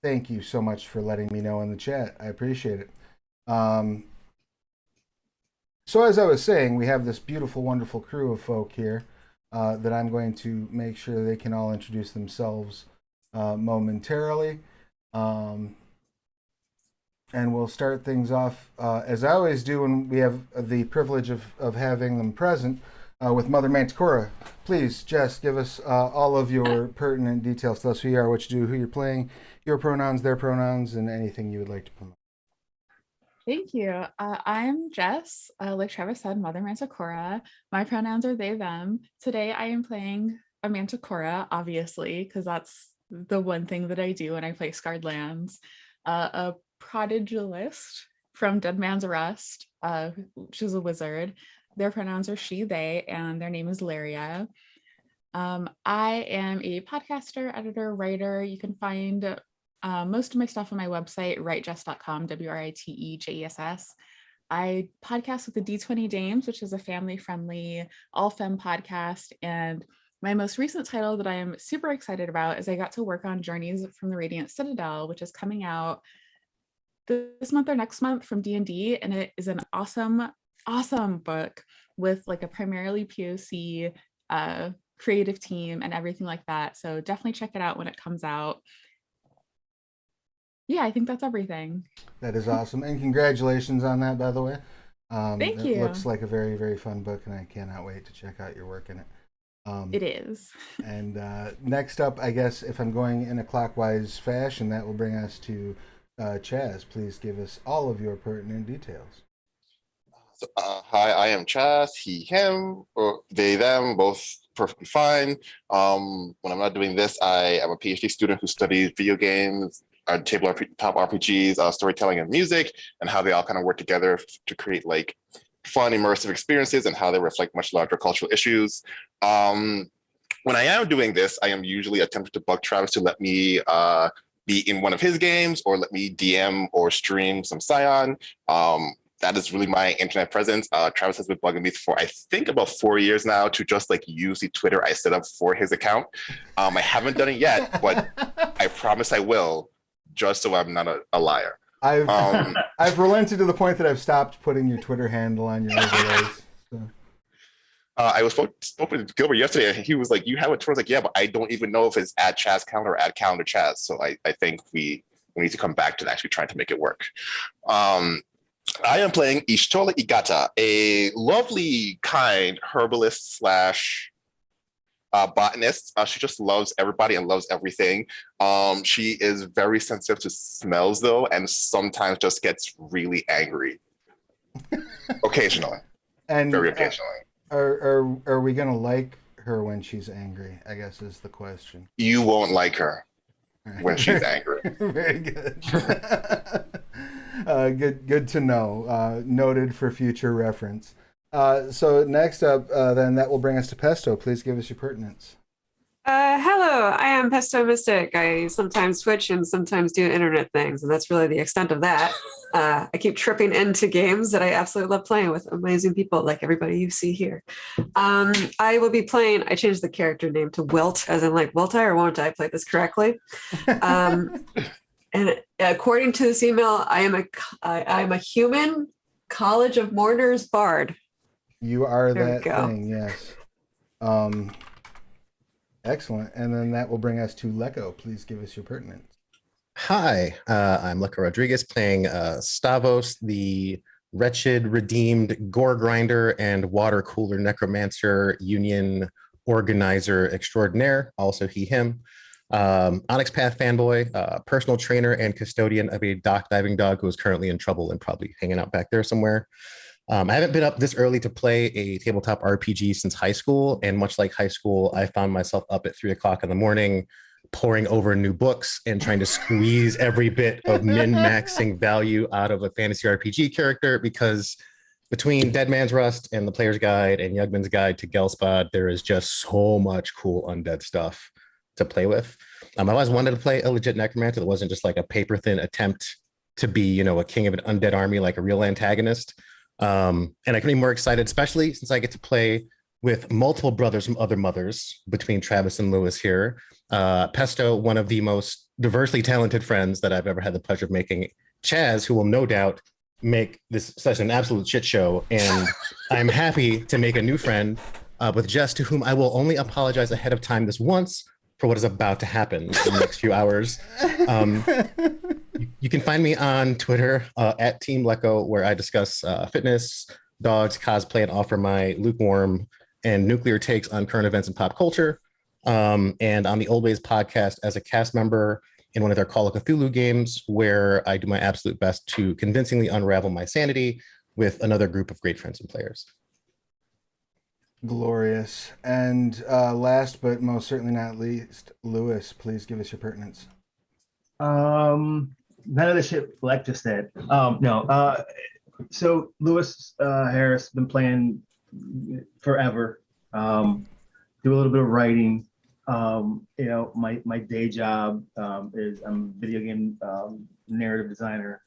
Thank you so much for letting me know in the chat. I appreciate it. Um, so as I was saying, we have this beautiful, wonderful crew of folk here that I'm going to make sure they can all introduce themselves momentarily. Um, and we'll start things off as I always do when we have the privilege of having them present with Mother Manticora. Please, Jess, give us all of your pertinent details. Tell us who you are, what you do, who you're playing, your pronouns, their pronouns, and anything you would like to promote. Thank you. I'm Jess, like Travis said, Mother Manticora. My pronouns are they, them. Today I am playing a Manticora, obviously, because that's the one thing that I do when I play Scarred Lands. A Prodigalist from Dead Man's Arrest, which is a wizard. Their pronouns are she, they, and their name is Laria. I am a podcaster, editor, writer. You can find most of my stuff on my website, writejess.com, WRITEJESS. I podcast with the D20 Dames, which is a family-friendly, all-femme podcast. And my most recent title that I am super excited about is I got to work on Journeys from the Radiant Citadel, which is coming out this month or next month from D&D. And it is an awesome, awesome book with like a primarily POC creative team and everything like that. So definitely check it out when it comes out. Yeah, I think that's everything. That is awesome. And congratulations on that, by the way. Thank It looks you. like a very, very fun book, and I cannot wait to check out your work in it. It is. And next up, I guess, if I'm going in a clockwise fashion, that will bring us to Chaz. Please give us all of your pertinent details. Hi, I am Chaz, he, him, or they, them, both perfectly fine. When I'm not doing this, I am a PhD student who studies video games, tabletop RPGs, storytelling, and music, and how they all kind of work together to create like fun, immersive experiences and how they reflect much larger cultural issues. When I am doing this, I am usually attempting to bug Travis to let me be in one of his games or let me DM or stream some Scion. That is really my internet presence. Travis has been bugging me for I think about 4 years now to just like use the Twitter I set up for his account. I haven't done it yet, but I promise I will, just so I'm not a liar. I've relented to the point that I've stopped putting your Twitter handle on your overlays. So. I was spoken to Gilbert yesterday, and he was like, "You have a Twitter?" I was like, "Yeah, but I don't even know if it's at Chaz Calendar or at Calendar Chaz." So I think we need to come back to actually trying to make it work. I am playing Ishtola Igata, a lovely, kind herbalist slash botanist. She just loves everybody and loves everything. She is very sensitive to smells, though, and sometimes just gets really angry. Occasionally. And very occasionally. Are we gonna like her when she's angry? I guess is the question. You won't like her when she's angry. Very good. Good to know. Noted for future reference. So next up, then that will bring us to Pesto. Please give us your pertinence. Hello, I am Pesto Mystic. I sometimes Twitch and sometimes do internet things, and that's really the extent of that. I keep tripping into games that I absolutely love playing with amazing people like everybody you see here. I will be playing, I changed the character name to Wilt, as in like, wilt I or won't I play this correctly? And according to this email, I am a human College of Mourners bard. You are that thing, yes. Excellent. And then that will bring us to Lecco. Please give us your pertinence. Hi, I'm Lecco Rodriguez playing Stavos, the wretched, redeemed gore grinder and water cooler necromancer union organizer extraordinaire, also he, him. Onyx Path fanboy, personal trainer and custodian of a dock diving dog who is currently in trouble and probably hanging out back there somewhere. I haven't been up this early to play a tabletop RPG since high school, and much like high school, I found myself up at 3 o'clock in the morning, poring over new books and trying to squeeze every bit of min-maxing value out of a fantasy RPG character, because between Dead Man's Rust and the Player's Guide and Yugman's Guide to Gelspad, there is just so much cool undead stuff to play with. I always wanted to play a legit necromancer that wasn't just like a paper-thin attempt to be, a king of an undead army like a real antagonist. And I couldn't be more excited, especially since I get to play with multiple brothers from other mothers between Travis and Lewis here. Pesto, one of the most diversely talented friends that I've ever had the pleasure of making. Chaz, who will no doubt make this such an absolute shit show. And I'm happy to make a new friend with Jess, to whom I will only apologize ahead of time this once for what is about to happen in the next few hours. You can find me on Twitter at Team Lecco, where I discuss fitness, dogs, cosplay, and offer my lukewarm and nuclear takes on current events and pop culture. And on the Old Ways podcast as a cast member in one of their Call of Cthulhu games, where I do my absolute best to convincingly unravel my sanity with another group of great friends and players. Glorious. And last but most certainly not least, Lewis, please give us your pertinence. None of the shit Legge just said. No. So Lewis Harris been playing forever. Do a little bit of writing. My day job is I'm a video game narrative designer.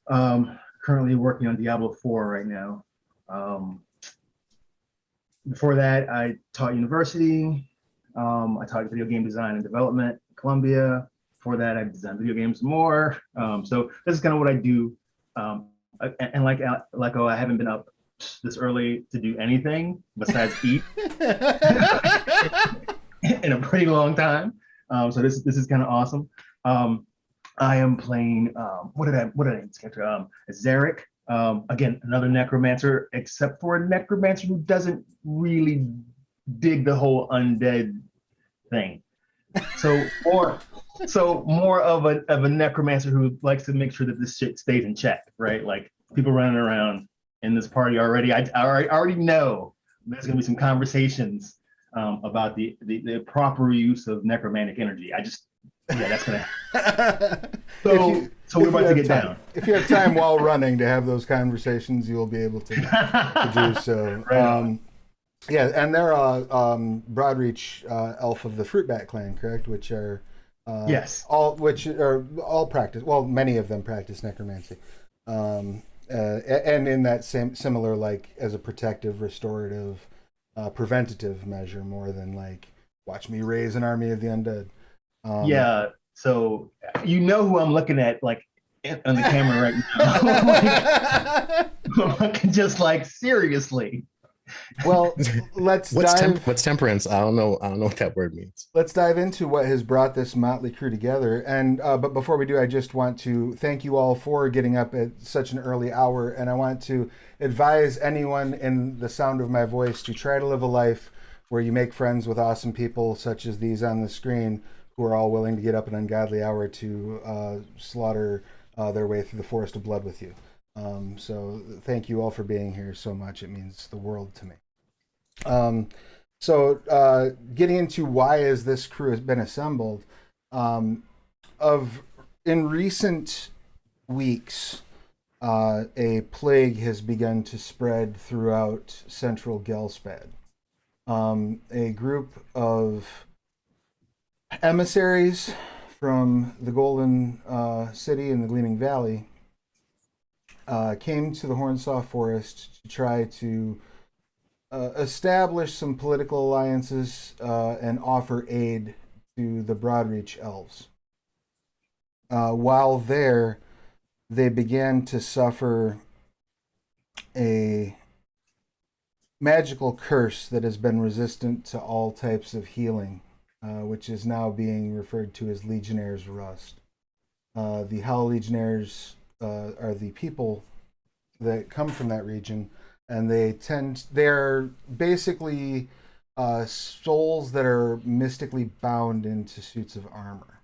Currently working on Diablo 4 right now. Before that, I taught university. I taught video game design and development at Columbia. Before that, I designed video games more. So this is kind of what I do. And like I haven't been up this early to do anything besides eat in a pretty long time. So this is kind of awesome. I am playing what did I character? Zarek. Again, another necromancer, except for a necromancer who doesn't really dig the whole undead thing. So more of a necromancer who likes to make sure that this shit stays in check, right? Like people running around in this party already. I already know there's gonna be some conversations about the proper use of necromantic energy. That's gonna happen. So we're about to get down. If you have time while running to have those conversations, you will be able to do so. Right and they're Broadreach elf of the Fruitbat clan, correct? Which are yes, all practice. Well, many of them practice necromancy, and in that similar, like as a protective, restorative, preventative measure, more than like watch me raise an army of the undead. So you know who I'm looking at, like on the camera right now. Like, just like seriously. Well, what's temperance? I don't know what that word means. Let's dive into what has brought this motley crew together. And but before we do, I just want to thank you all for getting up at such an early hour. And I want to advise anyone in the sound of my voice to try to live a life where you make friends with awesome people such as these on the screen, who are all willing to get up an ungodly hour to slaughter their way through the forest of blood with you. So thank you all for being here so much. It means the world to me. So getting into why is this crew has been assembled, in recent weeks, a plague has begun to spread throughout central Gelspad. A group of emissaries from the Golden City and the Gleaming Valley came to the Hornsaw Forest to try to establish some political alliances and offer aid to the Broadreach elves. While there, they began to suffer a magical curse that has been resistant to all types of healing, which is now being referred to as Legionnaire's Rust. The Hell Legionnaires are the people that come from that region, and they're basically souls that are mystically bound into suits of armor.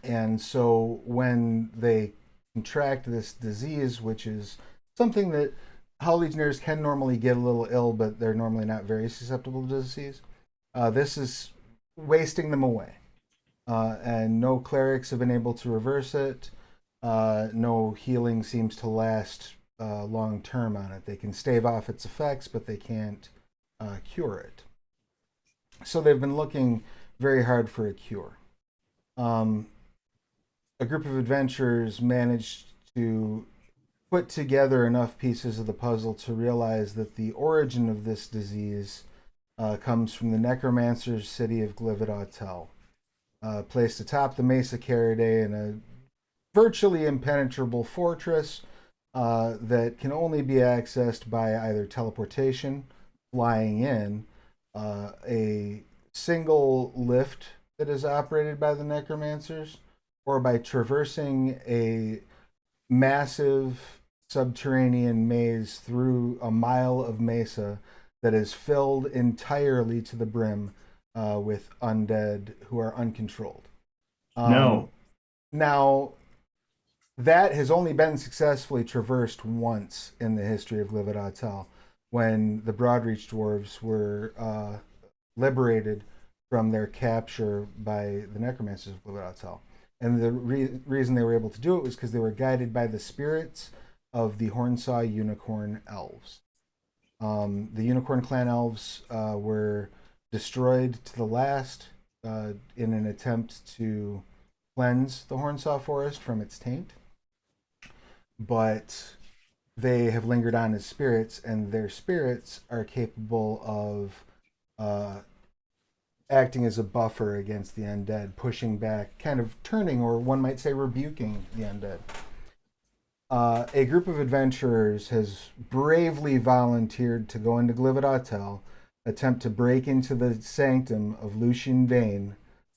And so when they contract this disease, which is something that Hell Legionnaires can normally get a little ill, but they're normally not very susceptible to disease, this is wasting them away. And no clerics have been able to reverse it. No healing seems to last long term on it. They can stave off its effects, but they can't cure it. So they've been looking very hard for a cure. A group of adventurers managed to put together enough pieces of the puzzle to realize that the origin of this disease comes from the necromancer's city of Glividatel, placed atop the Mesa Caridae in a virtually impenetrable fortress that can only be accessed by either teleportation, flying in, a single lift that is operated by the necromancers, or by traversing a massive subterranean maze through a mile of mesa that is filled entirely to the brim with undead who are uncontrolled. No. Now, that has only been successfully traversed once in the history of Lividatel, when the Broadreach dwarves were liberated from their capture by the necromancers of Lividatel. And the reason they were able to do it was because they were guided by the spirits of the Hornsaw Unicorn Elves. The Unicorn Clan Elves were destroyed to the last in an attempt to cleanse the Hornsaw Forest from its taint. But they have lingered on as spirits, and their spirits are capable of acting as a buffer against the undead, pushing back, kind of turning, or one might say rebuking the undead. A group of adventurers has bravely volunteered to go into Glividatel, attempt to break into the sanctum of Lucian Bane,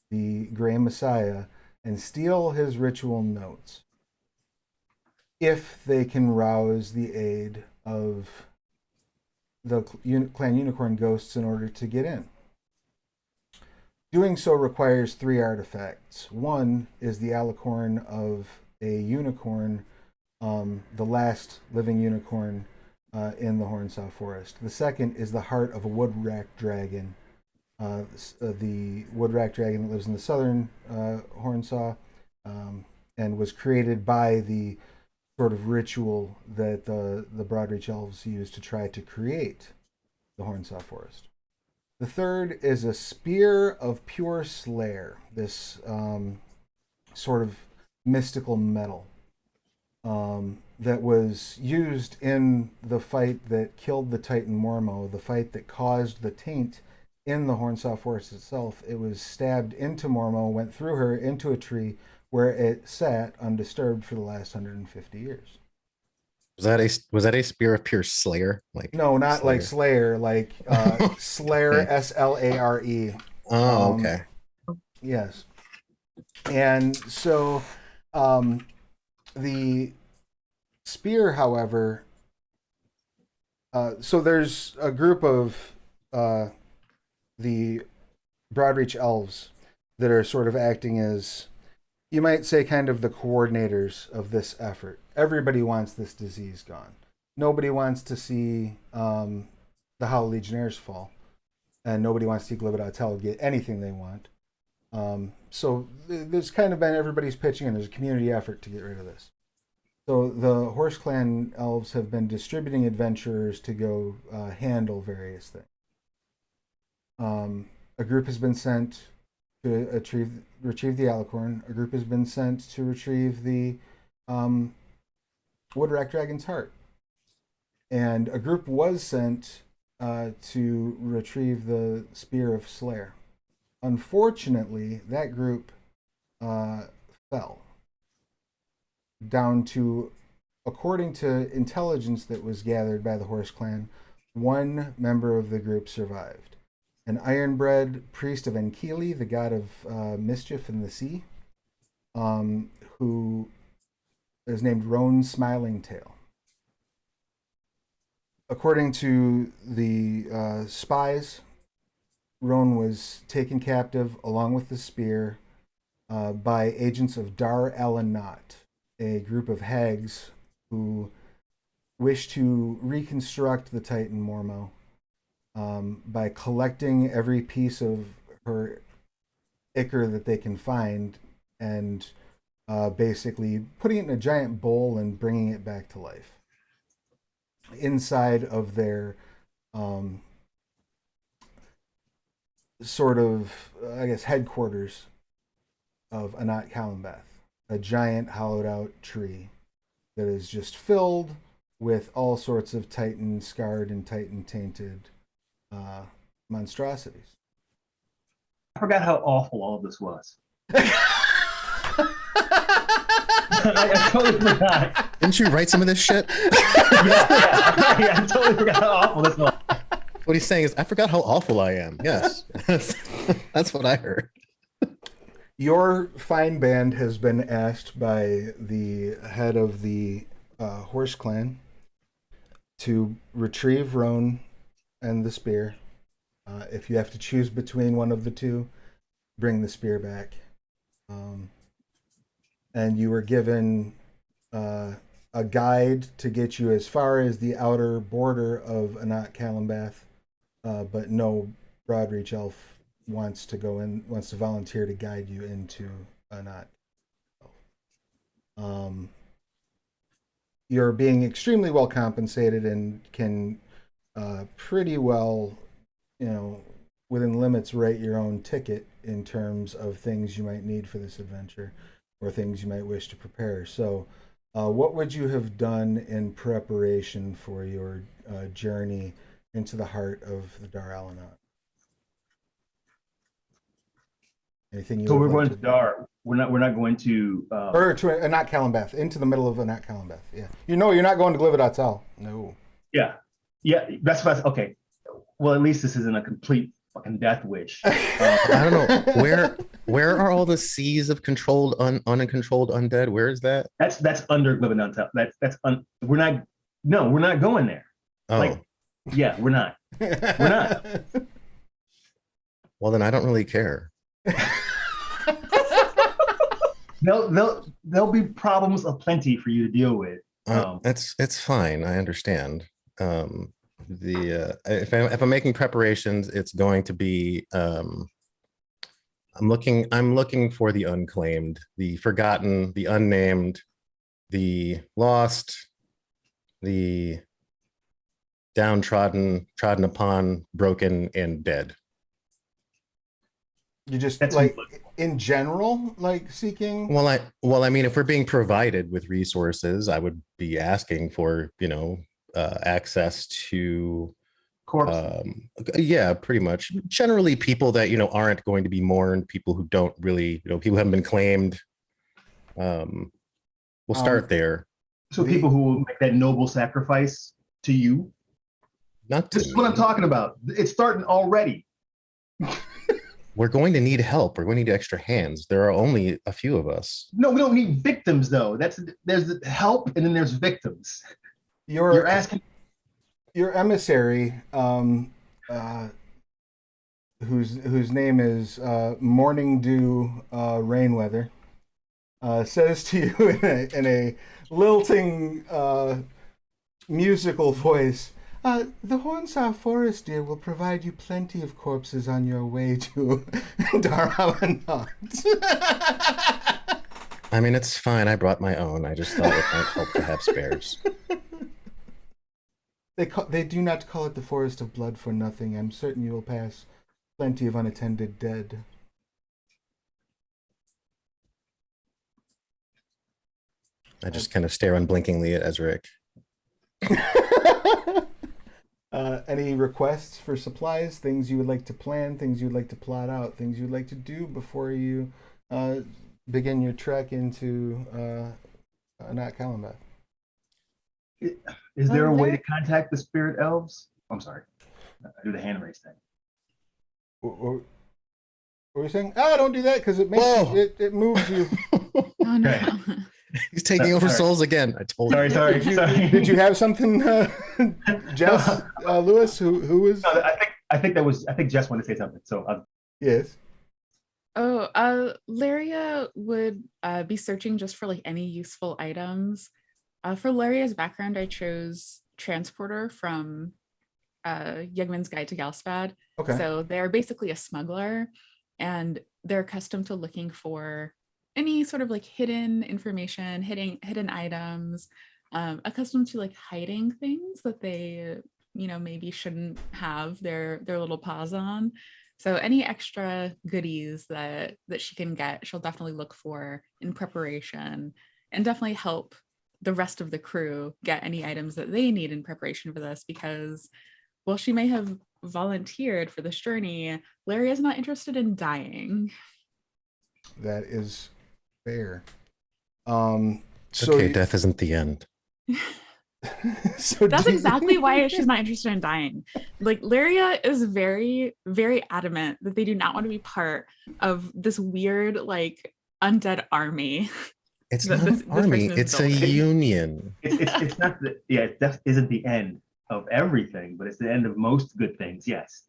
the Grey Messiah, and steal his ritual notes, if they can rouse the aid of the Clan Unicorn ghosts in order to get in. Doing so requires 3 artifacts. One is the alicorn of a unicorn, the last living unicorn in the Hornsaw Forest. The second is the heart of a woodwrack dragon, the woodwrack dragon that lives in the southern Hornsaw, and was created by the sort of ritual that the Broadreach elves used to try to create the Hornsaw Forest. The third is a spear of pure slayer, this sort of mystical metal that was used in the fight that killed the Titan Mormo, the fight that caused the taint in the Hornsaw Forest itself. It was stabbed into Mormo, went through her into a tree, where it sat undisturbed for the last 150 years. Was that a spear of pure slayer? Like No, not Slayer. like Slayer, like Slayer, Okay. Slare. Oh, okay. Yes. And so the spear, however, so there's a group of the Broadreach elves that are sort of acting as, you might say, kind of the coordinators of this effort. Everybody wants this disease gone. Nobody wants to see the Hollow Legionnaires fall, and nobody wants to see Glividatel get anything they want. So there's kind of been everybody's pitching in. There's a community effort to get rid of this. So the Horse Clan elves have been distributing adventurers to go handle various things. A group has been sent to retrieve the alicorn. A group has been sent to retrieve the woodwrack dragon's heart. And a group was sent to retrieve the spear of Slayer. Unfortunately, that group fell down to, according to intelligence that was gathered by the Horse Clan, one member of the group survived. An iron-bred priest of Enkili, the god of mischief in the sea, who is named Roan Smilingtail. According to the spies, Roan was taken captive along with the spear by agents of Dar Alanat, a group of hags who wish to reconstruct the Titan Mormo by collecting every piece of her ichor that they can find and basically putting it in a giant bowl and bringing it back to life inside of their sort of, I guess, headquarters of Anat Kalimbath, a giant hollowed out tree that is just filled with all sorts of Titan scarred and Titan tainted monstrosities. I forgot how awful all of this was. I totally forgot. Didn't you write some of this shit? Yeah, I totally forgot how awful this was. What he's saying is, I forgot how awful I am. Yes, that's what I heard. Your fine band has been asked by the head of the horse clan to retrieve Roan and the spear. If you have to choose between one of the two, bring the spear back. And you were given a guide to get you as far as the outer border of Anat Kalimbath, but no Broadreach elf wants to volunteer to guide you into Anat. You're being extremely well compensated and can pretty well, within limits, rate your own ticket in terms of things you might need for this adventure or things you might wish to prepare. So what would you have done in preparation for your journey into the heart of the Dar Alanat? Anything you So we're would going like to Dar. We're not going to or to Anat Kalimbath, into the middle of Anat Kalimbath. Yeah. You're not going to Glividatal. No. Yeah. That's what. Okay. Well, at least this isn't a complete fucking death wish. I don't know where are all the seas of controlled uncontrolled undead? Where is that? That's under Glividatal. We're not going there. Oh, We're not. We're not. well then I don't really care. There'll be problems aplenty for you to deal with. It's fine. I understand. If I'm making preparations, it's going to be I'm looking for the unclaimed, the forgotten, the unnamed, the lost, the downtrodden, trodden upon, broken, and dead. You just That's in general, seeking. Well, I mean, if we're being provided with resources, I would be asking for, access to corpse. Yeah, pretty much. Generally, people that aren't going to be mourned, people who don't really, people who haven't been claimed. We'll start there. So people who will make that noble sacrifice to you. Not to This is what I'm talking about. It's starting already. We're going to need help. We're going to need extra hands. There are only a few of us. No, we don't need victims though. There's the help and then there's victims. You're asking your emissary, whose name is Morning Dew Rainweather, says to you in a lilting musical voice, the Hornsar Forest Deer will provide you plenty of corpses on your way to Dar Alanat. I mean, it's fine. I brought my own. I just thought it might help to have spares. They do not call it the Forest of Blood for nothing. I'm certain you will pass plenty of unattended dead. I just kind of stare unblinkingly at Ezric. Any requests for supplies, things you would like to plan, things you would like to plot out, things you would like to do before you begin your trek into Anat Kalimbath? Is there a way to contact the spirit elves? I'm sorry. I do the hand raise thing. What were you saying? Oh, don't do that because it makes it moves you. Oh no. Okay. He's taking over souls again. I told you. Sorry. Did you have something, Jess, Lewis? Who was? No, I think Jess wanted to say something. So yes. Oh, Laria would be searching just for any useful items. For Laria's background, I chose Transporter from Yegman's Guide to Galspad. Okay. So they're basically a smuggler, and they're accustomed to looking for any sort of hidden information, hidden items, accustomed to hiding things that they, maybe shouldn't have their little paws on. So any extra goodies that she can get, she'll definitely look for in preparation and definitely help the rest of the crew get any items that they need in preparation for this, because while she may have volunteered for this journey, Larry is not interested in dying. That is fair. Okay, death isn't the end. So That's exactly why she's not interested in dying. Like, Laria is very, very adamant that they do not want to be part of this weird, like, undead army. It's that not an army, person is it's a building. union. It's not the, yeah, it isn't the end of everything, but it's the end of most good things. Yes.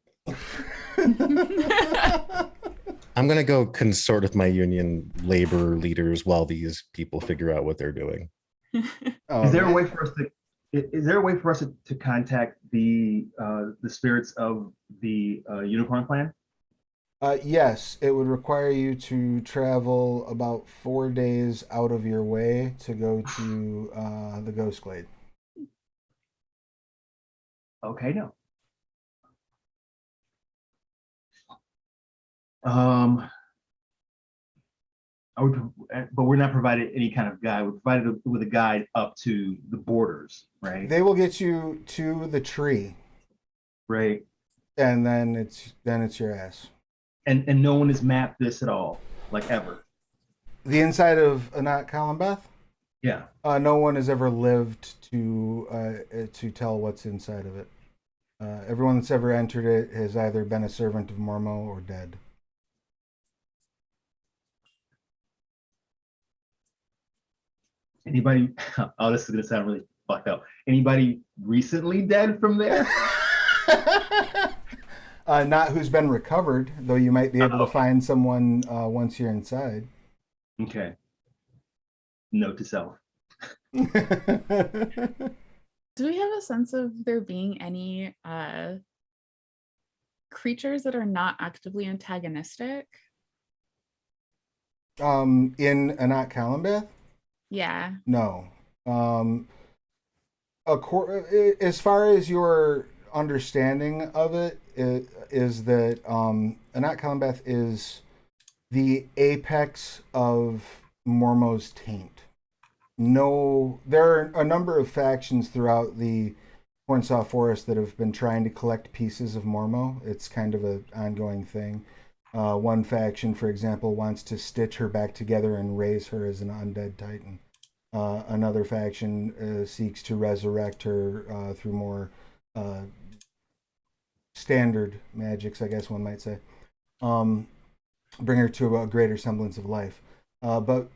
I'm gonna go consort with my union labor leaders while these people figure out what they're doing. Is there a way for us to? Is there a way for us to contact the spirits of the unicorn clan? Yes, it would require you to travel about 4 days out of your way to go to the Ghost Glade. Okay, no. But we're not provided any kind of guide. We're provided with a guide up to the borders, right? They will get you to the tree, Right. and then it's your ass. And no one has mapped this at all, like ever. The inside of Anat Columbeth? Yeah. No one has ever lived to tell what's inside of it. Everyone that's ever entered it has either been a servant of Mormo or dead. Anybody? Oh, this is gonna sound really fucked up. Anybody recently dead from there? Not who's been recovered, though you might be able to find someone once you're inside. Okay. Note to self. Do we have a sense of there being any creatures that are not actively antagonistic? In Anat Columbeth? Yeah. No. As far as your understanding of it is that Anat Columbeth is the apex of Mormo's taint. No, there are a number of factions throughout the Hornsaw Forest that have been trying to collect pieces of Mormo. It's kind of an ongoing thing. One faction, for example, wants to stitch her back together and raise her as an undead titan. Another faction seeks to resurrect her through more standard magics, I guess one might say. Bring her to a greater semblance of life. But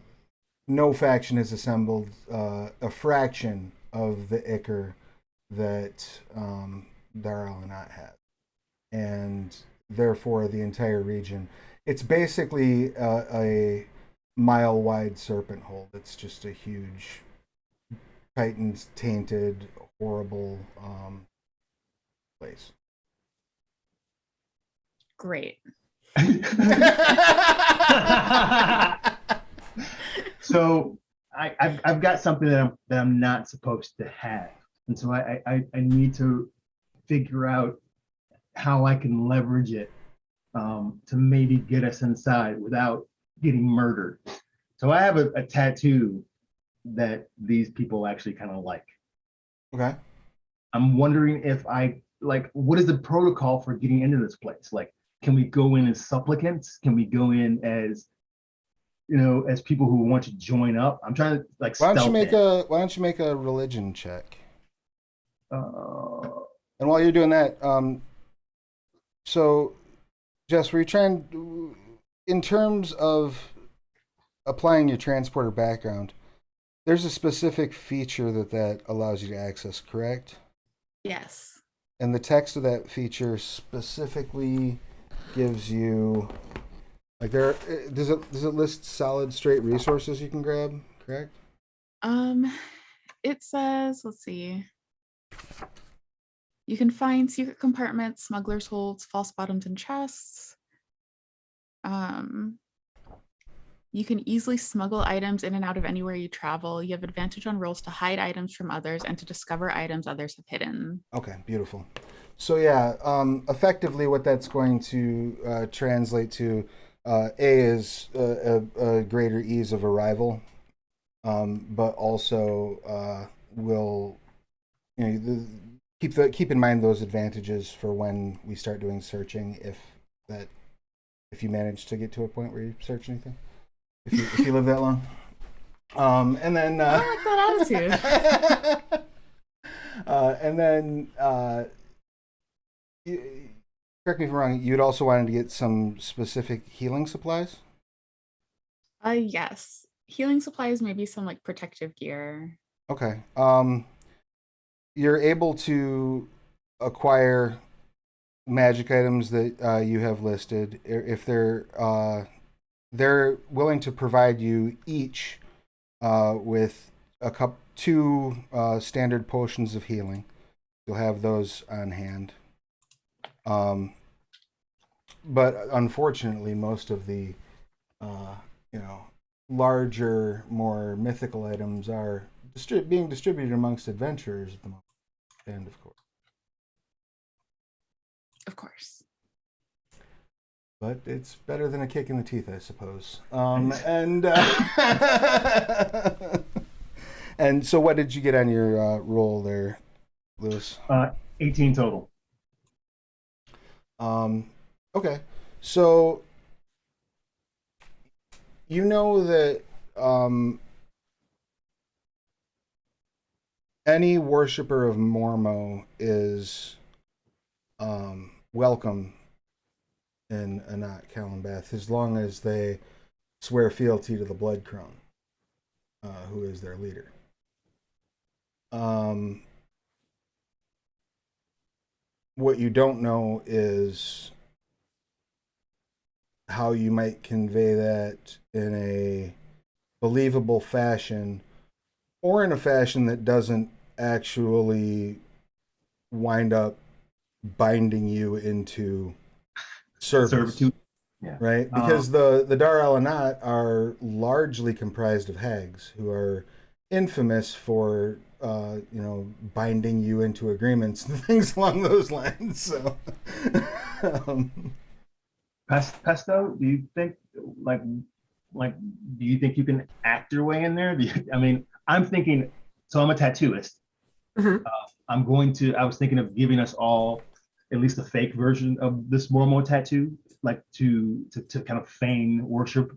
no faction has assembled a fraction of the ichor that Darl and I have. And therefore the entire region. It's basically a mile-wide serpent hole. It's just a huge, Titan's tainted, horrible place. Great. So I've got something that I'm not supposed to have, and so I need to figure out how I can leverage it to maybe get us inside without getting murdered. So I have a tattoo that these people actually kind of like. Okay. I'm wondering if what is the protocol for getting into this place? Like, can we go in as supplicants? Can we go in as, as people who want to join up? I'm trying to Why don't you make a religion check? And while you're doing that, so Jess, were you trying, in terms of applying your transporter background, there's a specific feature that allows you to access, correct? Yes. And the text of that feature specifically gives you, like, does it list solid straight resources you can grab, correct? It says, let's see. You can find secret compartments, smugglers' holds, false bottoms, and chests. You can easily smuggle items in and out of anywhere you travel. You have advantage on rolls to hide items from others and to discover items others have hidden. Okay, beautiful. So yeah, effectively what that's going to translate to, A is a greater ease of arrival. but also will keep in mind those advantages for when we start doing searching. If you manage to get to a point where you search anything, if you live that long, and then I like that attitude. and then correct me if I'm wrong. You'd also wanted to get some specific healing supplies. Yes. Healing supplies, maybe some like protective gear. Okay. You're able to acquire magic items that you have listed. If they're willing to provide you each with two standard potions of healing. You'll have those on hand. But unfortunately, most of the larger, more mythical items are being distributed amongst adventurers at the moment. And of course. Of course. But it's better than a kick in the teeth, I suppose. And so what did you get on your roll there, Lewis? 18 total. Okay. So you know that any worshiper of Mormo is welcome in Anat Kalimbath as long as they swear fealty to the Blood Crone, who is their leader. What you don't know is how you might convey that in a believable fashion, or in a fashion that doesn't actually wind up binding you into servitude. Yeah. Right? Because the Dar el Anat are largely comprised of hags who are infamous for binding you into agreements and things along those lines. So Pesto, do you think do you think you can act your way in there? I'm thinking, so I'm a tattooist. Mhm. I was thinking of giving us all at least a fake version of this Mormo tattoo, like to kind of feign worship.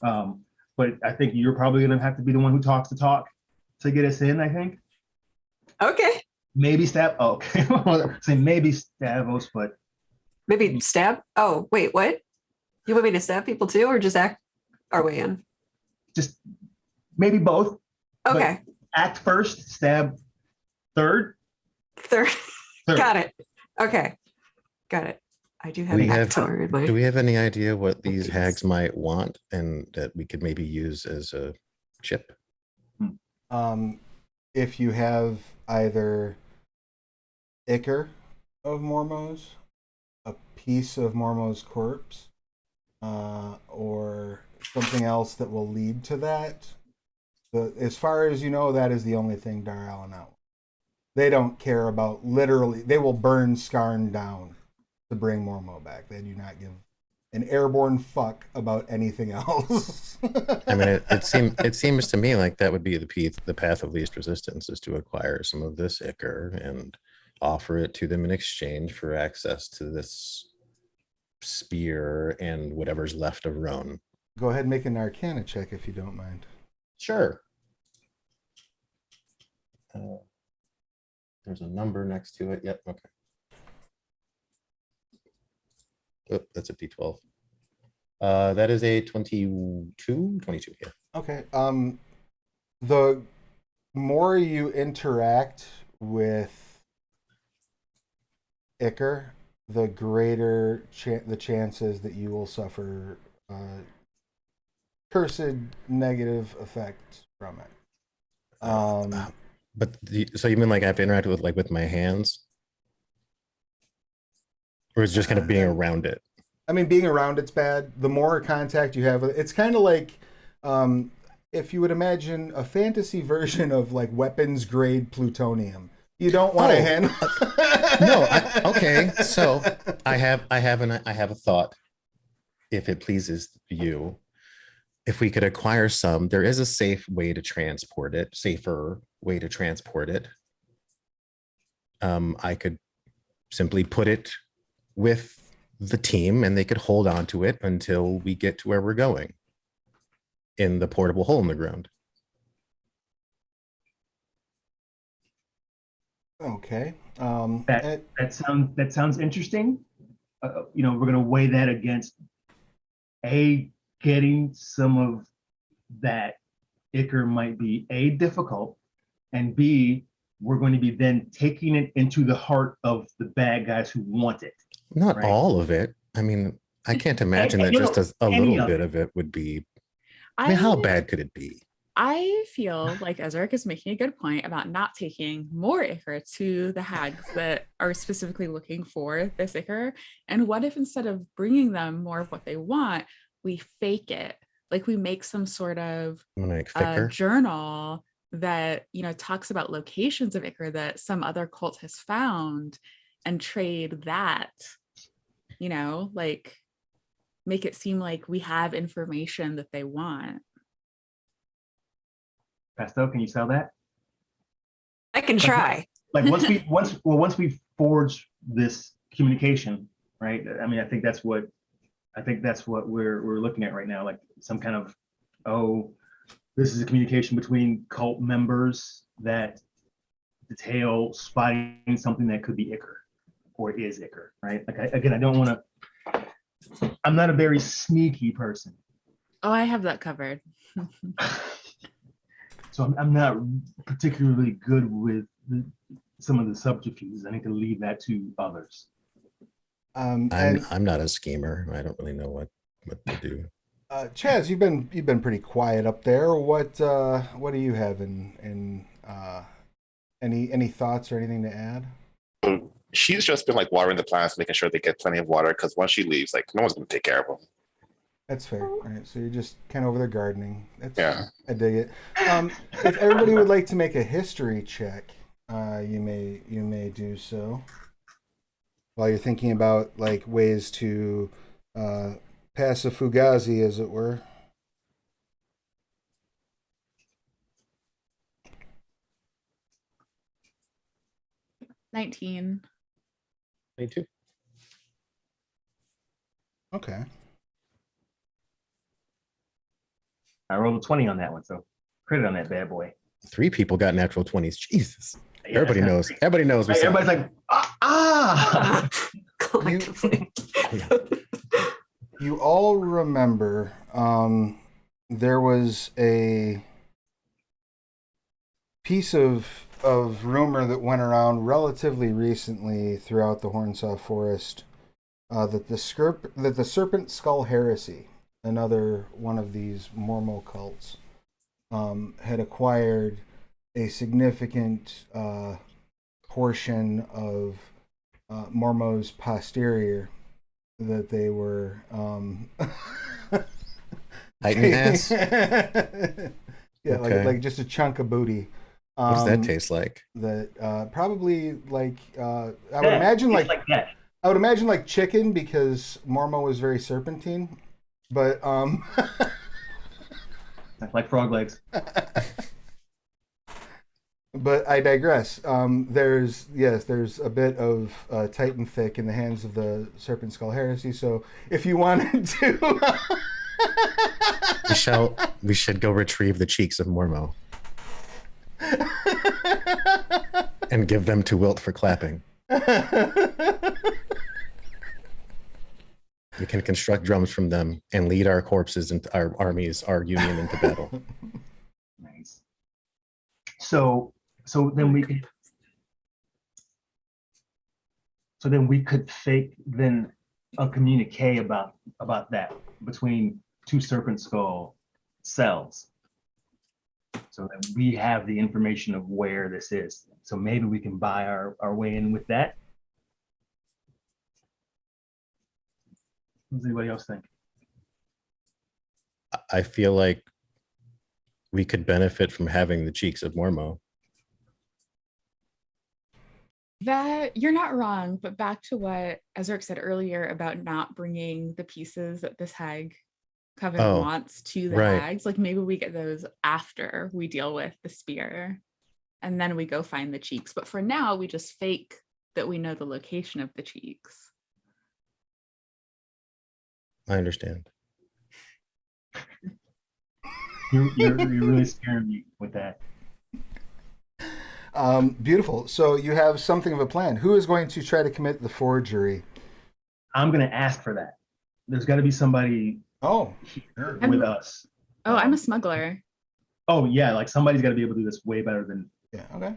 But I think you're probably gonna have to be the one who talks the talk to get us in, I think. Okay. Maybe okay. Say maybe Stavos, but Maybe stab. Oh, wait, what? You want me to stab people too, or just act our way in? just maybe both. Okay. Act first, stab third. Third. Got it. Okay. Got it. I do have Actor in my. Do we have any idea what these Yes. hags might want and that we could maybe use as a chip? If you have either ichor of Mormos, a piece of Mormo's corpse, or something else that will lead to that, as far as you know, that is the only thing Dar el Anat. They don't care about literally. They will burn Skarn down to bring Mormo back. They do not give an airborne fuck about anything else. I mean, it seems to me like that would be the path of least resistance, is to acquire some of this ichor and offer it to them in exchange for access to this spear and whatever's left of Roan. Go ahead and make an Arcana check if you don't mind. Sure. There's a number next to it. Yep. Okay. Oh, that's a D12. That is a 22. Yeah. Okay. The more you interact with ichor, the greater the chances that you will suffer cursed negative effects from it. But so you mean like I have to interact with my hands, or is it just kind of being around it? I mean, being around it's bad. The more contact you have, it's kind of like if you would imagine a fantasy version of like weapons grade plutonium. You don't want to handle. No. Okay. So I have a thought, if it pleases you, if we could acquire some, there is a safer way to transport it. I could simply put it with the team and they could hold on to it until we get to where we're going in the portable hole in the ground. Okay. That sounds interesting. We're going to weigh that against getting some of that ichor might be difficult, and B, we're going to be then taking it into the heart of the bad guys who want it. Not right? all of it. I mean, I can't imagine that just a little bit of it would be. I mean, how bad could it be? I feel like Ezra is making a good point about not taking more ichor to the hags that are specifically looking for this ichor. And what if instead of bringing them more of what they want, we fake it? Like we make some sort of journal that, talks about locations of ichor that some other cult has found, and trade that, like make it seem like we have information that they want. Pesto, can you sell that? I can try. Like once we forge this communication, right? I mean, I think that's what we're looking at right now. Like some kind of, this is a communication between cult members that detail spotting something that could be ichor or is ichor, right? Like I don't want to. I'm not a very sneaky person. Oh, I have that covered. So I'm not particularly good with some of the subterfuges. I need to leave that to others. I'm not a schemer. I don't really know what to do. Chaz, you've been pretty quiet up there. What do you have in any thoughts or anything to add? She's just been like watering the plants, making sure they get plenty of water, because once she leaves, like no one's gonna take care of them. That's fair. All right, so you're just kind of over there gardening. Yeah. I dig it. If everybody would like to make a history check, you may do so. While you're thinking about like ways to pass a fugazi, as it were. $19. Me too. Okay. I rolled a 20 on that one, so credit on that bad boy. 3 people got natural 20s. Jesus. Yeah, Everybody knows. Everybody knows. Right, everybody's like, Collectively. You all remember there was a piece of rumor that went around relatively recently throughout the Hornsaw Forest that the Serpent Skull Heresy, another one of these Mormo cults, had acquired a significant portion of Mormo's posterior that they were Titan ass. Yeah, Okay. like just a chunk of booty. What does that taste like? That probably like I would imagine like that. I would imagine like chicken, because Mormo was very serpentine, but Like frog legs. But I digress. There's a bit of Titan thick in the hands of the Serpent Skull Heresy. So if you wanted to, We should go retrieve the cheeks of Mormo and give them to Wilt for clapping. We can construct drums from them and lead our corpses and our armies, our union into battle. Nice. So then we could fake then a communique about that between 2 serpent skull cells, so that we have the information of where this is. So maybe we can buy our way in with that. What does anybody else think? I feel like we could benefit from having the cheeks of Mormo. That you're not wrong, but back to what Ezra said earlier about not bringing the pieces that this hag Kevin Oh, wants to the right. hags. Like maybe we get those after we deal with the spear, and then we go find the cheeks. But for now, we just fake that we know the location of the cheeks. I understand. You're really scaring me with that. Beautiful. So you have something of a plan. Who is going to try to commit the forgery? I'm gonna ask for that. There's got to be somebody Oh, here I'm- with us. Oh, I'm a smuggler. Oh yeah, like somebody's got to be able to do this way better than. yeah. Okay.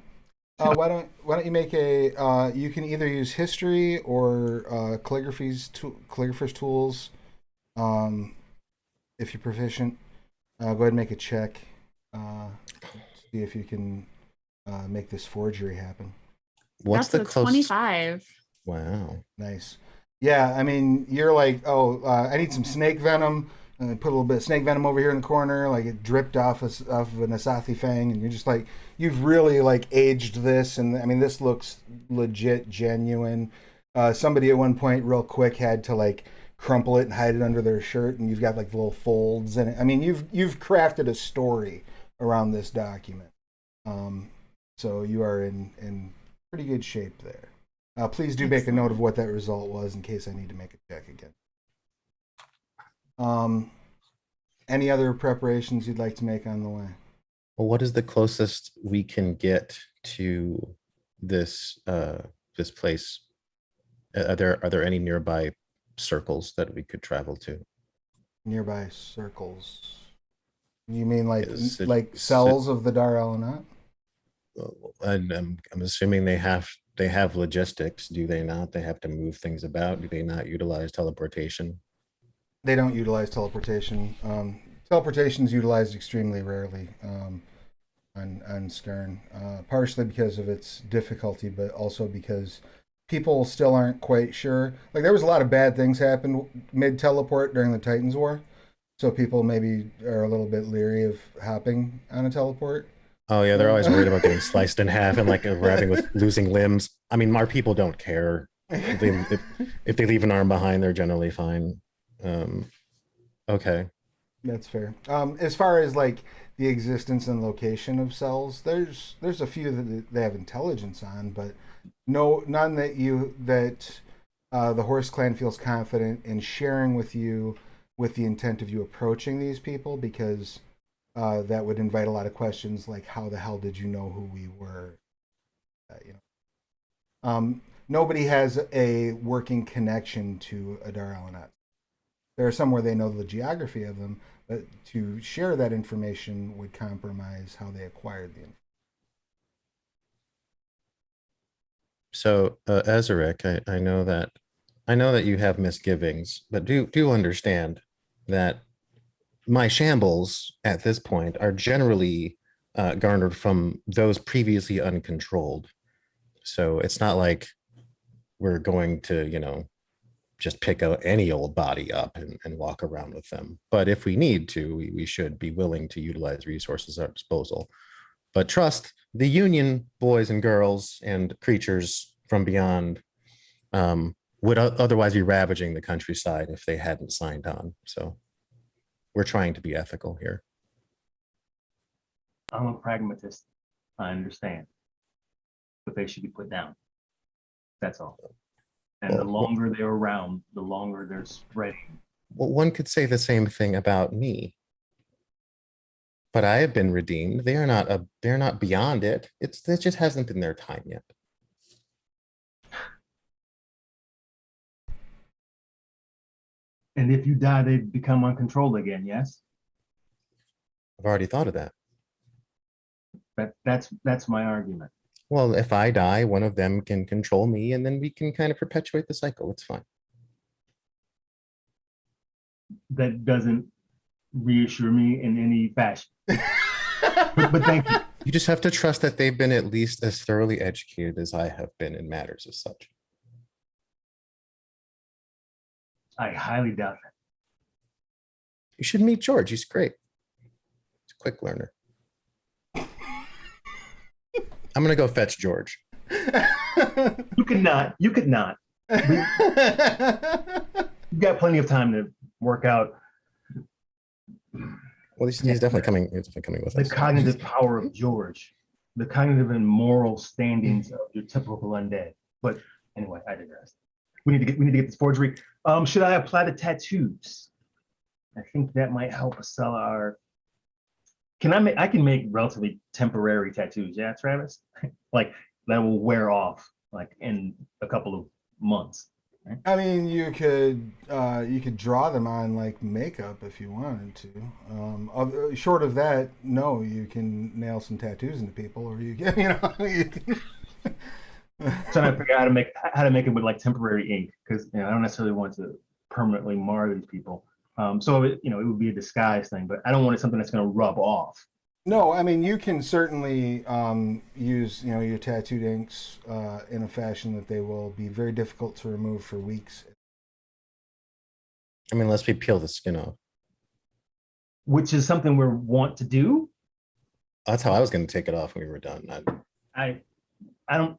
Why don't you make a? You can either use history or calligrapher's tools. If you're proficient, go ahead and make a check. See if you can make this forgery happen. What's That's the a closest? 25. Wow. Nice. Yeah, I mean, you're like, oh, I need some snake venom. And put a little bit of snake venom over here in the corner, like it dripped off of an Asathi fang, and you're just like, you've really like aged this, and I mean, this looks legit, genuine. Somebody at one point, real quick, had to like crumple it and hide it under their shirt, and you've got like little folds in it. I mean, you've crafted a story around this document, so you are in pretty good shape there. Please do make a note of what that result was in case I need to make a check again. Any other preparations you'd like to make on the way? Well, what is the closest we can get to this this place? Are there any nearby circles that we could travel to? Nearby circles. You mean like Is cells of the Dar Elanat? And I'm assuming they have logistics, do they not? They have to move things about. Do they not utilize teleportation? They don't utilize teleportation. Teleportation is utilized extremely rarely on Stern, partially because of its difficulty, but also because people still aren't quite sure. Like there was a lot of bad things happen mid teleport during the Titans War, so people maybe are a little bit leery of hopping on a teleport. Oh yeah, they're always worried about getting sliced in half and like arriving with losing limbs. I mean, our people don't care. If they leave an arm behind, they're generally fine. Okay. That's fair. As far as like the existence and location of cells, there's a few that they have intelligence on, but none that the Horse Clan feels confident in sharing with you with the intent of you approaching these people, because that would invite a lot of questions like, how the hell did you know who we were? Nobody has a working connection to Adar Elanat. There are some where they know the geography of them, but to share that information would compromise how they acquired the information. So, Ezarek, I know that you have misgivings, but do understand that my shambles at this point are generally garnered from those previously uncontrolled. So it's not like we're going to, just pick out any old body up and walk around with them. But if we need to, we should be willing to utilize resources at our disposal. But trust the Union boys and girls and creatures from beyond would otherwise be ravaging the countryside if they hadn't signed on. So we're trying to be ethical here. I'm a pragmatist. I understand, but they should be put down. That's all. And the longer they're around, the longer they're spreading. Well, one could say the same thing about me. But I have been redeemed. They're not beyond it. It just hasn't been their time yet. And if you die, they become uncontrolled again, yes? I've already thought of that. That's my argument. Well, if I die, one of them can control me, and then we can kind of perpetuate the cycle. It's fine. That doesn't reassure me in any fashion. but thank you. You just have to trust that they've been at least as thoroughly educated as I have been in matters as such. I highly doubt that. You should meet George. He's great. He's a quick learner. I'm gonna go fetch George. You could not. You've got plenty of time to work out Well, he's definitely coming. He's definitely coming with The us. cognitive power of George, the cognitive and moral standings of your typical undead. But anyway, I digress. We need to get this forgery. Should I apply the tattoos? I think that might help us sell our. I can make relatively temporary tattoos, yeah, Travis? Like that will wear off like in a couple of months. I mean, you could draw them on like makeup if you wanted to. Short of that, no, you can nail some tattoos into people, or you can, you can. Trying to figure out how to make it with like temporary ink, because I don't necessarily want to permanently mar these people. So it would be a disguise thing, but I don't want something that's going to rub off. No, I mean you can certainly use your tattooed inks in a fashion that they will be very difficult to remove for weeks. I mean, unless we peel the skin off. Which is something we want to do. That's how I was going to take it off when we were done. I don't.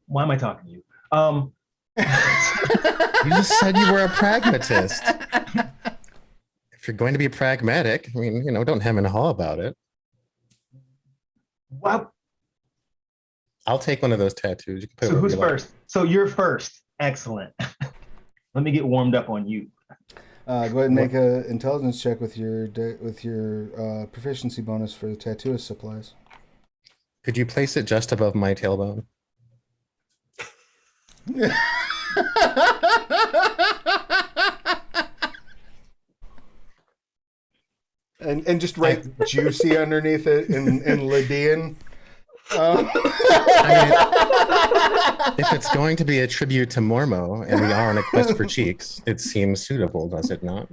Why am I talking to you? You just said you were a pragmatist. If you're going to be pragmatic, I mean, don't hem and haw about it. Wow. I'll take one of those tattoos. You can put So it who's wherever you like. first? So you're first. Excellent. Let me get warmed up on you. Go ahead and make an intelligence check with your proficiency bonus for the tattooist supplies. Could you place it just above my tailbone? and just write juicy underneath it in Lydian. I mean, if it's going to be a tribute to Mormo and we are on a quest for cheeks, it seems suitable, does it not?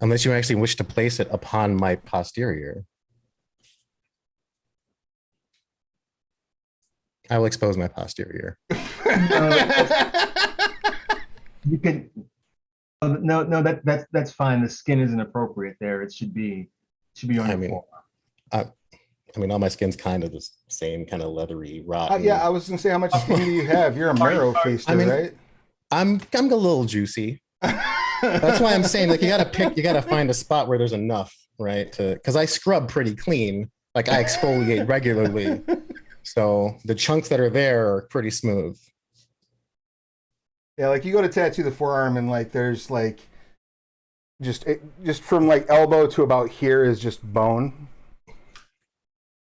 Unless you actually wish to place it upon my posterior. I will expose my posterior. You can. No, that's fine. The skin isn't appropriate there. It should be on your forearm. I mean, all my skin's kind of the same, kind of leathery, rotten. Yeah, I was gonna say, how much skin do you have? You're a marrow feaster, right? I'm a little juicy. That's why I'm saying, like, you gotta find a spot where there's enough, right? Because I scrub pretty clean, like I exfoliate regularly, so the chunks that are there are pretty smooth. Yeah, like you go to tattoo the forearm, and like there's like just from like elbow to about here is just bone.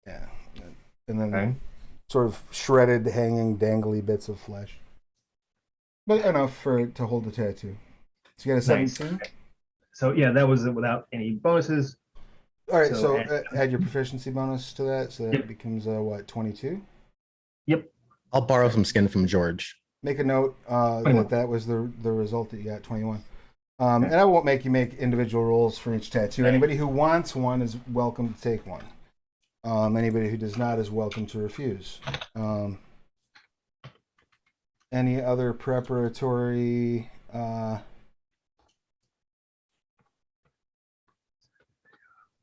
Yeah, and then sort of shredded, hanging, dangly bits of flesh, but enough to hold the tattoo. So you got a 17. Nice. So yeah, that was without any bonuses. All right, so add your proficiency bonus to that, so that Yep. becomes 22. Yep. I'll borrow some skin from George. Make a note 21. that was the result that you got, 21. And I won't make you make individual rolls for each tattoo. Anybody who wants one is welcome to take one. Anybody who does not is welcome to refuse. Any other preparatory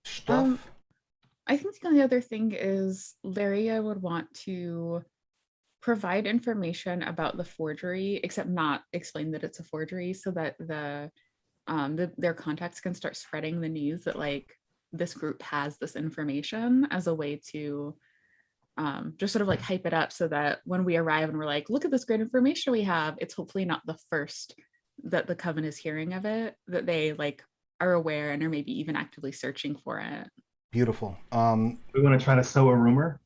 stuff? I think the only other thing is Laria would want to provide information about the forgery, except not explain that it's a forgery, so that their contacts can start spreading the news that like this group has this information, as a way to just sort of like hype it up, so that when we arrive and we're like, look at this great information we have, it's hopefully not the first that the coven is hearing of it, that they like are aware and are maybe even actively searching for it. Beautiful. We want to try to sow a rumor.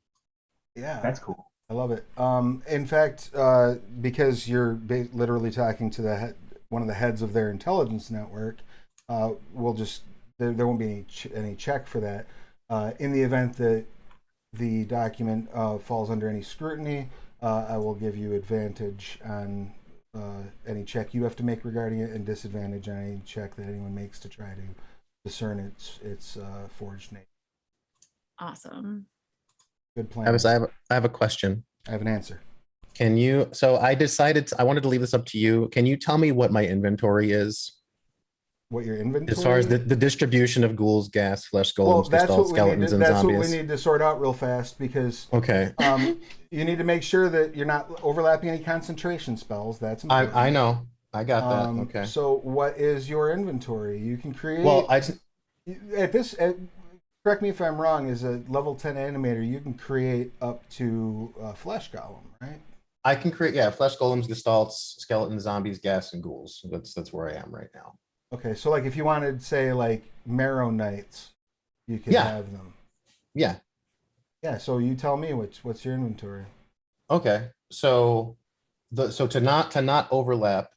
Yeah, That's cool. I love it. In fact, because you're literally talking to one of the heads of their intelligence network, we'll just there won't be any check for that. In the event that the document falls under any scrutiny, I will give you advantage on any check you have to make regarding it, and disadvantage on any check that anyone makes to try to discern its forged name. Awesome. Good plan. I have a question. I have an answer. Can you? So I decided I wanted to leave this up to you. Can you tell me what my inventory is? What your inventory? As far as the distribution of ghouls, gas, flesh, golems, crystals, skeletons, and that's zombies. what we need to sort out real fast, because Okay. you need to make sure that you're not overlapping any concentration spells. That's important. I know. I got that. Okay. So what is your inventory? You can create. Well, Correct me if I'm wrong, as a level 10 animator, you can create up to a flesh golem, right? I can create, yeah, flesh golems, gestalts, skeletons, zombies, ghast, and ghouls. That's where I am right now. Okay, so like if you wanted, say, like marrow knights, you could Yeah. have them. Yeah. Yeah, so you tell me what's your inventory. Okay. So to not overlap,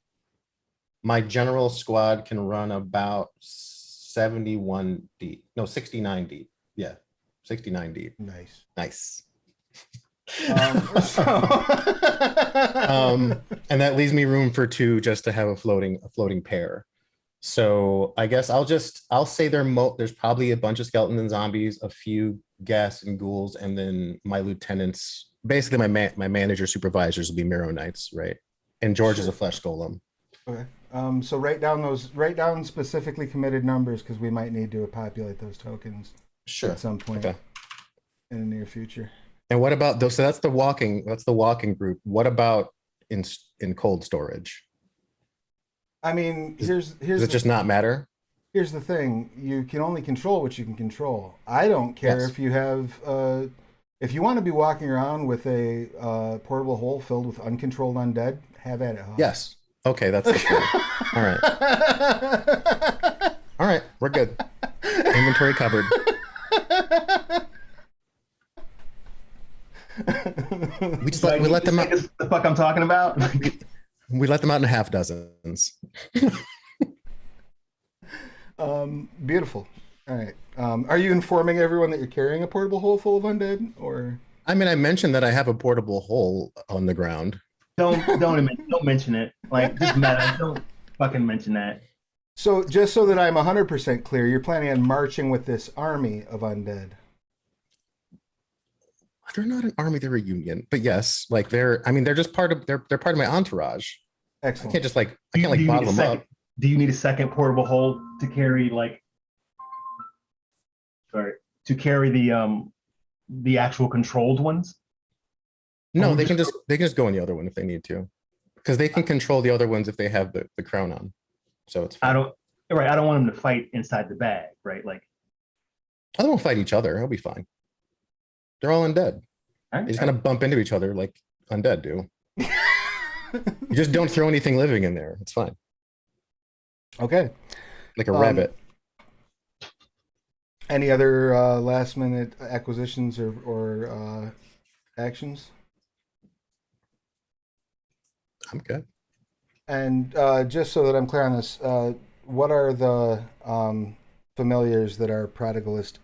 my general squad can run about 71 deep. No, 69 deep. Yeah. 69 deep. Nice. Nice. So And that leaves me room for two just to have a floating pair. So I guess I'll say there's probably a bunch of skeletons and zombies, a few ghast and ghouls, and then my lieutenants, basically my manager supervisors will be Marrow Knights, right? And George is a flesh golem. Okay. So write down specifically committed numbers because we might need to populate those tokens Sure. at some point Okay. in the near future. And what about those? So that's the walking group. What about in cold storage? I mean, Does it just not matter? Here's the thing: you can only control what you can control. I don't care Yes. if you have, if you want to be walking around with a portable hole filled with uncontrolled undead, have at it. Huh? Yes. Okay, that's the thing. All right. All right, we're good. Inventory covered. We just we let them out. The fuck I'm talking about? We let them out in half dozens. Beautiful. All right. Are you informing everyone that you're carrying a portable hole full of undead, or? I mean, I mentioned that I have a portable hole on the ground. Don't mention it. Like, just meta. Don't fucking mention that. So just so that I'm 100% clear, you're planning on marching with this army of undead. They're not an army; they're a union. But yes, like they're just part of they're part of my entourage. Excellent. I can't just like Do you need bottle a them second- up. Do you need a second portable hole to carry the actual controlled ones? No, Or they can just go in the other one if they need to, because they can control the other ones if they have the crown on. So it's fine. I don't want them to fight inside the bag, right? Like, I won't fight each other. I'll be fine. They're all undead. They just kind of bump into each other like undead do. You just don't throw anything living in there. It's fine. Okay. Like a rabbit. Any other last minute acquisitions or actions? I'm good. And just so that I'm clear on this, what are the familiars that our prodigalist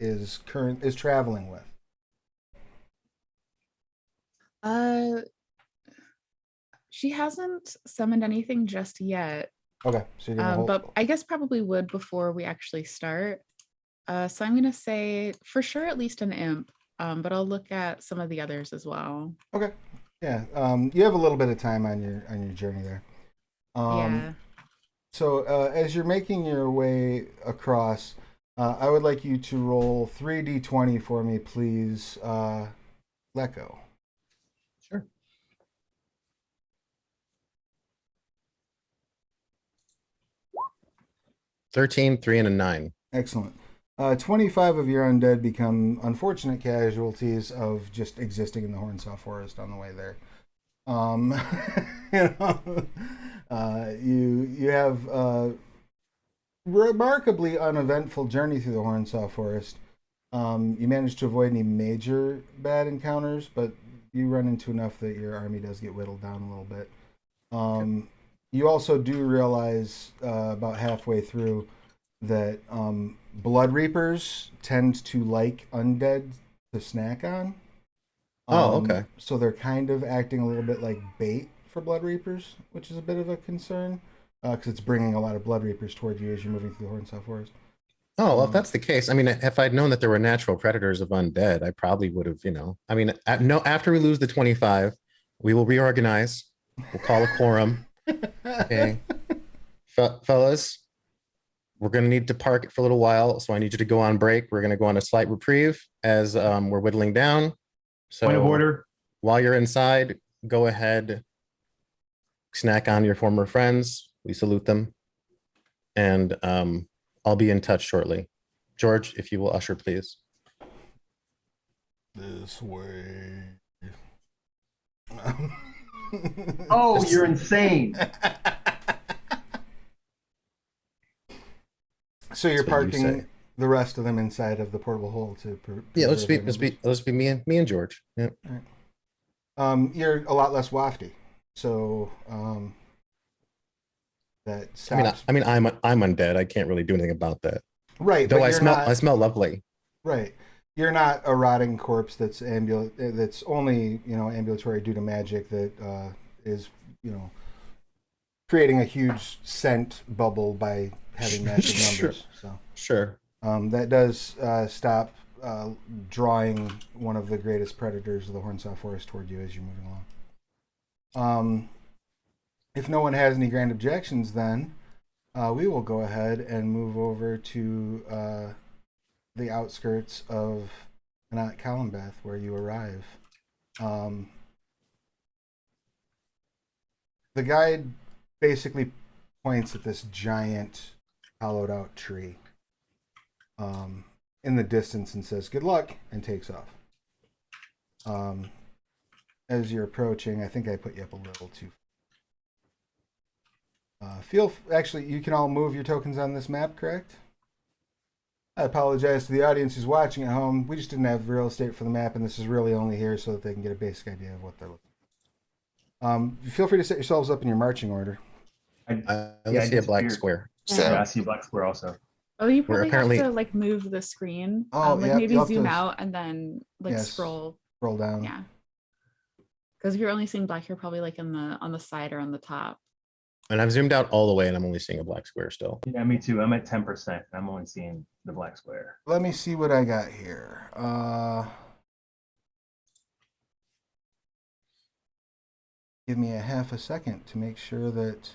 is traveling with? She hasn't summoned anything just yet. Okay, so you're gonna hold. But I guess probably would before we actually start. So I'm gonna say for sure at least an imp, but I'll look at some of the others as well. Okay, yeah. You have a little bit of time on your journey there. Yeah. So as you're making your way across, I would like you to roll 3d20 for me, please, Legge. Sure. $13, 3, and a 9. Excellent. 25 of your undead become unfortunate casualties of just existing in the Hornsaw Forest on the way there. You have a remarkably uneventful journey through the Hornsaw Forest. You managed to avoid any major bad encounters, but you run into enough that your army does get whittled down a little bit. You also do realize about halfway through that Blood Reapers tend to like undead to snack on. Okay. So they're kind of acting a little bit like bait for Blood Reapers, which is a bit of a concern because it's bringing a lot of Blood Reapers toward you as you're moving through the Hornsaw Forest. Oh, well, if that's the case, I mean, if I'd known that there were natural predators of undead, I probably would have, I mean, after we lose the 25, we will reorganize. We'll call a quorum. Okay. Fellas, we're going to need to park it for a little while. So I need you to go on break. We're going to go on a slight reprieve as we're whittling down. So point of order. While you're inside, go ahead, snack on your former friends. We salute them. And I'll be in touch shortly. George, if you will usher, please. This way. Oh, you're insane. So you're That's what you parking say. the rest of them inside of the portable hole to Yeah, let's preserve be their let's be me and George. Yeah. numbers. You're a lot less wafty, so that stops. I'm undead. I can't really do anything about that. Right, Though but I you're smell not. I smell lovely. Right, you're not a rotting corpse that's that's only ambulatory due to magic that is creating a huge scent bubble by having massive Sure. numbers. So Sure. that does stop drawing one of the greatest predators of the Hornsaw Forest toward you as you're moving along. If no one has any grand objections, then we will go ahead and move over to the outskirts of Anat Kalambeth, where you arrive. The guide basically points at this giant hollowed out tree in the distance and says, "Good luck," and takes off. As you're approaching, I think I put you up a little too. Actually, you can all move your tokens on this map, correct? I apologize to the audience who's watching at home. We just didn't have real estate for the map, and this is really only here so that they can get a basic idea of what they're looking. Feel free to set yourselves up in your marching order. I only see a black disappeared. square. Yeah, I see a black square also. Oh, you We're probably apparently- have to like move the screen. Oh, like yeah, maybe you'll have zoom to- out and then like Yes. scroll. Scroll down. Yeah. Because if you're only seeing black, you're probably like on the side or on the top. And I've zoomed out all the way and I'm only seeing a black square still. Yeah, me too. I'm at 10%. I'm only seeing the black square. Let me see what I got here. Give me a half a second to make sure that.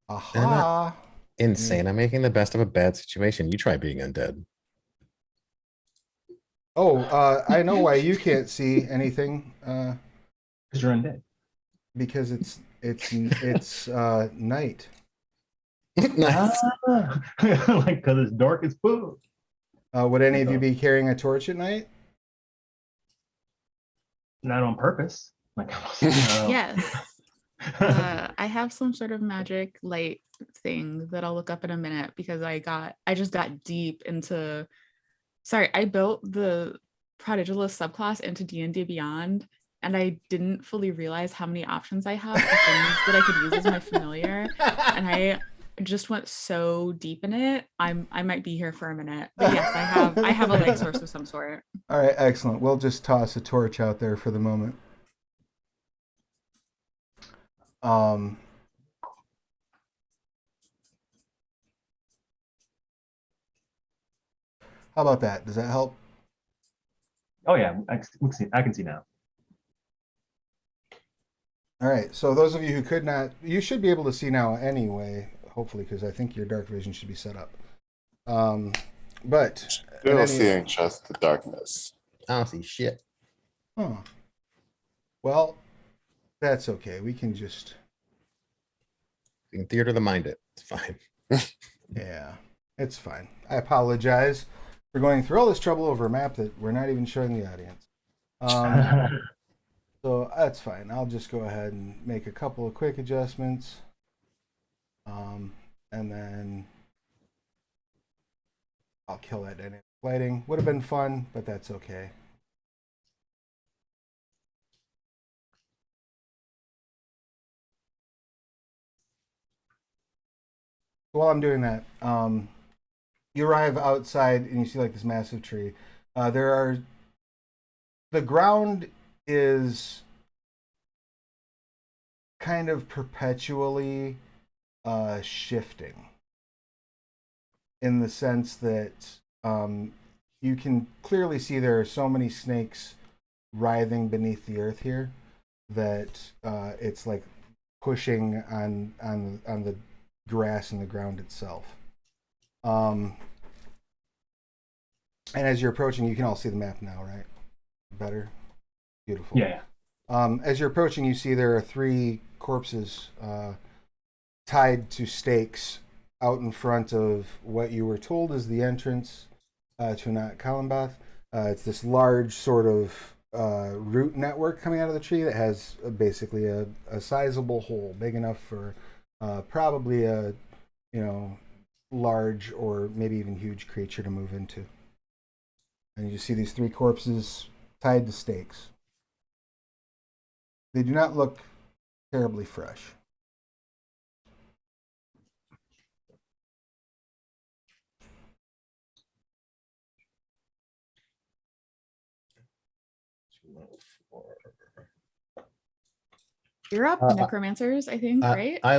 Aha! Insane. I'm making the best of a bad situation. You try being undead. Oh, I know why you can't see anything. Because you're undead. Because it's night. Nice. Ah, like, because it's dark as fuck. Would any of you be carrying a torch at night? Not on purpose. Like, Yes. I have some sort of magic light thing that I'll look up in a minute because I just got deep into. Sorry, I built the Prodigalist subclass into D&D Beyond, and I didn't fully realize how many options I have for things that I could use as my familiar, and I just went so deep in it. I might be here for a minute, but yes, I have a light source of some sort. All right, excellent. We'll just toss a torch out there for the moment. How about that? Does that help? oh, yeah. I can see now. All right. So those of you who could not, you should be able to see now anyway, hopefully, because I think your dark vision should be set up. But Still seeing just the darkness. I don't see shit. Huh. Well, that's okay. We can just, You can theater the mind it. It's fine. yeah, it's fine. I apologize for going through all this trouble over a map that we're not even showing the audience. So that's fine. I'll just go ahead and make a couple of quick adjustments. And then I'll kill that dynamic lighting. Would have been fun, but that's okay. While I'm doing that, you arrive outside and you see like this massive tree. The ground is kind of perpetually shifting in the sense that you can clearly see there are so many snakes writhing beneath the earth here that it's like pushing on the grass and the ground itself. And as you're approaching, you can all see the map now, right? Better? Beautiful. Yeah. As you're approaching, you see there are 3 corpses tied to stakes out in front of what you were told is the entrance Tunat Kalimbath. It's this large sort of root network coming out of the tree that has basically a sizable hole, big enough for probably a large or maybe even huge creature to move into. And you see these 3 corpses tied to stakes. They do not look terribly fresh. You're up, necromancers, I think, right? I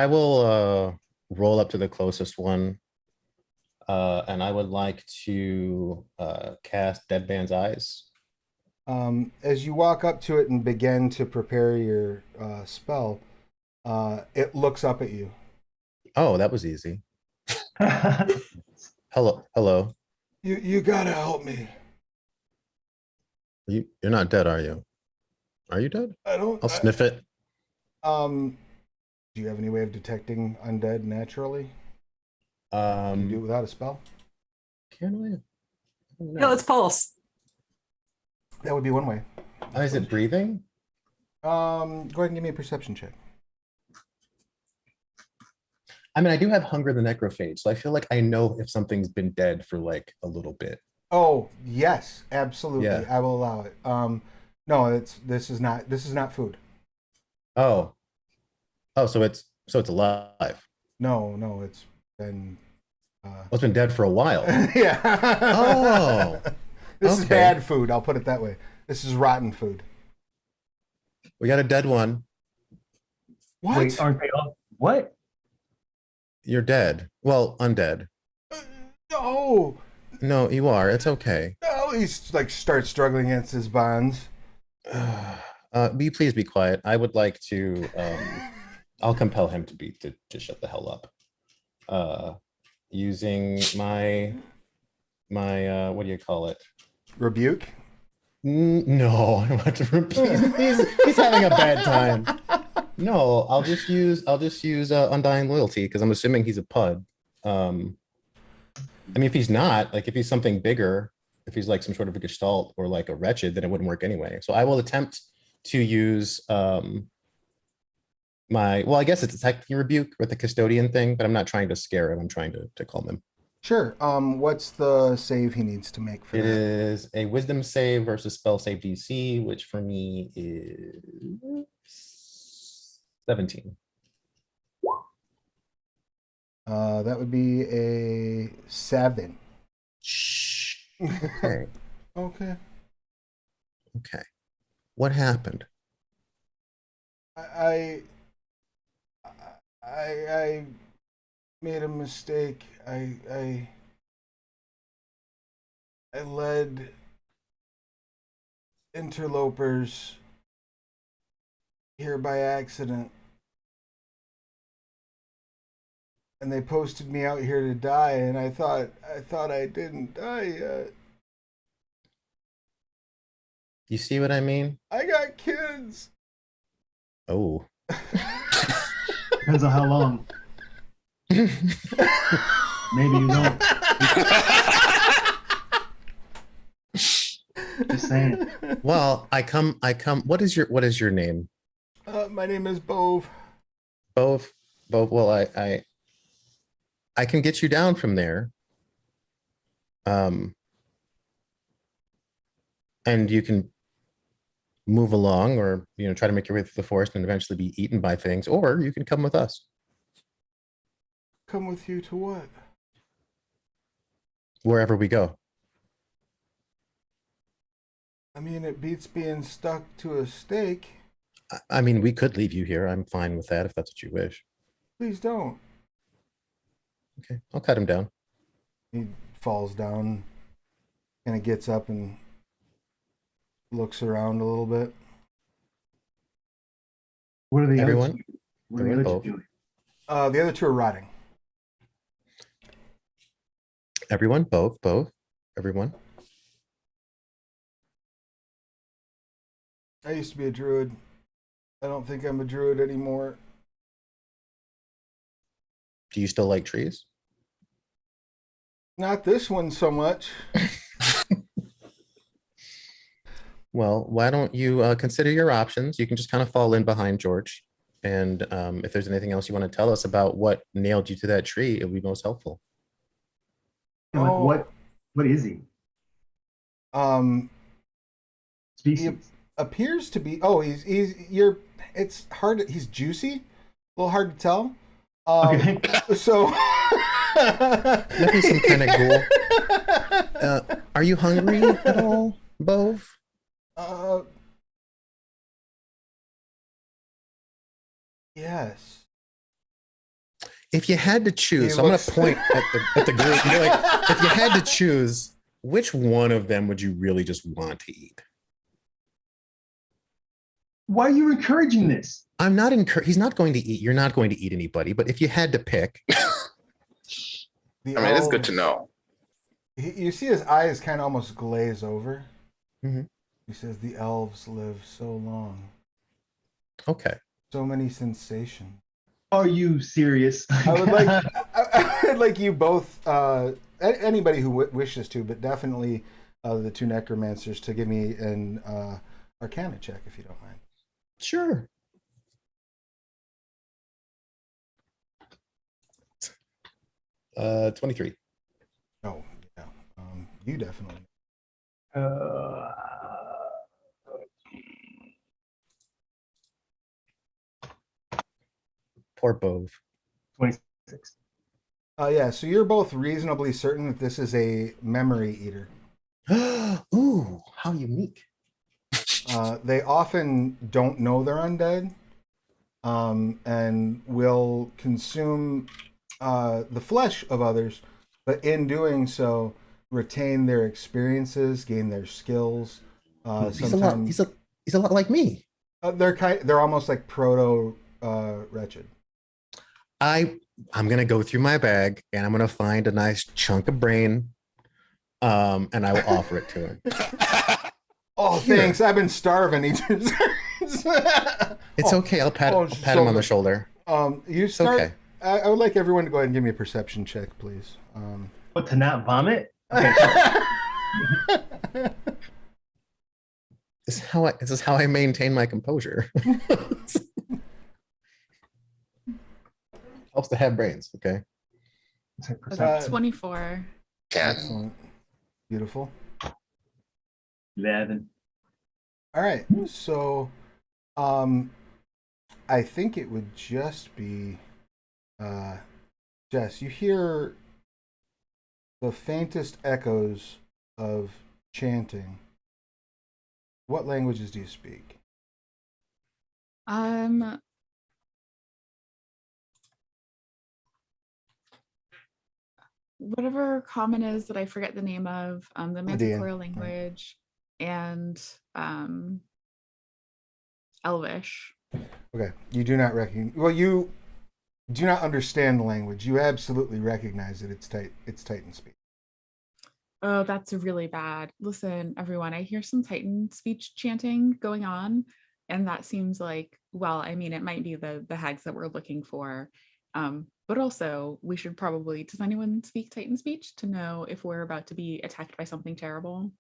will roll up to the closest one. And I would like to cast Deadman's Eyes. As you walk up to it and begin to prepare your spell, it looks up at you. Oh, that was easy. Hello. You gotta help me. You're not dead, are you? Are you dead? I'll sniff it. Do you have any way of detecting undead naturally? Can you do it without a spell? Can I? No, it's pulse. That would be one way. Oh, is it breathing? Go ahead and give me a perception check. I mean, I do have Hunger the Necrophage, so I feel like I know if something's been dead for like a little bit. Oh yes, absolutely. Yeah. I will allow it. No, this is not food. Oh, so it's alive. No, it's been. It's been dead for a while. Yeah. Oh. This is Okay. bad food. I'll put it that way. This is rotten food. We got a dead one. What? Wait, aren't they all? What? You're dead. Well, undead. No. No, you are. It's okay. No. He's like starts struggling against his bonds. Please be quiet. I would like to. I'll compel him to shut the hell up. Using my what do you call it? Rebuke. No, I don't want to repeat. He's having a bad time. No, I'll just use Undying Loyalty because I'm assuming he's a pud. I mean, if he's not, like if he's something bigger, if he's like some sort of a gestalt or like a wretched, then it wouldn't work anyway. So I will attempt to use I guess it's a technically rebuke with the custodian thing, but I'm not trying to scare him. I'm trying to calm him. Sure. What's the save he needs to make for It that? is a wisdom save versus spell save DC, which for me is 17. That would be a 7. Shh. Okay. Okay. Okay. What happened? I made a mistake. I led interlopers here by accident. And they posted me out here to die, and I thought I didn't die yet. You see what I mean? I got kids. Oh. Depends on how long. Maybe you don't. Just saying. Well, I come. What is your name? My name is Bove. Both. Well, I can get you down from there. And you can move along or try to make your way through the forest and eventually be eaten by things, or you can come with us. Come with you to what? Wherever we go. I mean, it beats being stuck to a stake. I mean, we could leave you here. I'm fine with that if that's what you wish. Please don't. Okay, I'll cut him down. He falls down, kind of gets up and looks around a little bit. What are the Everyone? other two? What are the other Everyone two doing? The other two are rotting. Everyone, both, everyone. I used to be a druid. I don't think I'm a druid anymore. Do you still like trees? Not this one so much. Well, why don't you consider your options? You can just kind of fall in behind George. And if there's anything else you want to tell us about what nailed you to that tree, it would be most helpful. And like, Oh. what is he? He Species. appears to be. Oh, you're. It's hard. He's juicy. A little hard to tell. Okay. So. Maybe some kind of ghoul. Are you hungry at all, Bove? Yes. If you had to choose, He so I'm going looks- to point at the group. You're like, if you had to choose, which one of them would you really just want to eat? Why are you encouraging this? I'm not He's not going to eat. You're not going to eat anybody. But if you had to pick, The I mean, it's good to elves- know. You see his eyes kind of almost glaze over. Mhm. He says, "The elves live so long, okay. so many sensations." Are you serious? I would like, I would like you both, anybody who wishes to, but definitely the two necromancers, to give me an Arcana check, if you don't mind. Sure. 23. Oh, yeah. You definitely. Uh, Poor Bove. 26. Yeah. So you're both reasonably certain that this is a memory eater. Ooh, how unique. They often don't know they're undead, and will consume the flesh of others, but in doing so, retain their experiences, gain their skills. He's a lot. Sometimes He's a lot like me. they're almost like proto wretched. I'm gonna go through my bag and I'm gonna find a nice chunk of brain, and I will offer it to him. Oh, Here. thanks. I've been starving. It's It's okay. I'll pat him on the shoulder. You start. okay. I would like everyone to go ahead and give me a perception check, please. What, to not vomit? Okay. This is how I maintain my composure. Helps to have brains. Okay. It's like perception. 24. Can. Excellent. Beautiful. 11. All right. So, I think it would just be, Jess, you hear the faintest echoes of chanting. What languages do you speak? Whatever common is that I forget the name of, the Lydian, Manticore right. language and Elvish. Okay. You do not recognize. Well, you do not understand the language. You absolutely recognize that it's Titan speak. Oh, that's really bad. Listen, everyone, I hear some Titan speech chanting going on, and that seems like, well, I mean, it might be the hags that we're looking for. But also, we should probably, does anyone speak Titan speech to know if we're about to be attacked by something terrible?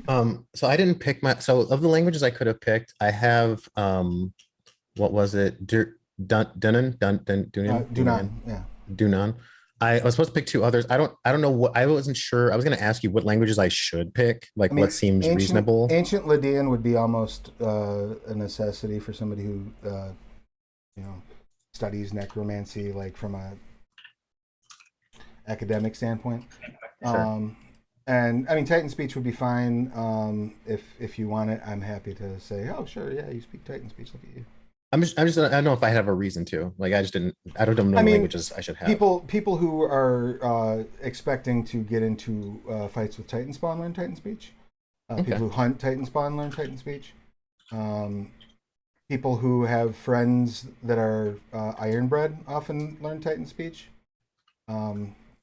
So I didn't pick so of the languages I could have picked, I have what was it? Dunan? Yeah. Dunan. I was supposed to pick two others. I don't know what, I wasn't sure. I was going to ask you what languages I should pick, like I mean, what seems reasonable. Ancient Lydian would be almost a necessity for somebody who, studies necromancy, like from a academic standpoint. Sure. And I mean, Titan speech would be fine. If you want it, I'm happy to say, oh, sure, yeah, you speak Titan speech. Look at you. I don't know if I have a reason to. Like, I don't know I mean, languages I should have. People who are expecting to get into fights with Titan spawn learn Titan speech. Okay. People who hunt Titan spawn learn Titan speech. People who have friends that are ironbred often learn Titan speech,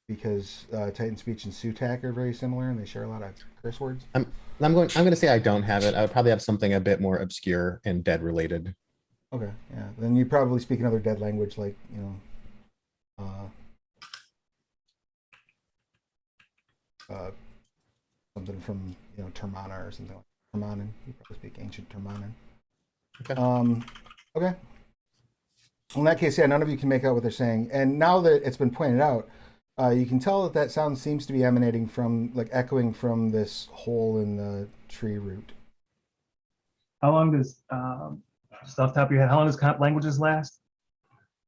because Titan speech and Sutak are very similar, and they share a lot of curse words. I'm going to say I don't have it. I would probably have something a bit more obscure and dead related. Okay, yeah. Then you probably speak another dead language, like uh, something from Termana or something like Termanan. You probably speak ancient Termanan. Okay. Okay. In that case, yeah, none of you can make out what they're saying. And now that it's been pointed out, you can tell that that sound seems to be emanating from, like, echoing from this hole in the tree root. How long does, just off the top of your head, how long does languages last?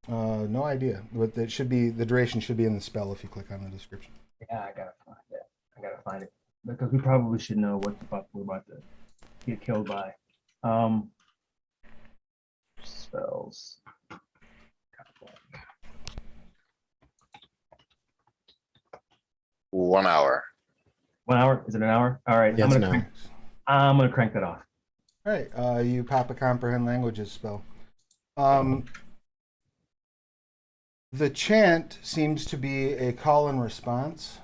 No idea. But it should be, the duration should be in the spell if you click on the description. Yeah, I gotta find it. Because we probably should know what the fuck we're about to get killed by. Spells. 1 hour. 1 hour? Is it an hour? All right. Yeah, I'm it's gonna an hour. I'm gonna crank that off. All right. You pop a comprehend languages spell. The chant seems to be a call and response.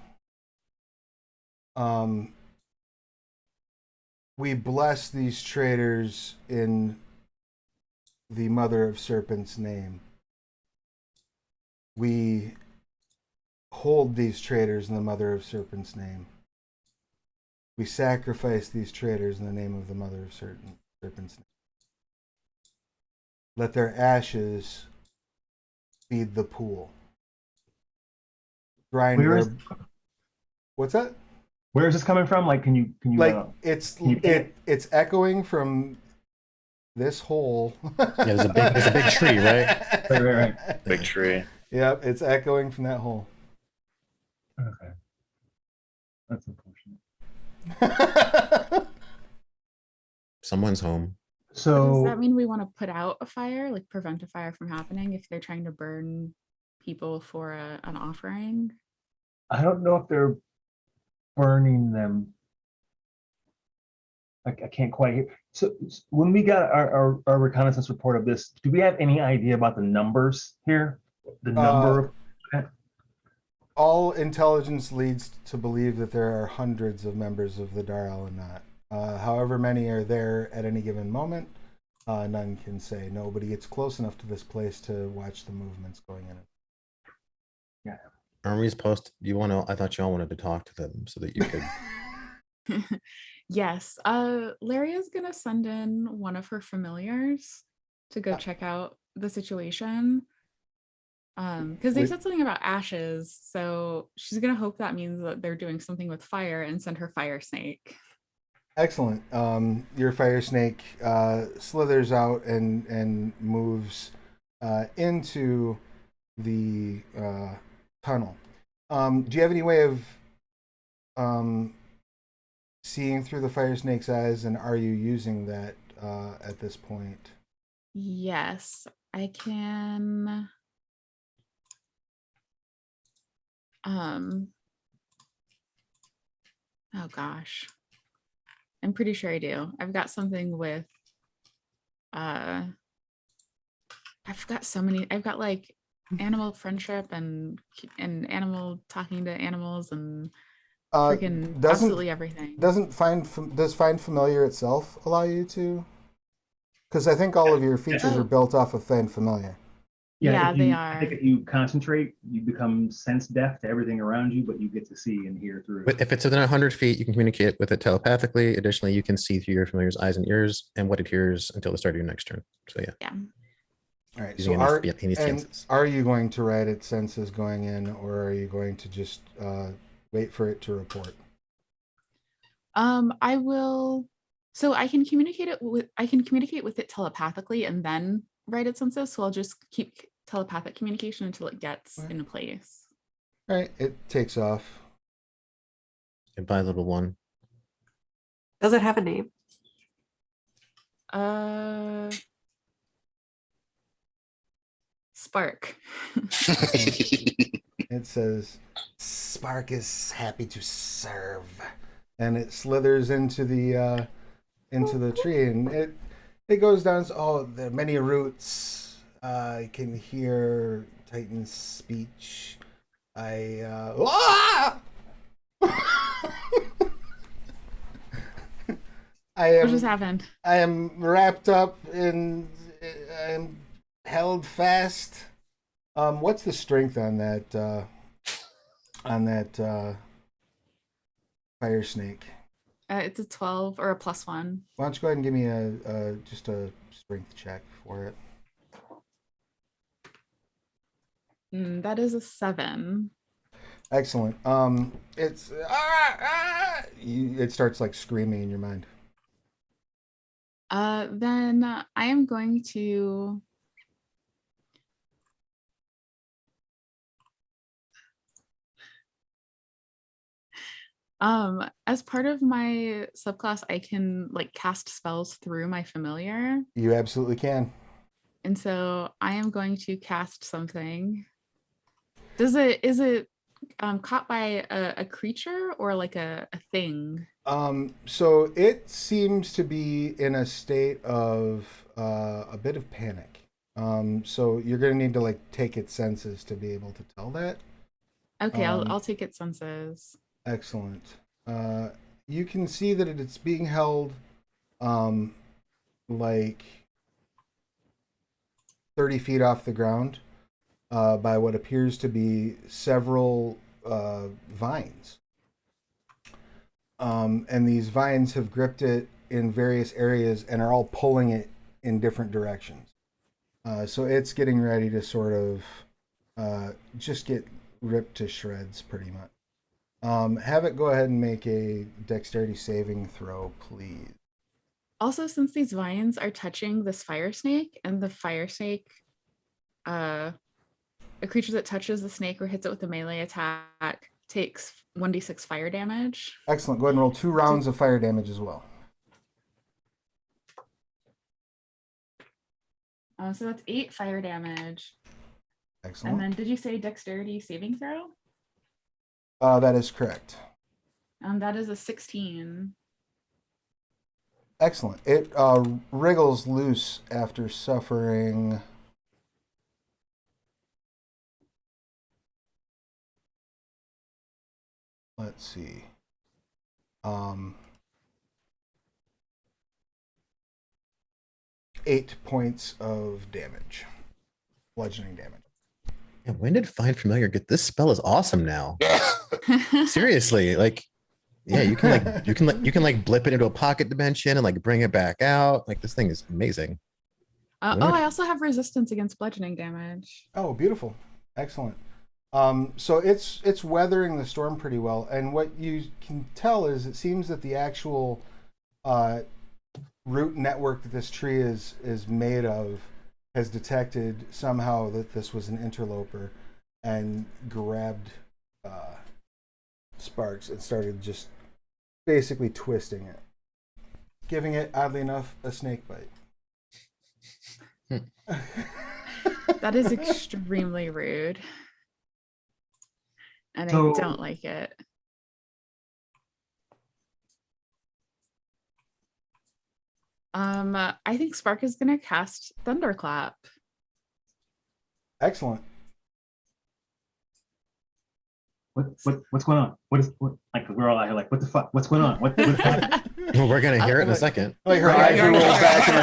We bless these traders in the Mother of Serpents' name. We hold these traders in the Mother of Serpents' name. We sacrifice these traders in the name of the Mother of Serpents' name. Let their ashes feed the pool. Grind Where their... is What's that? where is this coming from? Like, can you Like, it's can you paint it's echoing from this hole. Yeah, there's a big tree, right? Right. Big tree. Yep, it's echoing from that hole. Okay. That's unfortunate. Someone's home. Does So that mean we want to put out a fire, like prevent a fire from happening if they're trying to burn people for an offering? I don't know if they're burning them. I can't quite hear. So when we got our reconnaissance report of this, do we have any idea about the numbers here? The number of All intelligence leads to believe that there are hundreds of members of the Dar el-Anat. However many are there at any given moment, none can say. Nobody gets close enough to this place to watch the movements going in it. Aren't we supposed to, I thought y'all wanted to talk to them so that you could. Yes. Laria's gonna send in one of her familiars to go check out the situation. Because they Wait. said something about ashes, so she's gonna hope that means that they're doing something with fire and send her fire snake. Excellent. Your fire snake slithers out and moves into the tunnel. Do you have any way of seeing through the fire snake's eyes, and are you using that at this point? Yes, I can. Oh gosh. I'm pretty sure I do. I've got something with I've got so many. I've got like animal friendship and animal talking to animals and freaking absolutely everything. Does find familiar itself allow you to? Because I think all of your features are built off of find familiar. Yeah, they I think are. if you concentrate, you become sense deaf to everything around you, but you get to see and hear through. But if it's within 100 feet, you can communicate with it telepathically. Additionally, you can see through your familiar's eyes and ears and what it hears until the start of your next turn. So yeah. Yeah. All right. Using So any senses. are you going to write its senses going in, or are you going to just wait for it to report? I will. So I can communicate with it telepathically and then write its senses. So I'll just keep telepathic communication until it gets into place. All right. It takes off. Goodbye, little one. Does it have a name? Spark. It says, "Spark is happy to serve," and it slithers into the tree, and it goes down. Oh, there are many roots. I can hear Titan's speech. What just happened? I am wrapped up in. I am held fast. What's the strength on that? fire snake. It's a 12 or a +1. Why don't you go ahead and give me a just a strength check for it? That is a 7. Excellent. It's it starts like screaming in your mind. Then I am going to as part of my subclass, I can like cast spells through my familiar. You absolutely can. And so I am going to cast something. Is it caught by a creature or like a thing? So it seems to be in a state of a bit of panic. So you're gonna need to like take its senses to be able to tell that. Okay, I'll take its senses. Excellent. You can see that it's being held like 30 feet off the ground by what appears to be several vines. And these vines have gripped it in various areas and are all pulling it in different directions. So it's getting ready to sort of just get ripped to shreds pretty much. Have it go ahead and make a dexterity saving throw, please. Also, since these vines are touching this fire snake, and the fire snake, a creature that touches the snake or hits it with a melee attack takes 1d6 fire damage. Excellent. Go ahead and roll 2 rounds of fire damage as well. So that's 8 fire damage. Excellent. And then did you say dexterity saving throw? That is correct. That is a 16. Excellent. It wriggles loose after suffering. Let's see. 8 points of damage, bludgeoning damage. Yeah, when did Find Familiar get this spell? Is awesome now. Seriously, like, yeah, you can like blip it into a pocket dimension and like bring it back out. Like this thing is amazing. I also have resistance against bludgeoning damage. Oh, beautiful. Excellent. So it's weathering the storm pretty well, and what you can tell is it seems that the actual root network that this tree is made of has detected somehow that this was an interloper and grabbed Sparks and started just basically twisting it, giving it, oddly enough, a snake bite. That is extremely rude. And So- I don't like it. I think Spark is gonna cast Thunderclap. Excellent. What's going on? Like we're all out here like, what the fuck? What's going on? What happened? Well, we're gonna hear it in a second. Like her Right, eyes right, roll right. back in her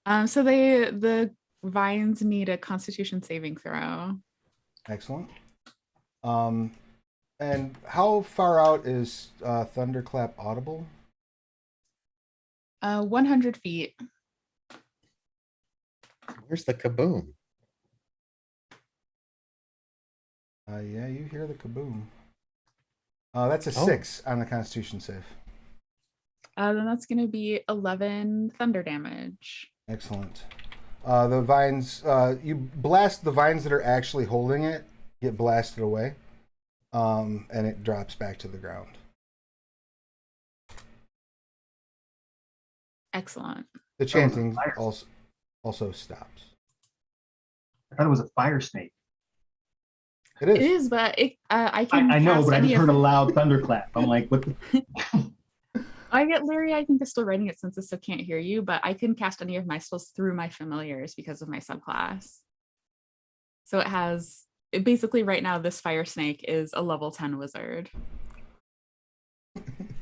head. So the vines need a Constitution saving throw. Excellent. And how far out is Thunderclap audible? 100 feet. Where's the kaboom? Yeah, you hear the kaboom. That's a Oh. 6 on the Constitution save. Then that's gonna be 11 thunder damage. Excellent. The vines, you blast the vines that are actually holding it, get blasted away, and it drops back to the ground. Excellent. The was a chanting fire. also stops. I thought it was a fire snake. It It is. is, but I can. I know, cast but I any just of- heard a loud thunderclap. I'm like, what the? I get Larry. I think is still writing it since this so can't hear you, but I can cast any of my spells through my familiars because of my subclass. So it basically right now this fire snake is a level 10 wizard.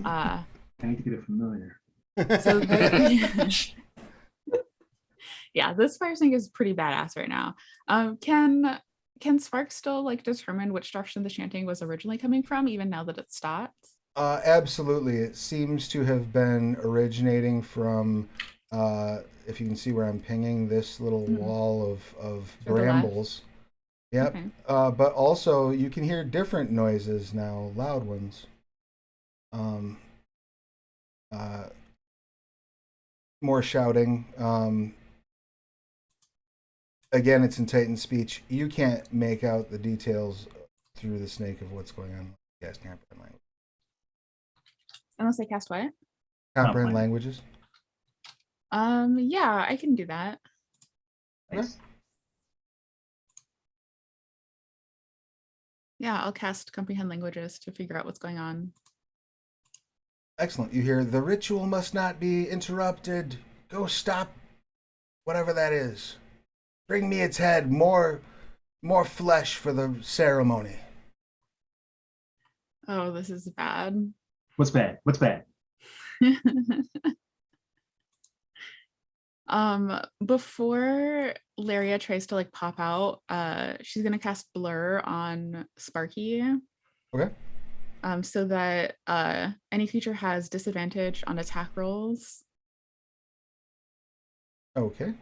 I need to get it familiar. So yeah, this fire snake is pretty badass right now. Can can Spark still like determine which direction the chanting was originally coming from, even now that it's stopped? Absolutely. It seems to have been originating from, if you can see where I'm pinging, this little Mhm. wall of To the left? brambles. Yep. Okay. But also you can hear different noises now, loud ones. Uh, more shouting. Again, it's in Titan speech. You can't make out the details through the snake of what's going on. Yes, comprehend language. Unless I cast what? Comprehend Comprehend. languages. Yeah, I can do that. Nice. Yeah, I'll cast comprehend languages to figure out what's going on. Excellent. You hear the ritual must not be interrupted. Go stop whatever that is. Bring me its head. More flesh for the ceremony. Oh, this is bad. What's bad? What's bad? Before Laria tries to like pop out, she's gonna cast blur on Sparky. Okay. So that any creature has disadvantage on attack rolls. Okay.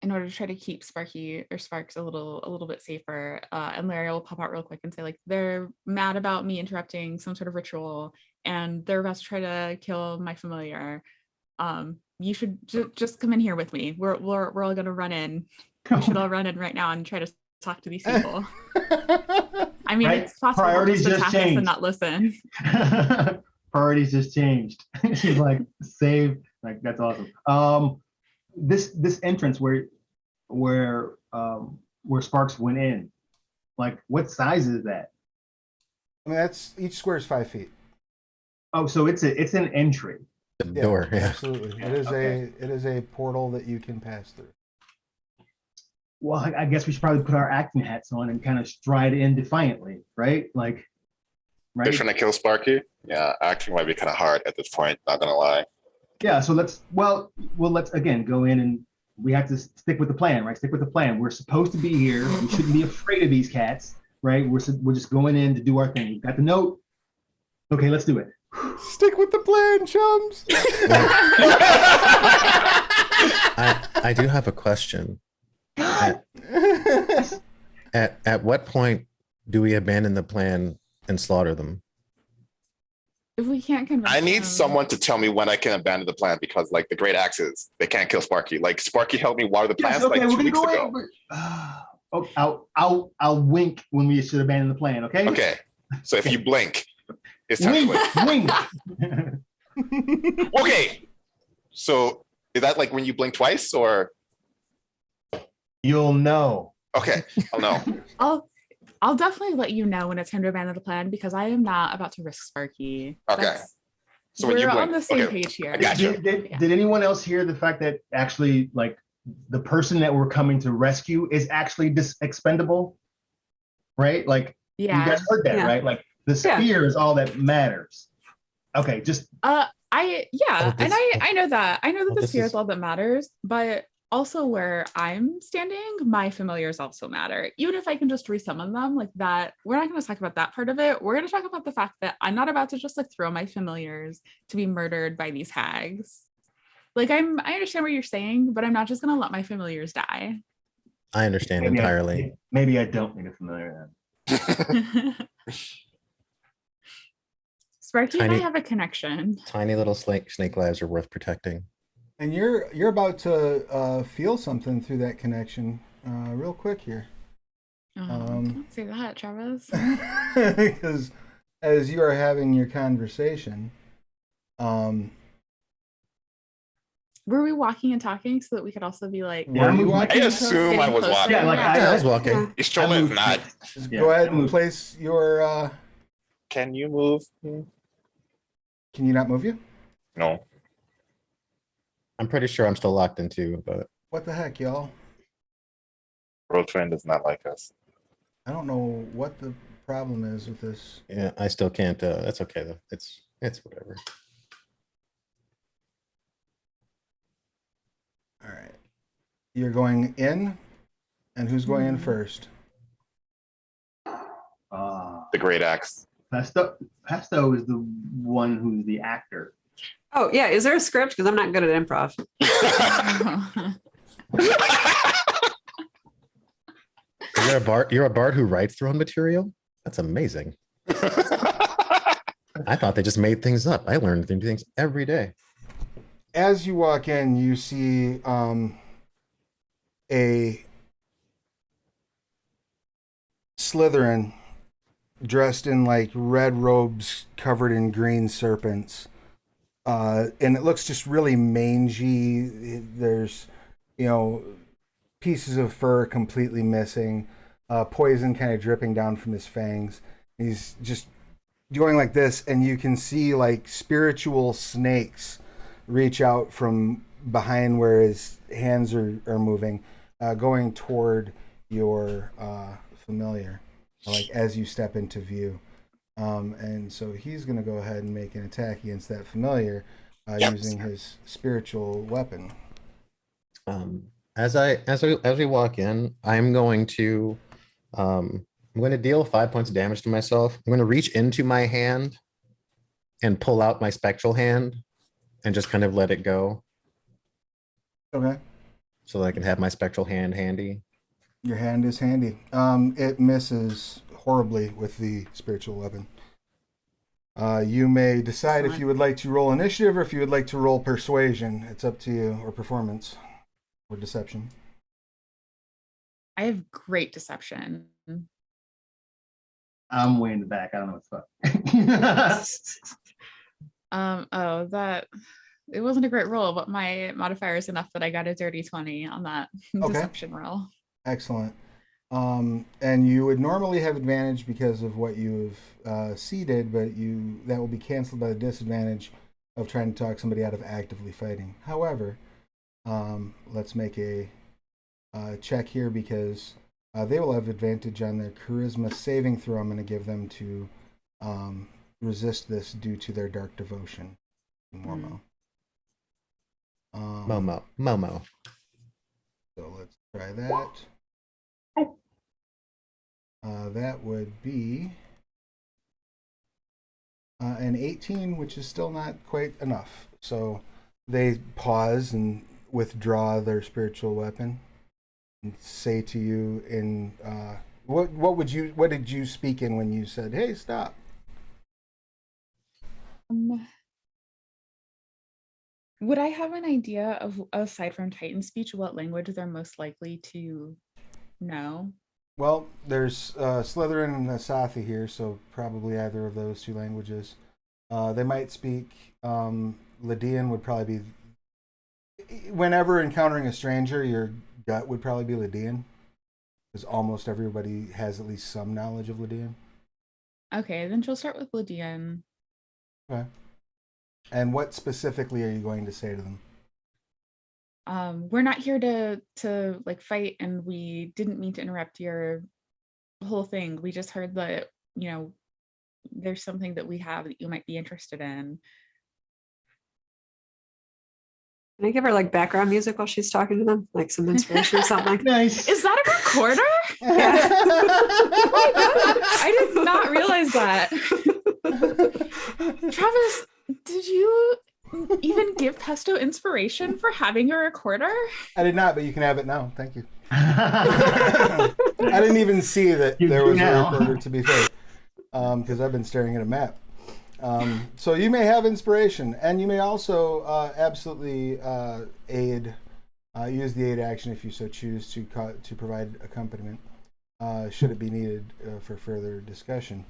In order to try to keep Sparky or Sparks a little bit safer. And Laria will pop out real quick and say, like, they're mad about me interrupting some sort of ritual, and they're about to try to kill my familiar. You should just come in here with me. We're all gonna run in. We should all run in right now and try to talk to these people. I mean, Right? it's possible Priorities to just attack us changed. and not listen. Priorities just changed. She's like, save. Like, that's awesome. This entrance where Sparks went in, like, what size is that? I mean, that's each square is 5 feet. Oh, so it's an entry. The door, yeah. Absolutely. It is a portal that you can pass through. Well, I guess we should probably put our acting hats on and kind of stride in defiantly, right? Like, They're right? trying to kill Sparky. Yeah, acting might be kind of hard at this point. Not gonna lie. Yeah. So let's again go in, and we have to stick with the plan, right? Stick with the plan. We're supposed to be here. We shouldn't be afraid of these cats, right? We're just going in to do our thing. We've got the note. Okay, let's do it. Stick with the plan, chums. I do have a question. At what point do we abandon the plan and slaughter them? If we can't convince I need them- someone to tell me when I can abandon the plan because, like, the great axes, they can't kill Sparky. Like, Sparky helped me water the Yes, plants okay, like we're 2 gonna weeks go ago. in. Oh, I'll wink when we should abandon the plan. Okay. Okay, so if you blink, it's time to Wink, blink. wink. Okay, so is that like when you blink twice or? You'll know. Okay, oh no. I'll definitely let you know when it's time to abandon the plan, because I am not about to risk Sparky. Okay. So when you We're blink, on the same okay, page here. I got you. Did anyone else hear the fact that actually, like, the person that we're coming to rescue is actually expendable? Right? Like, you Yeah. guys heard that, Yeah. right? Like, the spear is all that matters. Okay, just I this- know that. I know that the this sphere is- is all that matters, but also where I'm standing, my familiars also matter. Even if I can just resummon them like that, we're not going to talk about that part of it. We're going to talk about the fact that I'm not about to just like throw my familiars to be murdered by these hags. Like, I understand what you're saying, but I'm not just going to let my familiars die. I understand maybe entirely. maybe I don't need a familiar then. Sparky and I Tiny- have a connection. Tiny little snake lives are worth protecting. And you're about to feel something through that connection, real quick here, Don't say that, Travis. because as you are having your conversation, Were we walking and talking so that we could also be like, Yeah, were you I'm- walking? I assume I was walking. Yeah, like I was walking. Yeah. You strolling moved if not. Just Yeah, go ahead I and moved. place your. Can you move? Can you not move you? No. I'm pretty sure I'm still locked into, but What the heck, y'all? Road train does not like us. I don't know what the problem is with this. yeah, I still can't. That's okay though. It's whatever. All right, you're going in. And who's going in first? The great axe. Pesto is the one who's the actor. Oh yeah, is there a script? Because I'm not good at improv. You're a bard. You're a bard who writes their own material. That's amazing. I thought they just made things up. I learn new things every day. As you walk in, you see a Slytherin dressed in like red robes covered in green serpents. And it looks just really mangy. There's, pieces of fur completely missing, poison kind of dripping down from his fangs. He's just going like this, and you can see like spiritual snakes reach out from behind where his hands are moving, going toward your familiar, like as you step into view. And so he's going to go ahead and make an attack against that familiar using his spiritual weapon. As we walk in, I'm going to deal 5 points of damage to myself. I'm going to reach into my hand and pull out my spectral hand and just kind of let it go. Okay. So that I can have my spectral hand handy. Your hand is handy. It misses horribly with the spiritual weapon. You may decide if you would like to roll initiative or if you would like to roll persuasion. It's up to you, or performance, or deception. I have great deception. I'm way in the back. I don't know what the fuck. It wasn't a great roll, but my modifier is enough that I got a dirty 20 on that deception roll. Excellent. And you would normally have advantage because of what you've seeded, but that will be canceled by the disadvantage of trying to talk somebody out of actively fighting. However, let's make a check here because they will have advantage on their charisma saving throw. I'm going to give them to resist this due to their dark devotion. Momo. Momo. So let's try that. That would be an 18, which is still not quite enough. So they pause and withdraw their spiritual weapon and say to you in what did you speak in when you said, "Hey, stop"? Would I have an idea of, aside from Titan speech, what language they're most likely to know? Well, there's Slytherin and Asathi here, so probably either of those two languages. They might speak Lydian. Would probably be, whenever encountering a stranger, your gut would probably be Lydian, because almost everybody has at least some knowledge of Lydian. Okay, then she'll start with Lydian. Okay. And what specifically are you going to say to them? We're not here to like fight, and we didn't mean to interrupt your whole thing. We just heard that, there's something that we have that you might be interested in. Can I give her like background music while she's talking to them? Like some inspiration or something? Nice. Is that a recorder? Yeah. I did not realize that. Travis, did you even give Pesto inspiration for having a recorder? I did not, but you can have it now. Thank you. I didn't even see that there was a recorder, to be fair, because I've been staring at a map. So you may have inspiration, and you may also absolutely use the aid action if you so choose to provide accompaniment, should it be needed for further discussion.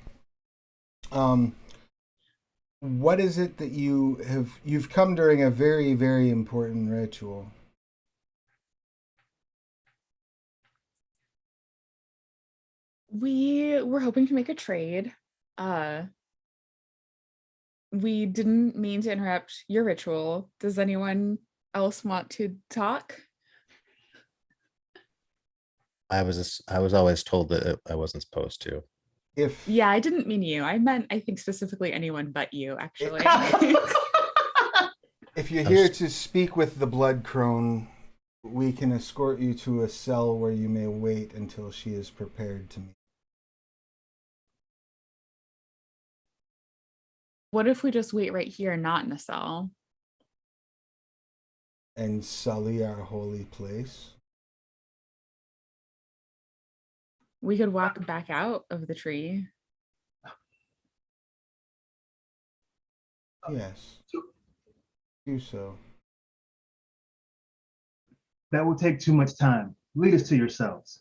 What is it that you've come during a very, very important ritual? We were hoping to make a trade. We didn't mean to interrupt your ritual. Does anyone else want to talk? I was always told that I wasn't supposed to. Yeah, I didn't mean you. I meant, I think, specifically anyone but you, actually. If you're here to speak with the blood crone, we can escort you to a cell where you may wait until she is prepared to meet. What if we just wait right here, not in a cell? And sully our holy place. We could walk back out of the tree. Yes. Do so. That will take too much time. Lead us to yourselves.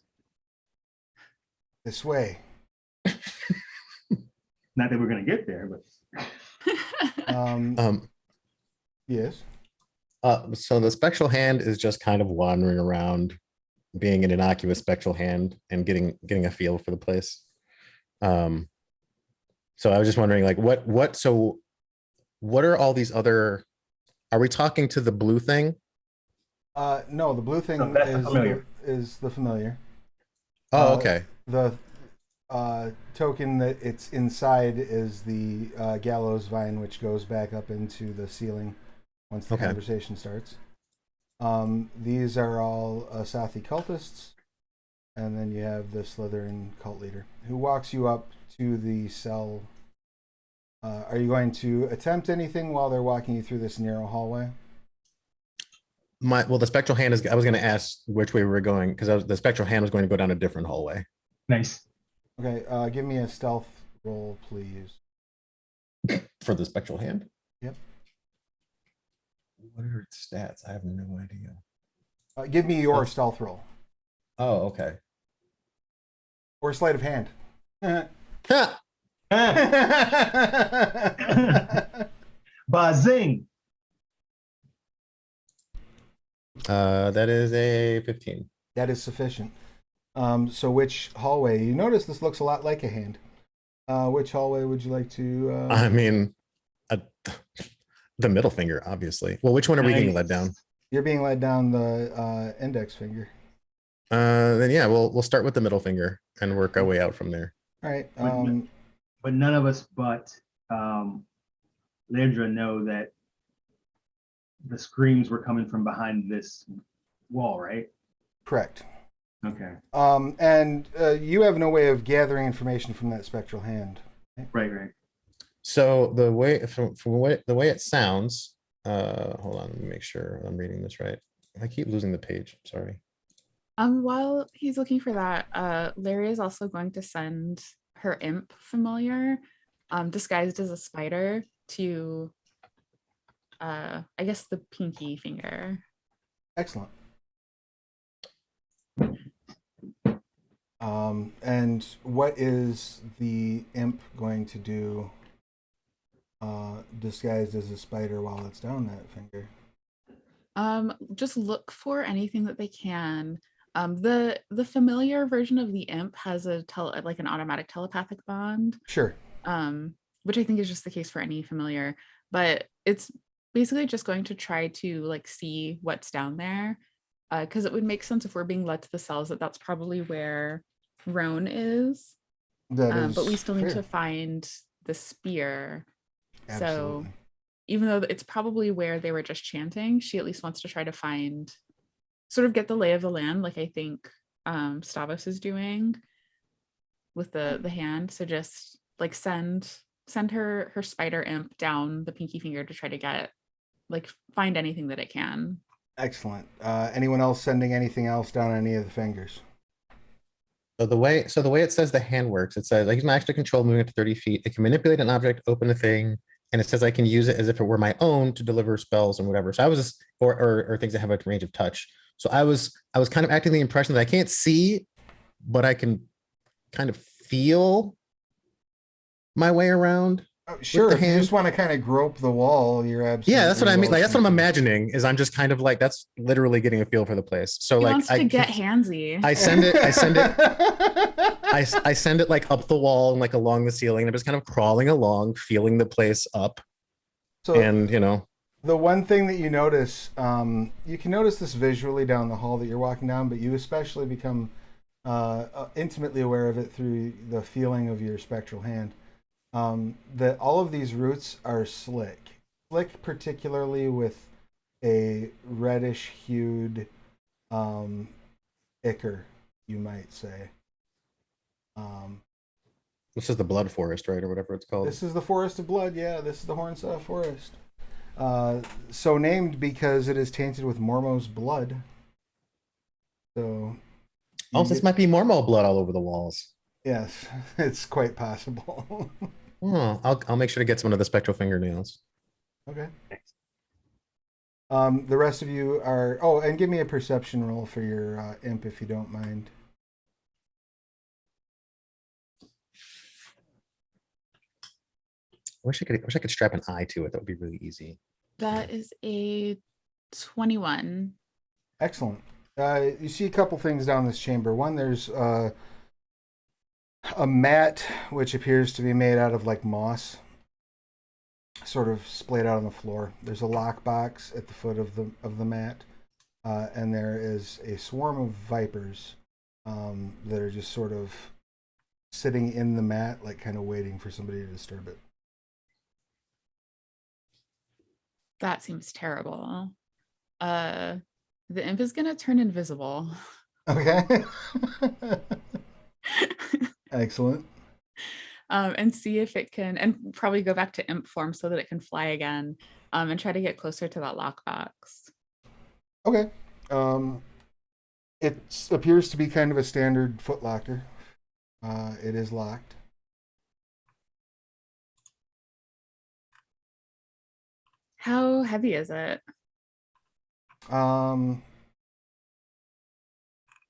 This way. Not that we're going to get there, but Yes. So the spectral hand is just kind of wandering around, being an innocuous spectral hand and getting a feel for the place. So I was just wondering, like, what are all these other? Are we talking to the blue thing? No, the blue thing No, that's the familiar. is the familiar. Oh, okay. The token that it's inside is the gallows vine, which goes back up into the ceiling once the Okay. conversation starts. These are all Asathi cultists, and then you have the Slytherin cult leader who walks you up to the cell. Are you going to attempt anything while they're walking you through this narrow hallway? The spectral hand is. I was going to ask which way we were going because the spectral hand was going to go down a different hallway. nice. Okay, give me a stealth roll, please. For the spectral hand. Yep. What are its stats? I have no idea. Give me your stealth roll. Oh, okay. Or sleight of hand. Ha! Bazing. That is a 15. That is sufficient. So which hallway? You notice this looks a lot like a hand. Which hallway would you like to... I mean, the middle finger, obviously. Well, which one are we getting led down? You're being led down the index finger. Then yeah, we'll start with the middle finger and work our way out from there. All right. But none of us but Ledra know that the screams were coming from behind this wall, right? Correct. Okay. And you have no way of gathering information from that spectral hand. Right. So the way the way it sounds, hold on, let me make sure I'm reading this right. I keep losing the page. Sorry. While he's looking for that, Larry is also going to send her imp familiar, disguised as a spider, to I guess the pinky finger. Excellent. And what is the imp going to do disguised as a spider while it's down that finger? Just look for anything that they can. The familiar version of the imp has like an automatic telepathic bond. Sure. Which I think is just the case for any familiar, but it's basically just going to try to like see what's down there. Because it would make sense if we're being led to the cells that's probably where Roan is. But we still need to find the spear. Absolutely. So even though it's probably where they were just chanting, she at least wants to try to sort of get the lay of the land, like I think Stavos is doing with the hand. So just like send her spider imp down the pinky finger to try to find anything that it can. Excellent. Anyone else sending anything else down any of the fingers? So the way it says the hand works, it says I use my extra control moving to 30 feet. It can manipulate an object, open a thing, and it says I can use it as if it were my own to deliver spells and whatever. So I was just, or things that have a range of touch. So I was kind of acting the impression that I can't see, but I can kind of feel my way around. Sure. the If you hand. just want to kind of grope the wall, you're absolutely... Yeah, that's what I mean. Like that's what I'm welcome. imagining. Is I'm just kind of like that's literally getting a feel for the place. So He like wants to get handsy. I send it. I send it like up the wall and like along the ceiling. And I'm just kind of crawling along, feeling the place up. So And the one thing that you notice, you can notice this visually down the hall that you're walking down, but you especially become intimately aware of it through the feeling of your spectral hand. That all of these roots are slick particularly with a reddish hued ichor, you might say. This is the Blood Forest, right, or whatever it's called. This is the Forest of Blood. Yeah, this is the Hornsaw Forest. So named because it is tainted with Mormo's blood. So. Oh, this might be Mormo blood all over the walls. Yes, it's quite possible. Oh, I'll make sure to get some of the spectral fingernails. Okay. The rest of you are. Oh, and give me a perception roll for your imp if you don't mind. I wish I could strap an eye to it. That would be really easy. That is a 21. Excellent. You see a couple things down this chamber. One, there's a mat which appears to be made out of like moss, sort of splayed out on the floor. There's a lockbox at the foot of the mat, and there is a swarm of vipers that are just sort of sitting in the mat, like kind of waiting for somebody to disturb it. That seems terrible. The imp is gonna turn invisible. Okay. Excellent. And see if it can, and probably go back to imp form so that it can fly again, and try to get closer to that lockbox. Okay. It appears to be kind of a standard footlocker. It is locked. How heavy is it?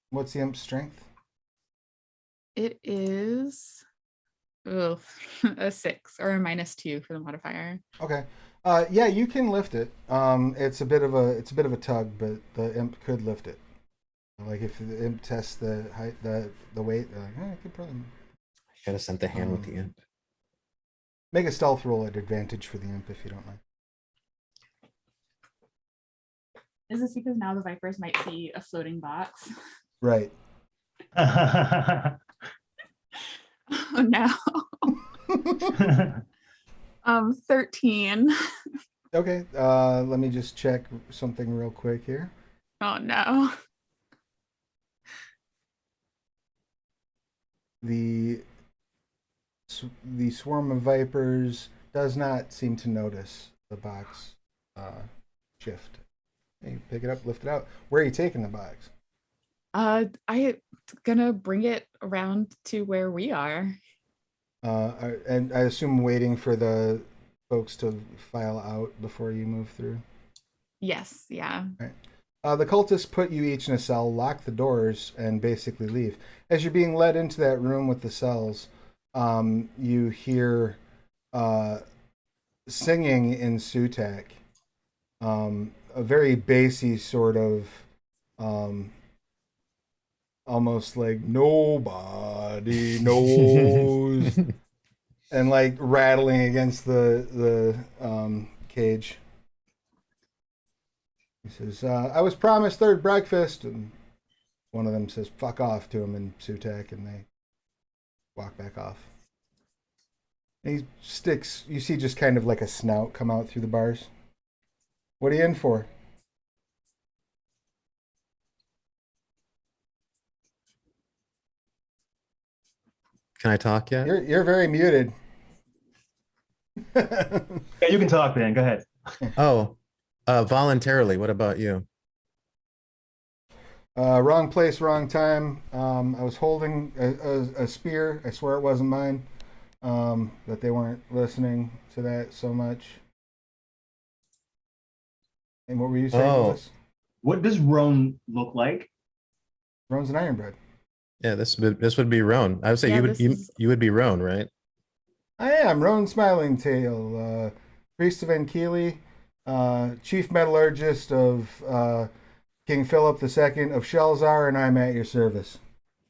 What's the imp's strength? It is a 6 or a -2 for the modifier. Okay. Yeah, you can lift it. It's a bit of a tug, but the imp could lift it. Like if the imp tests the height, the weight, they're like, I could probably. Gotta send the hand with the imp. Make a stealth roll at advantage for the imp if you don't mind. Is this because now the vipers might see a floating box? Right. Oh no. 13. Okay. Let me just check something real quick here. Oh no. The swarm of vipers does not seem to notice the box shift. You pick it up, lift it out. Where are you taking the box? I gonna bring it around to where we are. And I assume waiting for the folks to file out before you move through. Yes, yeah. The cultists put you each in a cell, lock the doors, and basically leave. As you're being led into that room with the cells, you hear singing in Sutek, a very bassy sort of, almost like nobody knows, and like rattling against the cage. He says, I was promised third breakfast, and one of them says, fuck off to him in Sutek, and they walk back off. And he sticks, you see just kind of like a snout come out through the bars. What are you in for? Can I talk yet? You're very muted. Yeah, you can talk then. Go ahead. Oh, voluntarily. What about you? Wrong place, wrong time. I was holding a spear. I swear it wasn't mine. But they weren't listening to that so much. And what were you saying, Lewis? What does Roan look like? Roan's an Ironbred. Yeah, this would be Roan. I would say Yeah, you would be Roan, right? I am Roan Smiling Tail, priest of Ankili, chief metallurgist of King Philip II of Shelzar, and I'm at your service.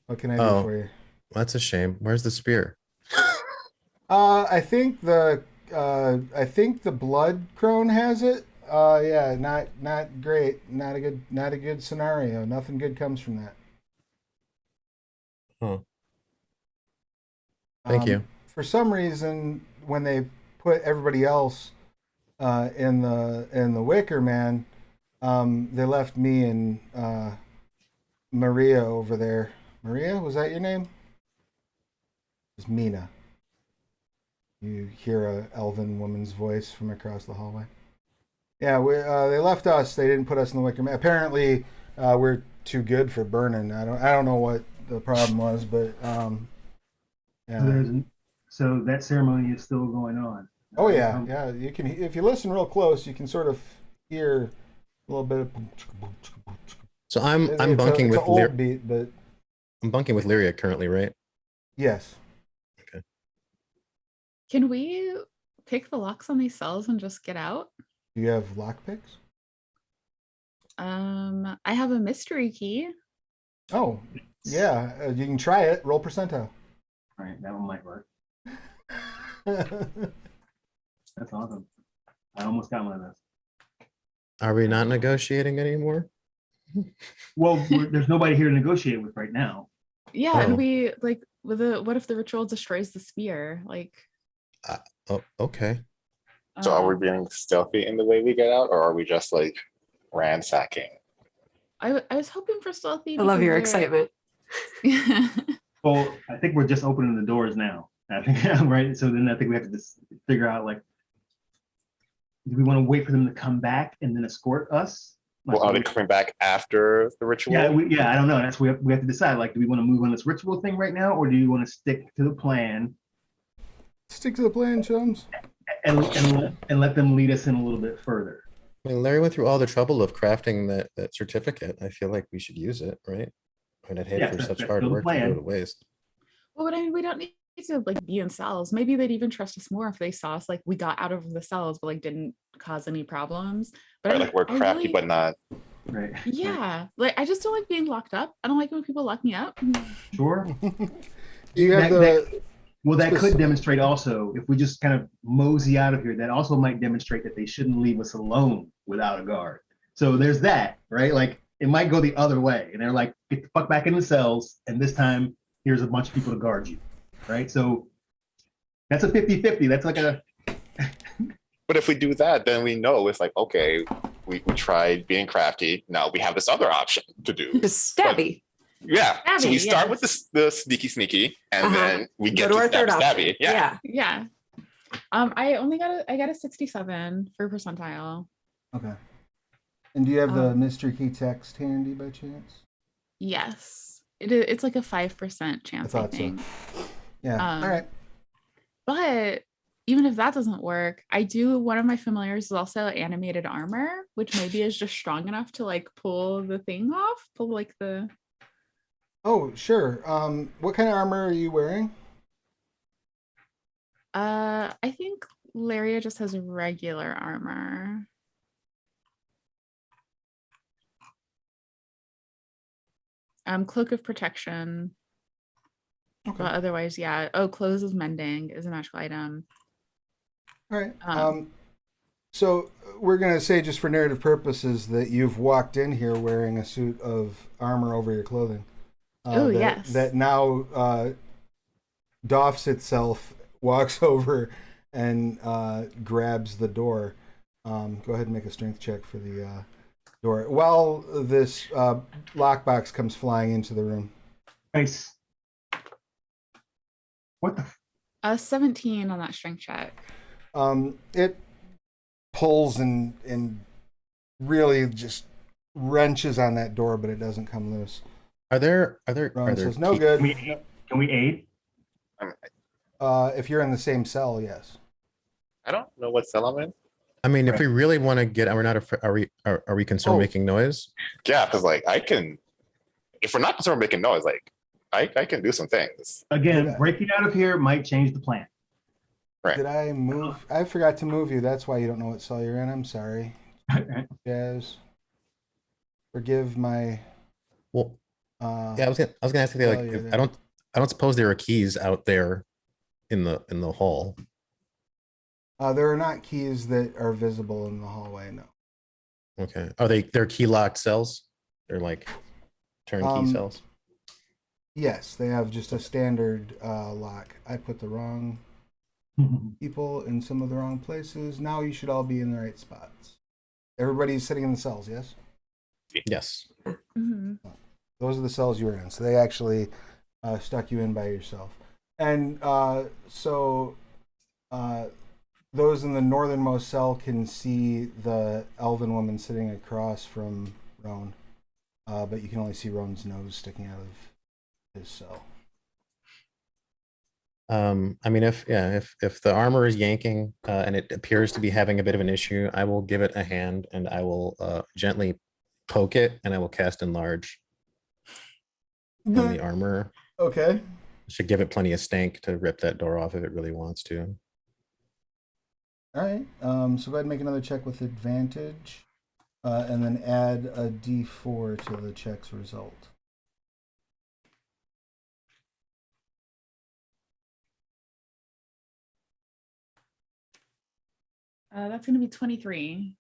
What can I do for you? That's a shame. Where's the spear? I think the blood crone has it. Yeah, not great. Not a good scenario. Nothing good comes from that. Huh. Thank you. For some reason, when they put everybody else in the Wicker Man, they left me and Maria over there. Maria, was that your name? It's Mina. You hear a elven woman's voice from across the hallway. Yeah, they left us. They didn't put us in the Wicker Man. Apparently, we're too good for burning. I don't know what the problem was, but So, yeah. so that ceremony is still going on. Oh yeah, yeah. You can, if you listen real close, you can sort of hear a little bit of. So I'm It's bunking it's with an old beat, but I'm bunking with Lyria currently, right? yes. Can we pick the locks on these cells and just get out? Do you have lockpicks? I have a mystery key. Oh, yeah. You can try it. Roll percentile. All right, that one might work. That's awesome. I almost got one of those. Are we not negotiating anymore? Well, there's nobody here to negotiate with right now. Yeah, Oh. and we like what if the ritual destroys the spear? Like, Oh, okay. So are we um, being stealthy in the way we get out, or are we just like ransacking? I was hoping for stealthy. I love because your they're- excitement. Well, I think we're just opening the doors now. I think right. So then I think we have to just figure out like, do we want to wait for them to come back and then escort us? Like, Well, are they coming back after the ritual? yeah, I don't know. That's what we have to decide. Like, do we want to move on this ritual thing right now, or do you want to stick to the plan Stick to the plan, chums. and let them lead us in a little bit further? I mean, Larry went through all the trouble of crafting that certificate. I feel like we should use it, right? I mean, I'd hate Yeah, for that's- such that's hard still the work to plan. go to waste. Well, but I mean, we don't need to like be in cells. Maybe they'd even trust us more if they saw us like we got out of the cells, but like didn't cause any problems. But Right, I- like we're I crafty, really- but not. Right. yeah, like I just don't like being locked up. I don't like when people lock me up. Sure. Do you have Well, that Spec- could demonstrate also, if we just kind of mosey out of here, that also might demonstrate that they shouldn't leave us alone without a guard. So there's that, right? Like it might go the other way. And they're like, get the fuck back in the cells. And this time, here's a bunch of people to guard you, right? So that's a 50-50. That's like a, But if we do that, then we know it's like, okay, we tried being crafty. Now we have this other option to do. Just stabby. Yeah. So we Stabby, start yes. with the sneaky, and Uh-huh. then we Go get to to our third stabby. option. Yeah. Yeah. I got a 67 for percentile. Okay. And do you have the Um, mystery key text handy by chance? Yes. It's like a 5% chance, I thought so. think. Yeah. Um, All right. But even if that doesn't work, one of my familiars is also animated armor, which maybe is just strong enough to like pull the thing off, pull like the Oh, sure. What kind of armor are you wearing? I think Laria just has regular armor. Cloak of protection. Okay. But otherwise, yeah. Oh, clothes of mending is a magical item. All right. um, So we're going to say, just for narrative purposes, that you've walked in here wearing a suit of armor over your clothing. Oh, that, yes. That now doffs itself, walks over, and grabs the door. Go ahead and make a strength check for the door while this lockbox comes flying into the room. nice. What the? 17 on that strength check. It pulls and really just wrenches on that door, but it doesn't come loose. Are there Ron says, no key- good. Can we aid? If you're in the same cell, yes. I don't know what cell I'm in. I mean, if Right. we really want to get, we're not. Are we concerned Oh. making noise? Yeah, because like I can. If we're not concerned with making noise, like I can do some things. Again, Yeah. breaking out of here might change the plan. Right. Did I move? I forgot to move you. That's why you don't know what cell you're in. I'm sorry, Jazz. Forgive my. Well, Uh, yeah, I was gonna ask you, like, Oh, you're I there. don't suppose there are keys out there in the hall. there are not keys that are visible in the hallway. No. Okay. They're key locked cells? They're like turnkey cells? Yes, they have just a standard lock. I put the wrong people in some of the wrong places. Now you should all be in the right spots. Everybody's sitting in the cells, yes? Yes. Mhm. Those are the cells you were in. So they actually stuck you in by yourself. And so those in the northernmost cell can see the elven woman sitting across from Roan. But you can only see Roan's nose sticking out of his cell. I mean, if the armor is yanking and it appears to be having a bit of an issue, I will give it a hand and I will gently poke it and I will cast enlarge. And the armor Okay. should give it plenty of stank to rip that door off if it really wants to. All right. So go ahead and make another check with advantage, and then add a D4 to the check's result. That's going to be 23.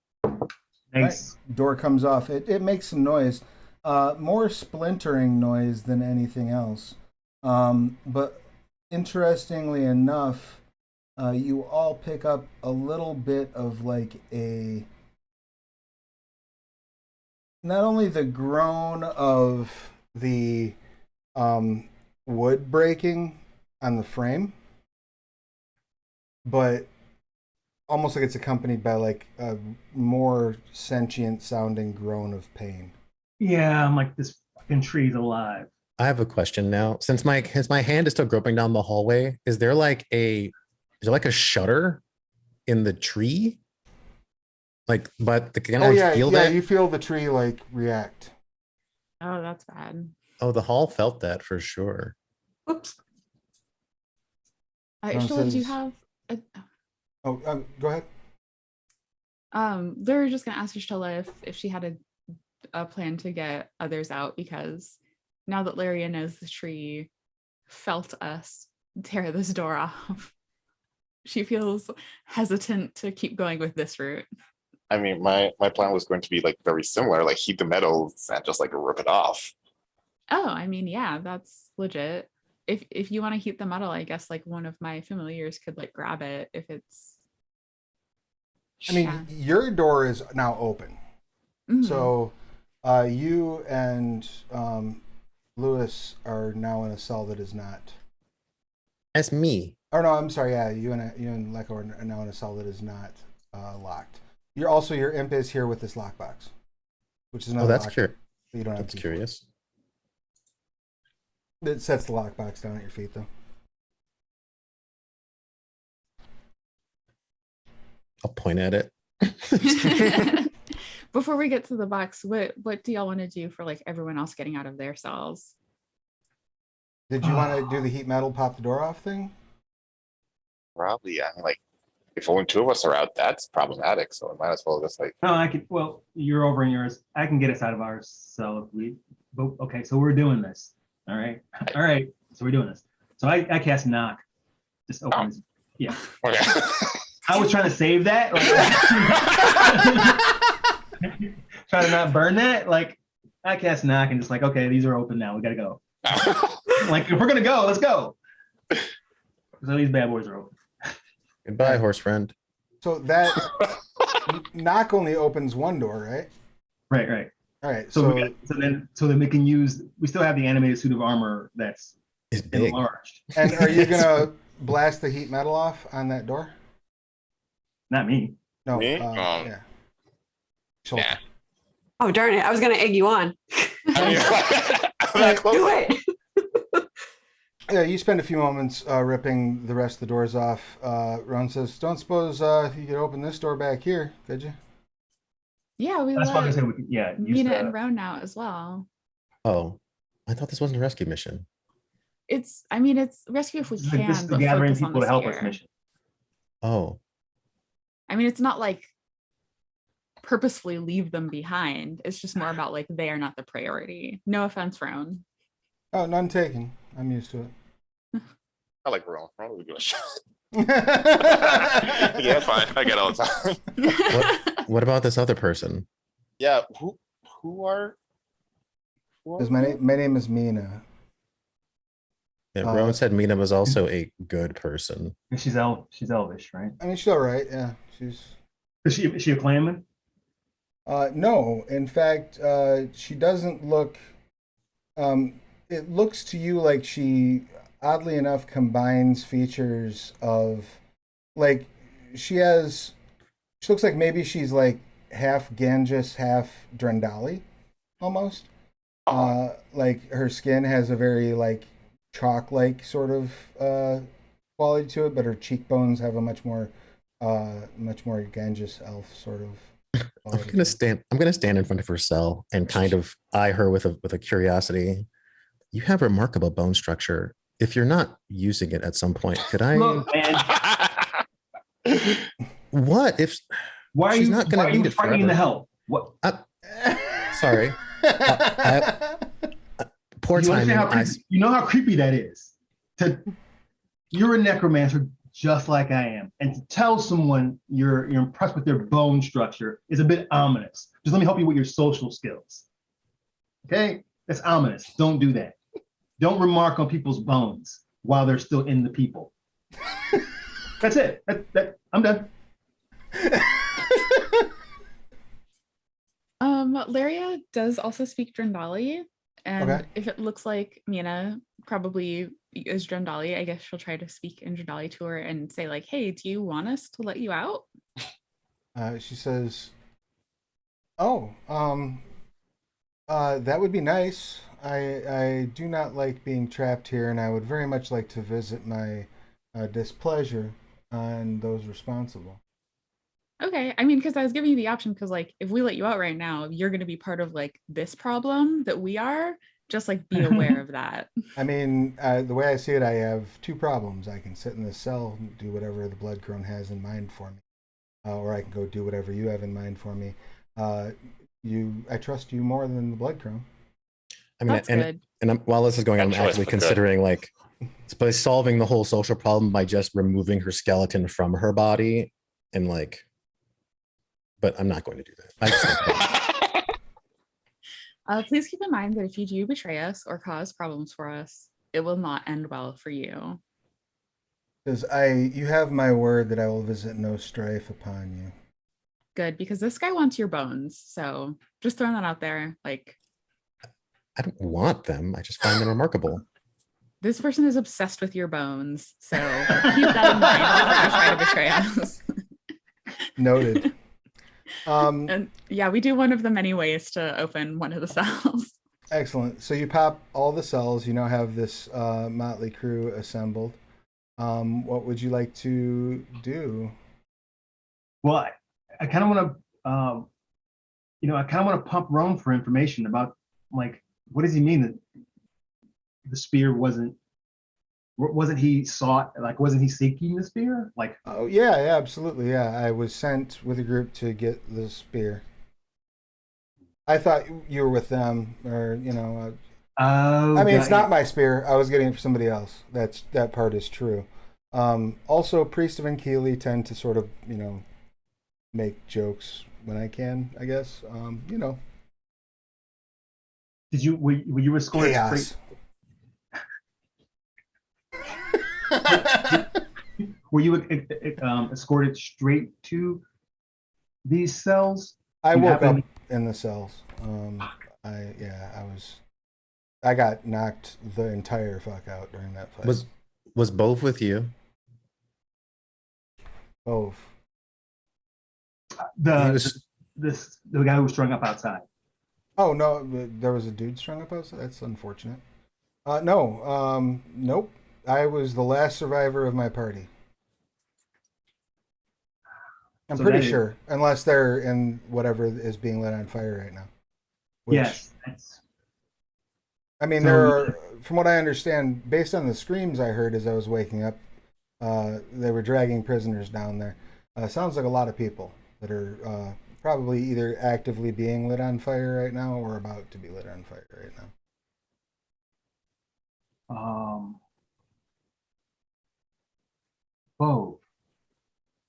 Nice. Right. Door comes off. It makes some noise, more splintering noise than anything else. But interestingly enough, you all pick up a little bit of like not only the groan of the wood breaking on the frame, but almost like it's accompanied by like a more sentient sounding groan of pain. Yeah, I'm like, this fucking tree's alive. I have a question now. Since my hand is still groping down the hallway, is there like a shutter in the tree? Like, but can I feel that? You feel the tree like react. Oh, that's bad. Oh, the hall felt that for sure. Oops. Actually, do you says- have a... Oh, go ahead. They're just gonna ask Ishtella if she had a plan to get others out, because now that Laria knows the tree felt us tear this door off, she feels hesitant to keep going with this route. I mean, my plan was going to be like very similar, like heat the metals and just like rip it off. Oh, I mean, yeah, that's legit. If you want to heat the metal, I guess like one of my familiars could like grab it if it's. I mean, Yeah. your door is now open. Mhm. So you and Lewis are now in a cell that is not. That's me. Oh no, I'm sorry. Yeah, you and Lecco are now in a cell that is not locked. Your imp is here with this lockbox, which is Oh, another. that's lock curious. that you don't have That's to use. curious. It sets the lockbox down at your feet, though. I'll point at it. Before we get to the box, what do y'all want to do for like everyone else getting out of their cells? Did you want to do the heat metal pop the door off thing? Probably, yeah. Like, if only two of us are out, that's problematic. So I might as well just like. No, I could. Well, you're over in yours. I can get us out of ours. So if we. Okay, so we're doing this. All right. All right. So we're doing this. So I cast knock. Just open this. Yeah. Okay. I was trying to save that. Like, trying to not burn that. Like, I cast knock and just like, okay, these are open now. We gotta go. Like, if we're gonna go, let's go. So these bad boys are open. Goodbye, horse friend. So that knock only opens one door, right? Right. All right. So then we can use. We still have the animated suit of armor that's It's big. enlarged. And are you gonna blast the heat metal off on that door? Not me. No. Me? Yeah. Schultz. Nah. Oh, darn it. I was going to egg you on. I'm not close. Do it. Yeah, you spend a few moments ripping the rest of the doors off. Ron says, "Don't suppose you could open this door back here, could you?" Yeah, we That's why I let said we could. Yeah. Use Mina and Roan out as well. Oh, I thought this wasn't a rescue mission. It's rescue if we this can, is the but gathering focus on people the to help us spear. mission. Oh, I mean, it's not like purposefully leave them behind. It's just more about like they are not the priority. No offense, Roan. Oh, none taken. I'm used to I like Ron. Ron would give a shot. it. Yeah, fine. I get it all the time. what about this other person? Yeah. Who are? Because my name is Mina. Yeah, Uh, Rowan said Mina was also a good person. She's elvish, right? I mean, she's all right. Yeah, she's. Is she a clanman? No, in fact, she doesn't look it looks to you like she, oddly enough, combines features of, like, she has, she looks like maybe she's like half Ganges, half Drendali, almost. Like her skin has a very like chalk-like sort of quality to it, but her cheekbones have a much more Ganges elf sort of quality to it. I'm gonna stand in front of her cell and kind of eye her with a curiosity. You have remarkable bone structure. If you're not using it at some point, could I? Look, man, What if why are she's you not gonna why are you need it fighting the forever? hell? What? Sorry, poor You understand timing. how creepy, you know how creepy that is. You're a necromancer just like I am, and to tell someone you're impressed with their bone structure is a bit ominous. Just let me help you with your social skills. Okay, that's ominous. Don't do that. Don't remark on people's bones while they're still in the people. That's it. I'm done. Laria does also speak Drendali, and Okay. if it looks like Mina probably is Drendali, I guess she'll try to speak in Drendali to her and say like, "Hey, do you want us to let you out?" She says, "Oh, that would be nice. I do not like being trapped here, and I would very much like to visit my displeasure on those responsible." Okay, I mean, because I was giving you the option because like if we let you out right now, you're going to be part of like this problem that we are. Just like be aware of that. I mean, the way I see it, I have two problems. I can sit in this cell and do whatever the blood crone has in mind for me, or I can go do whatever you have in mind for me. I trust you more than the blood crone. I mean, That's good. while this is going on, I'm That choice actually was good. considering like by solving the whole social problem by just removing her skeleton from her body and like, but I'm not going to do that. I just think Please keep in mind that if you do betray us or cause problems for us, it will not end well for you. Because you have my word that I will visit no strife upon you. Good, because this guy wants your bones. So just throwing that out there. Like, I don't want them. I just find them remarkable. this person is obsessed with your bones. So keep that in mind before you try to betray us. Noted. And yeah, we do one of the many ways to open one of the cells. Excellent. So you pop all the cells. You now have this motley crew assembled. What would you like to do? Well, I kind of want to, I kind of want to pump Rome for information about, like, what does he mean that the spear wasn't he sought, like, wasn't he seeking the spear? Like, Oh yeah, absolutely. Yeah, I was sent with a group to get the spear. I thought you were with them, or oh, I mean, it's got not my spear. I was getting it for somebody else. That part is true. Also, Priest of Enkeely tend to sort of, make jokes when I can, I guess. Did you were you escorted Chaos. were you escorted straight to these cells? I You woke up happened- in the cells. I got knocked the entire fuck out during that fight. Was Bove with you? Both. He the was- the guy who was strung up outside. Oh no, there was a dude strung up outside. That's unfortunate. No. Nope. I was the last survivor of my party. I'm So pretty that is- sure, unless they're in whatever is being lit on fire right now. Which, Yes, I mean, So- there are, from what I understand, based on the screams I heard as I was waking up, they were dragging prisoners down there. Sounds like a lot of people that are probably either actively being lit on fire right now or about to be lit on fire right now. Bove.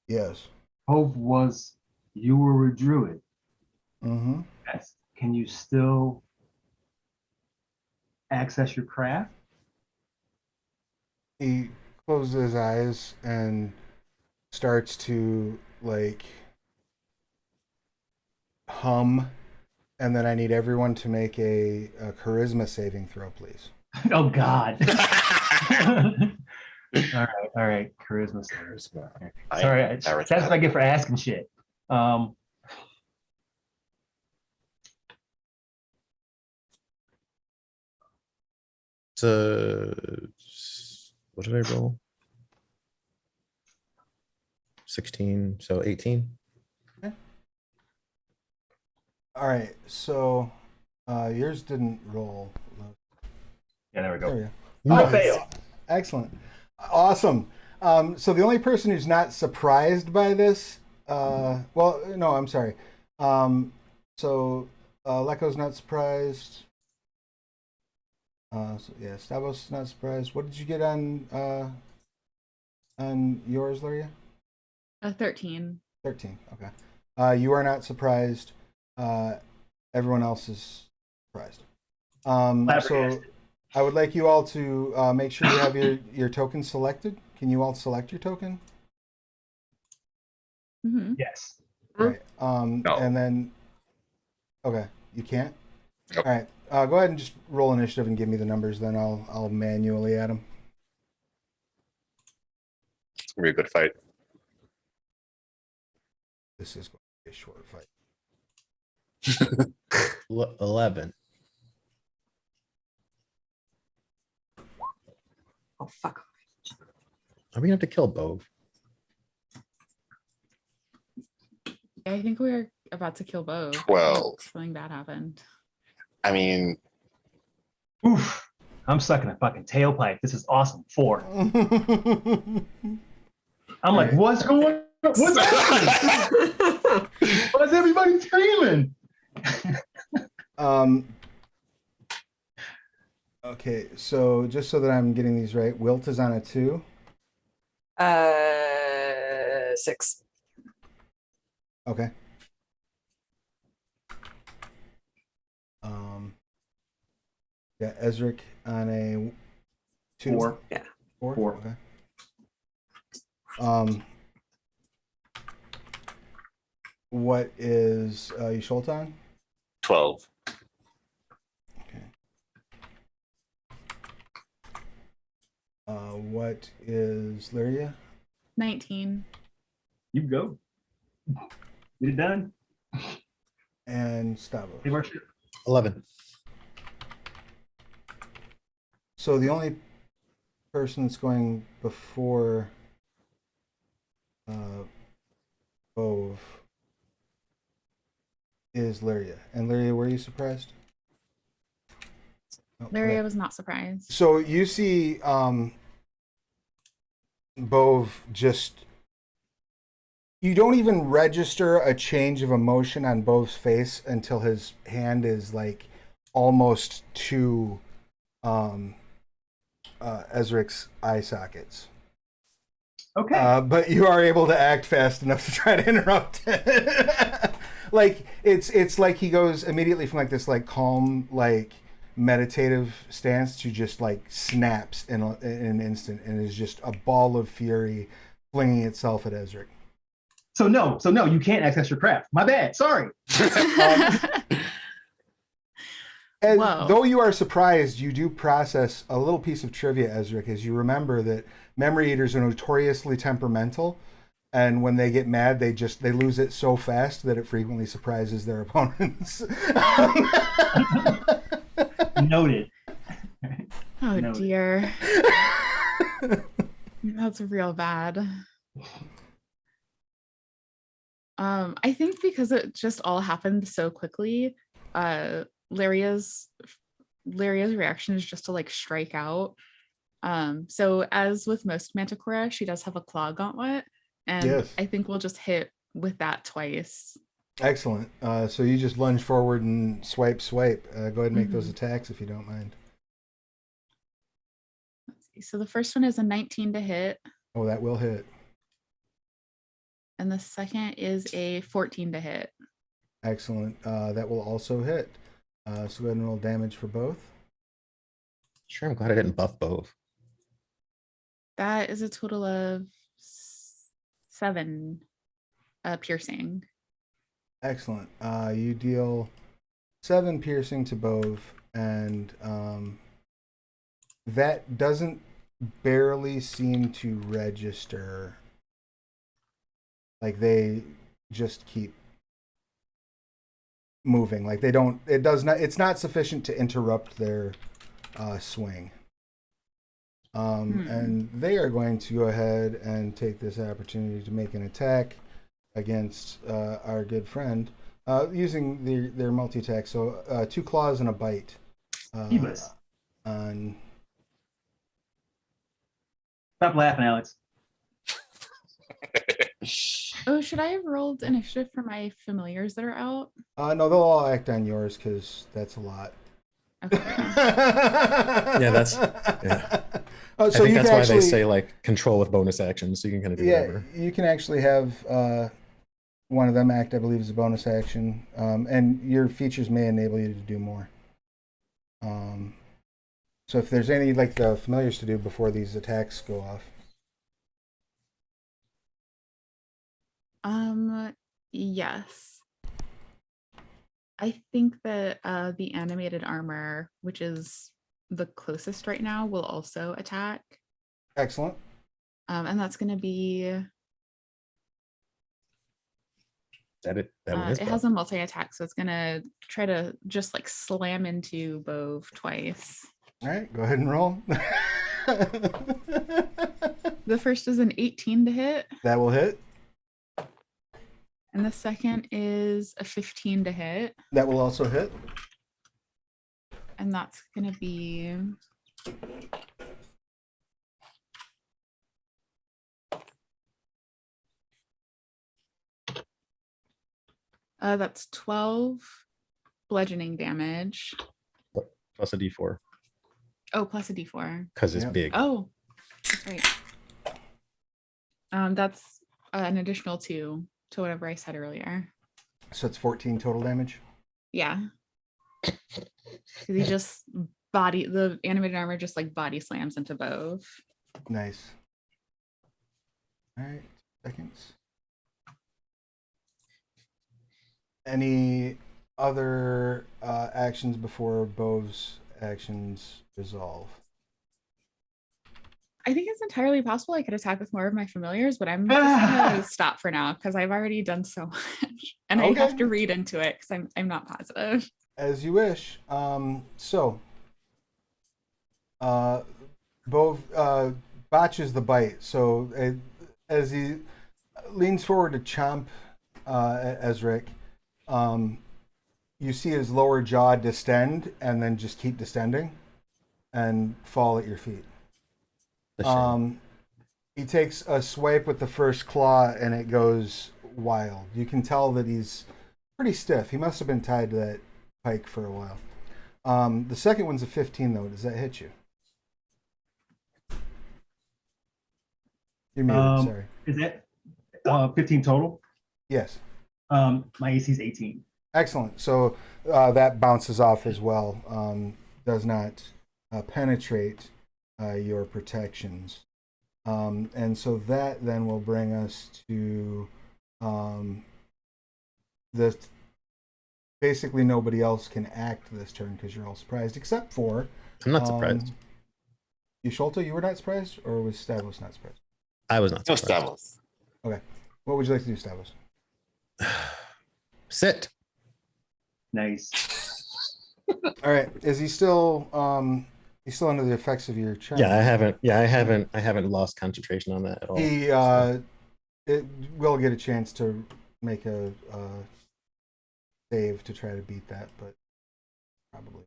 Yes. Bove was, you were a druid. Mm-hmm. Yes. Can you still access your craft? He closes his eyes and starts to like hum And then I need everyone to make a charisma saving throw, please. Oh God. All right. Charisma. Sorry, that's what I get for asking shit. What did I roll? 16, so 18. All right, so yours didn't roll. Yeah, there we There go. we go. No Oh, fail. Excellent. Awesome. So the only person who's not surprised by this, well, no, I'm sorry. So Leko's not surprised. So yeah, Stavos not surprised. What did you get on yours, Luria? 13. 13. Okay. You are not surprised. Everyone else is surprised. So Flabbergasted. I would like you all to make sure you have your token selected. Can you all select your token? Hmm. Yes. Right. No. And then, okay, you can't. Nope. All right. Go ahead and just roll initiative and give me the numbers. Then I'll manually add them. It's gonna be a good fight. This is going to be a short fight. 11. Oh, fuck. Are we gonna have to kill Bove? I think we were about to kill Bo. 12. Something bad happened. I mean, Oof. I'm stuck in a fucking tailpipe. This is awesome. 4. I'm like, Right. what's going on? What's happening? Why's everybody screaming? Okay, so just so that I'm getting these right, Wilt is on a 2. 6. Okay. Yeah, Ezric on a 2. 4. 4. 4. Okay. What is Yusholt on? 12. Okay. What is Lyria? 19. You go. Get it done. And Stavros. Hey, Marcia. 11. So the only person that's going before Bove is Lyria. And Lyria, were you surprised? Oh, Larry, okay. I was not surprised. So you see Bove just, you don't even register a change of emotion on Bove's face until his hand is like almost to Ezric's eye sockets. Okay. But you are able to act fast enough to try to interrupt it. Like it's like he goes immediately from like this like calm like meditative stance to just like snaps in an instant and is just a ball of fury flinging itself at Ezric. So no, you can't access your craft. My bad. Sorry. And Whoa. though you are surprised, you do process a little piece of trivia, Ezric, as you remember that memory eaters are notoriously temperamental, and when they get mad, they lose it so fast that it frequently surprises their opponents. Noted. Oh Noted. dear. That's real bad. I think because it just all happened so quickly, Lyria's reaction is just to like strike out. So as with most Manticora, she does have a claw gauntlet, and Yes. I think we'll just hit with that twice. Excellent. So you just lunge forward and swipe. Go ahead and make those attacks if you don't mind. Let's see. So the first one is a 19 to hit, Oh, that will hit. and the second is a 14 to hit. Excellent. That will also hit. So go ahead and roll damage for both. Sure, I'm glad I didn't buff Bove. That is a total of 7 piercing. Excellent. You deal 7 piercing to both, and that doesn't barely seem to register. Like they just keep moving. Like they don't. It does not. It's not sufficient to interrupt their swing. And they are going to go ahead and take this opportunity to make an attack against our good friend using their multi-attack. So 2 claws and a bite. Evis. On Stop laughing, Alex. Oh, should I have rolled initiative for my familiars that are out? no, they'll all act on yours because that's a lot. Okay. Yeah, that's yeah. Oh, I so think you that's can why actually, they say like control with bonus actions, so you can kind of do whatever. you can actually have one of them act, I believe, as a bonus action, and your features may enable you to do more. So if there's any like the familiars to do before these attacks go off. Yes. I think that the animated armor, which is the closest right now, will also attack. Excellent. And that's going to be. That it. That one is It has a multi attack, so it's going to try to just like slam into Bove twice. All right, go ahead and roll. The first is an 18 to hit, That will hit. and the second is a 15 to hit, That will also hit. and that's going to be. That's 12 bludgeoning damage. plus a D4 Oh, plus a d4. because it's Yep. big. Oh, that's right. That's an additional 2 to whatever I said earlier. So it's 14 total damage. Yeah. 'Cause he just the animated armor just like body slams into Bove. Nice. All right, seconds. Any other actions before Bove's actions resolve? I think it's entirely possible I could attack with more of my familiars, but I'm just gonna stop for now because I've already done so much, and I have Okay. to read into it because I'm not positive. As you wish. Bove botches the bite. So as he leans forward to chomp Ezric, you see his lower jaw distend and then just keep distending and fall at your feet. The shame. He takes a swipe with the first claw and it goes wild. You can tell that he's pretty stiff. He must have been tied to that pike for a while. The second one's a 15 though. Does that hit you? You're muted, sorry. Is that 15 total? Yes. My AC is 18. Excellent. So that bounces off as well. Does not penetrate your protections. And so that then will bring us to the basically nobody else can act this turn because you're all surprised except for I'm not surprised. you, Sholto. You were not surprised, or was Stavros not surprised? I was not No surprised. Stavros. Okay. What would you like to do, Stavros? Sit. Nice. All right. Is he still he's still under the effects of your charm? Yeah, I haven't lost concentration on that at all. He it will get a chance to make a save to try to beat that, but probably.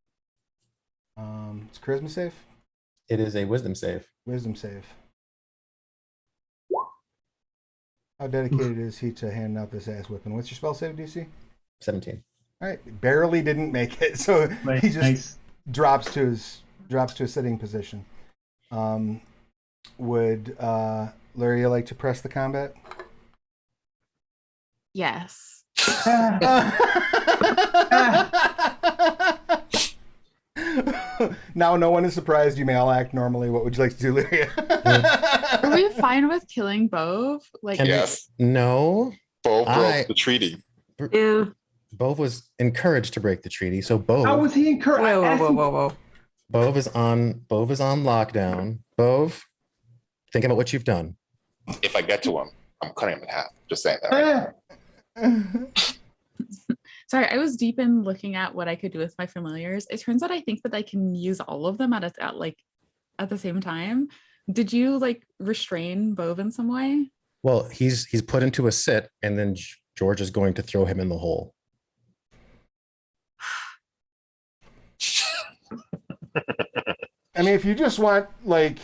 It's charisma save, It is a wisdom save. wisdom save. How dedicated is he to handing out this ass whipping? What's your spell save DC? 17. All right, barely didn't make it, so Right, he just nice. drops to a sitting position. Would Luria like to press the combat? Yes. Now no one is surprised. You may all act normally. What would you like to do, Lyria? Are we fine with killing Bove? Like, Can we- Yes. No. Bo I- broke the treaty. Yeah. Bove was encouraged to break the treaty, so How was he encouraged? Whoa, whoa, whoa, whoa, whoa. Bove is on lockdown. Bove, think about what you've done. If I get to him, I'm cutting him in half. Just saying that. Right? Sorry, I was deep in looking at what I could do with my familiars. It turns out I think that I can use all of them at the same time. Did you like restrain Bove in some way? Well, he's put into a sit, and then George is going to throw him in the hole. I mean, if you just want, like,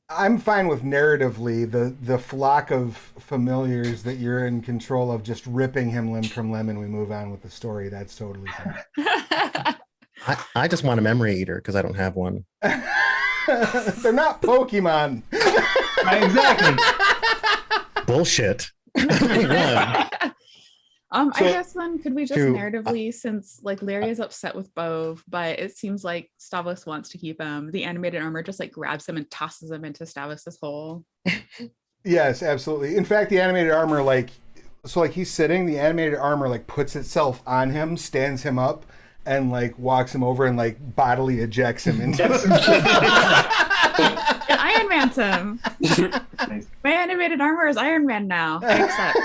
I'm fine with narratively the flock of familiars that you're in control of just ripping him limb from limb and we move on with the story. That's totally fine. I just want a memory eater because I don't have one. They're not Pokemon. Right, exactly. Bullshit. I So- guess then could we just to- narratively, since like Larry is upset with Bove, but it seems like Stavros wants to keep him, the animated armor just like grabs him and tosses him into Stavros' hole. Yes, absolutely. In fact, the animated armor, like, so like he's sitting, the animated armor like puts itself on him, stands him up, and like walks him over and like bodily ejects him into And Iron Man's him. Nice. My animated armor is Iron Man now. I accept.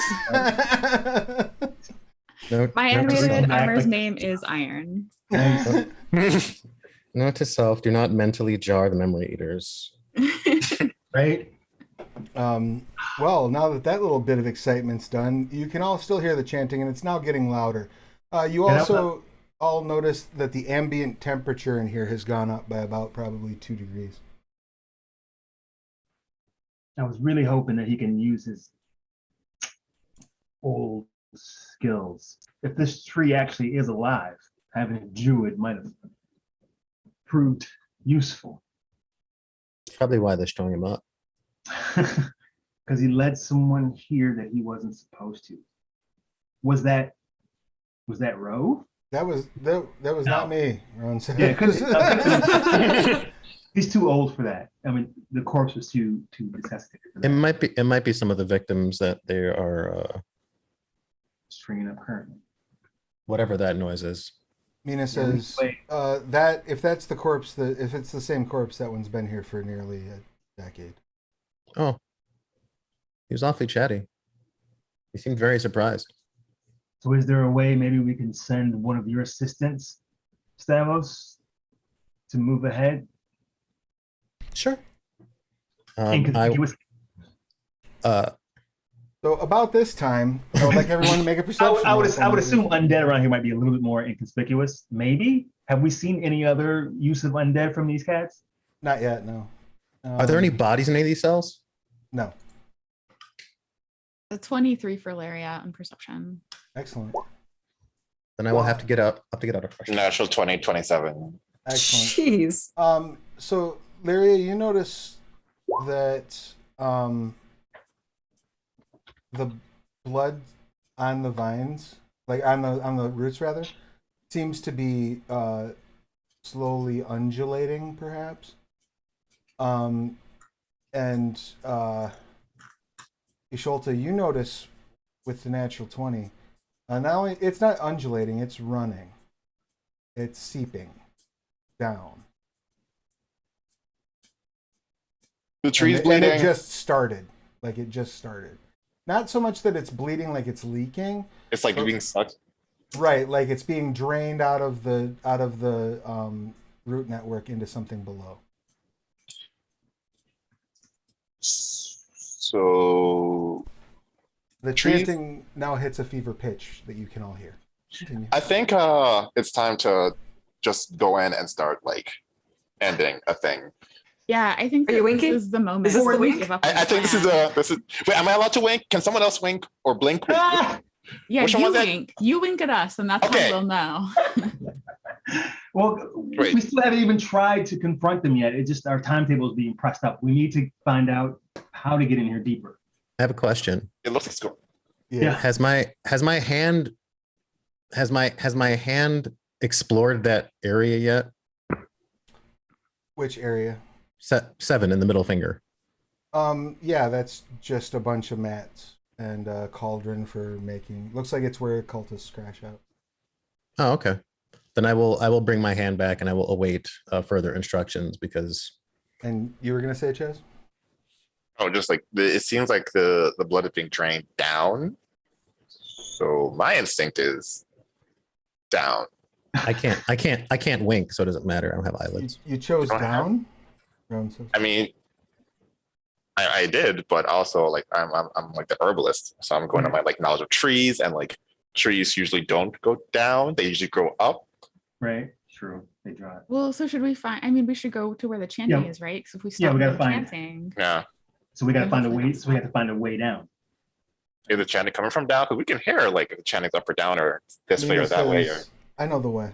No, My no to animated self. armor's name is Iron. Nice. Note to self: do not mentally jar the memory eaters. Right? Well, now that that little bit of excitement's done, you can all still hear the chanting, and it's now getting louder. You Yeah, also all noticed that the ambient temperature in here has gone up by about probably 2 degrees. I was really hoping that he can use his old skills. If this tree actually is alive, having a druid might have proved useful. Probably why they're strung him up. Because he led someone here that he wasn't supposed to. Was that Rove? That was not me, Ron said. Yeah, because he's too old for that. I mean, the corpse was too necessitated for It that. might be some of the victims that they are Stringing up currently. whatever that noise is. Mina says Wait. that if that's the corpse, if it's the same corpse, that one's been here for nearly a decade. Oh, he was awfully chatty. He seemed very surprised. So is there a way maybe we can send one of your assistants, Stavros, to move ahead? Sure. Inconspicuous. So about this time, I would like everyone to make a I perception. would, I would, roll I would for me. assume undead around here might be a little bit more inconspicuous. Maybe. Have we seen any other use of undead from these cats? Not yet, no. Are there any bodies in any of these cells? No. A 23 for Lariat and perception. Excellent. Then I will have to get out. A question. Natural 20, 27. Excellent. Jeez. So Lyria, you notice that the blood on the vines, like on the roots rather, seems to be slowly undulating, perhaps. And Isholta, you notice with the natural 20, not only it's not undulating, it's running, it's seeping down. The tree's And it bleeding. just started. Like it just started. Not so much that it's bleeding like it's leaking. It's like being sucked. Right, like it's being drained out of the root network into something below. So The Trees- chanting now hits a fever pitch that you can all hear. Continue. I think it's time to just go in and start like ending a thing. Yeah, I think Are you that winking? this is the moment. Is this to the wink? give up I on think the this is plan. wait, am I allowed to wink? Can someone else wink or blink? Ah! Yeah, Which one you was it? wink. You wink at us, and that's Okay. how we'll know. Well, Great. we still haven't even tried to confront them yet. It just our timetable is being pressed up. We need to find out how to get in here deeper. I have a question. It looks like it's going. Yeah. Has my hand explored that area yet? Which area? 7 in the middle finger. Yeah, that's just a bunch of mats and a cauldron for making. Looks like it's where cultists crash out. Oh, okay. Then I will bring my hand back and I will await further instructions because And you were gonna say, Chaz? Oh, just like it seems like the blood is being drained down. So my instinct is down. I can't wink, so it doesn't matter. I don't have eyelids. You chose don't have- down? Rowan says. I mean, I did, but also like I'm like the herbalist, so I'm going to my like knowledge of trees, and like trees usually don't go down; they usually grow up. Right? True. They drive. Well, so should we find? I mean, we should go to where the chanting Yeah. is, right? Because if we Yeah, stop we gotta the find it. chanting, Yeah, So we gotta Yeah, find a hopefully way. that's So we have fine. to find a way down. is the chanting coming from down? Because we can hear like if the chanting's up or down, or this way Mina or that way. Or says, I know the way.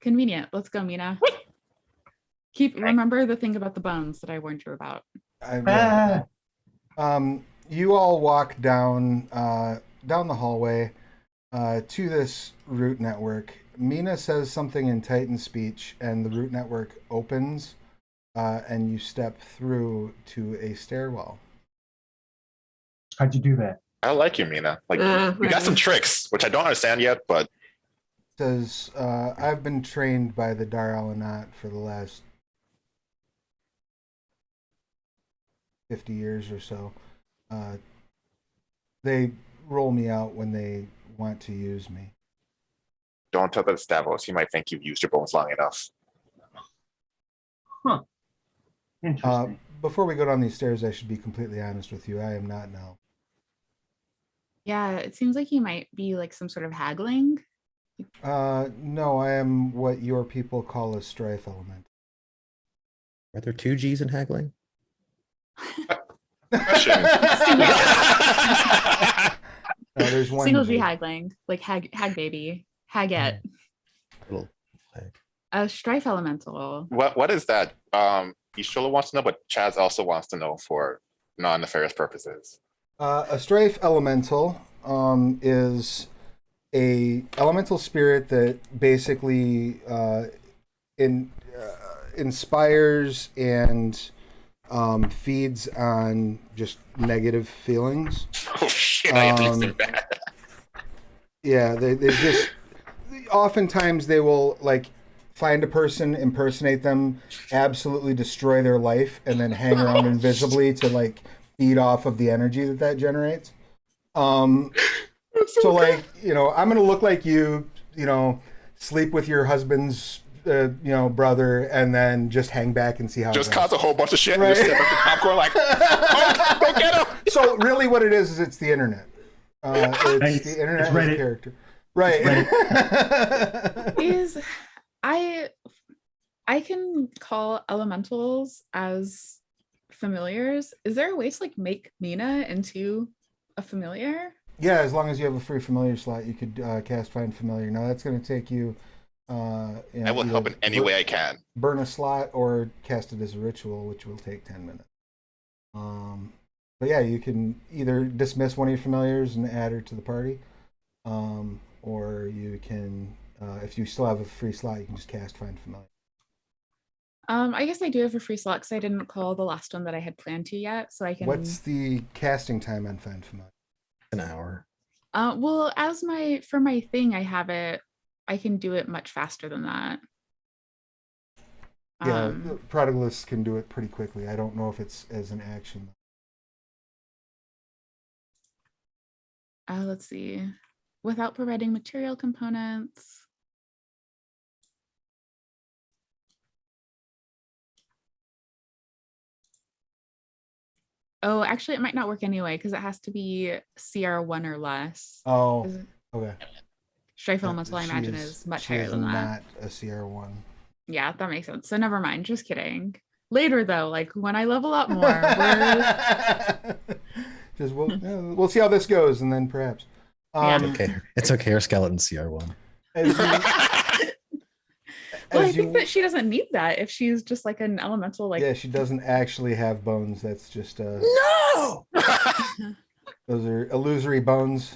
convenient. Let's go, Mina. Remember the thing about the bones that I warned you about. You all walk down the hallway to this root network. Mina says something in Titan speech, and the root network opens, and you step through to a stairwell. How'd you do that? I like you, Mina. Like you got some tricks, which I don't understand yet, but Says, I've been trained by the Dar Alanat for the last 50 years or so. They roll me out when they want to use me. don't tell that to Stavros. He might think you've used your bones long enough. Interesting. Before we go down these stairs, I should be completely honest with you. I am not now. Yeah, it seems like you might be like some sort of haggling. No, I am what your people call a strife element. Are there two G's in haggling? Question. No, there's one. Single G G. haggling, like hag baby, haggette, Little hag. a strife elemental. What is that? Ishola wants to know, but Chaz also wants to know for non-nefarious purposes. A strife elemental is a elemental spirit that basically inspires and feeds on just negative feelings. Oh shit! I didn't think that. Yeah, they just oftentimes they will like find a person, impersonate them, absolutely destroy their life, and then hang around invisibly to like feed off of the energy that generates. So like, I'm gonna look like you, sleep with your husband's brother, and then just hang back and see how Just it goes. cause a whole bunch of shit Right. and just step up the popcorn like, oh, go get him! So really what it is it's the internet. It's the internet It's as a Reddit. character. Right. Is I can call elementals as familiars. Is there a way to like make Mina into a familiar? Yeah, as long as you have a free familiar slot, you could cast Find Familiar. Now that's going to take you. I will help in any way I can. Burn a slot or cast it as a ritual, which will take 10 minutes. But yeah, you can either dismiss one of your familiars and add her to the party, or you can, if you still have a free slot, you can just cast Find Familiar. I guess I do have a free slot because I didn't call the last one that I had planned to yet, so I can. What's the casting time on Find Familiar? An hour. Well, for my thing, I have it. I can do it much faster than that. Yeah, Prodigalists can do it pretty quickly. I don't know if it's as an action. Let's see. Without providing material components. Oh, actually, it might not work anyway because it has to be CR1 or less. Oh, 'Cause okay. Strife Elemental, I She imagine, is much higher than that. Not a CR1. Yeah, that makes sense. So never mind. Just kidding. Later, though, like when I level up more, we're... Just we'll see how this goes, and then perhaps. Yeah. Okay, it's okay. Our skeleton CR1. As you, Well, I as think you- that she doesn't need that if she's just like an elemental, like yeah, she doesn't actually have bones. That's just No! those are illusory bones.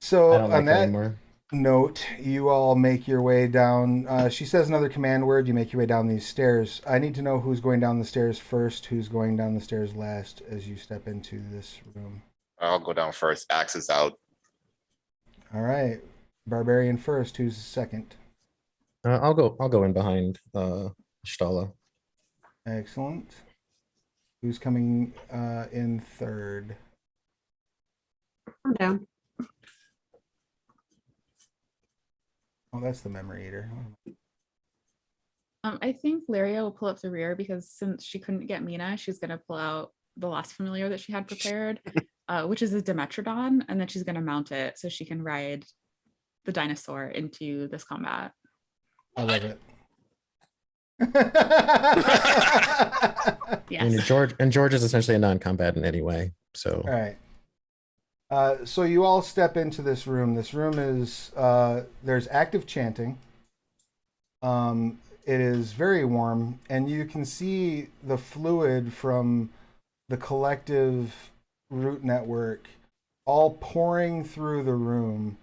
So I don't like on that that anymore. note, you all make your way down. She says another command word. You make your way down these stairs. I need to know who's going down the stairs first, who's going down the stairs last as you step into this room. I'll go down first. Axe is out. All right. Barbarian first. Who's second? I'll go in behind Stala. Excellent. Who's coming in third? I'm down. Oh, that's the memory eater. I think Lyria will pull up the rear because since she couldn't get Mina, she's gonna pull out the last familiar that she had prepared, which is a Dimetrodon, and then she's gonna mount it so she can ride the dinosaur into this combat. I love it. Yes. George is essentially a non-combatant anyway. So All right. So you all step into this room. This room is there's active chanting. It is very warm, and you can see the fluid from the collective root network all pouring through the room,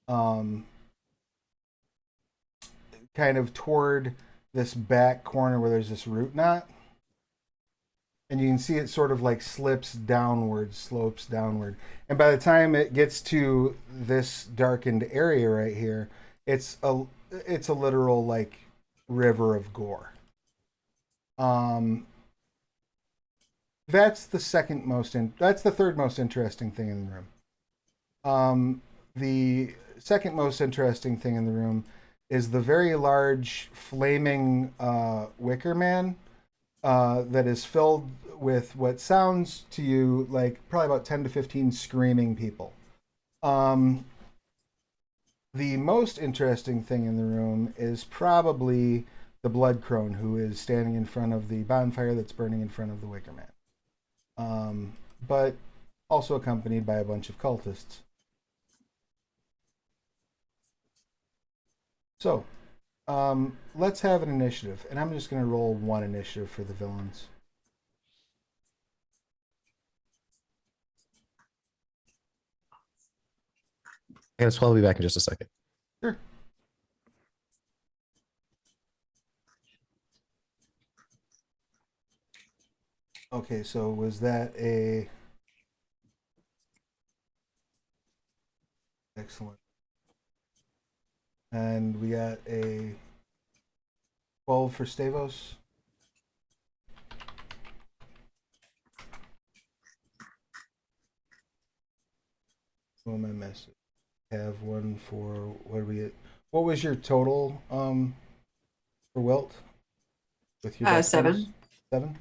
kind of toward this back corner where there's this root knot. And you can see it sort of like slips downward, slopes downward. And by the time it gets to this darkened area right here, it's a literal like river of gore. That's the third most interesting thing in the room. The second most interesting thing in the room is the very large flaming wicker man that is filled with what sounds to you like probably about 10 to 15 screaming people. The most interesting thing in the room is probably the blood crone who is standing in front of the bonfire that's burning in front of the wicker man. But also accompanied by a bunch of cultists. So, let's have an initiative, and I'm just going to roll one initiative for the villains. I guess I'll be back in just a second. Sure. Okay, so was that a... Excellent. And we got a 12 for Stavos. What am I missing? Have one for what was your total for Wilt with your dex 7. bonus? 7.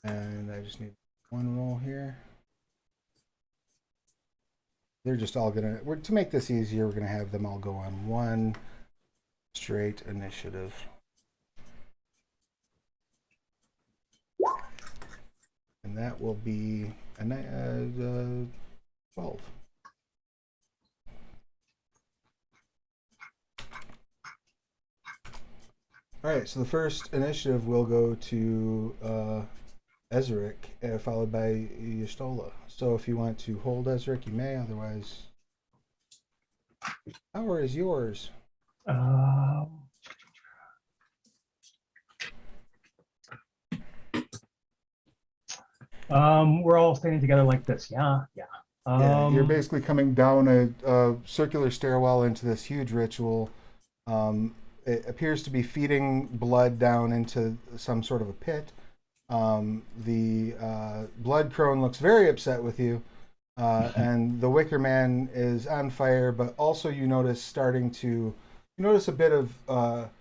And I just need one roll here. They're just all gonna to make this easier, we're gonna have them all go on one straight initiative. And that will be a 12. All right, so the first initiative will go to Ezeric, followed by Y'shtola. So if you want to hold Ezeric, you may. Otherwise, power is yours. We're all standing together like this. Yeah. Yeah, you're basically coming down a circular stairwell into this huge ritual. It appears to be feeding blood down into some sort of a pit. The blood crone looks very upset with you, and the wicker man is on fire. But also, you notice a bit of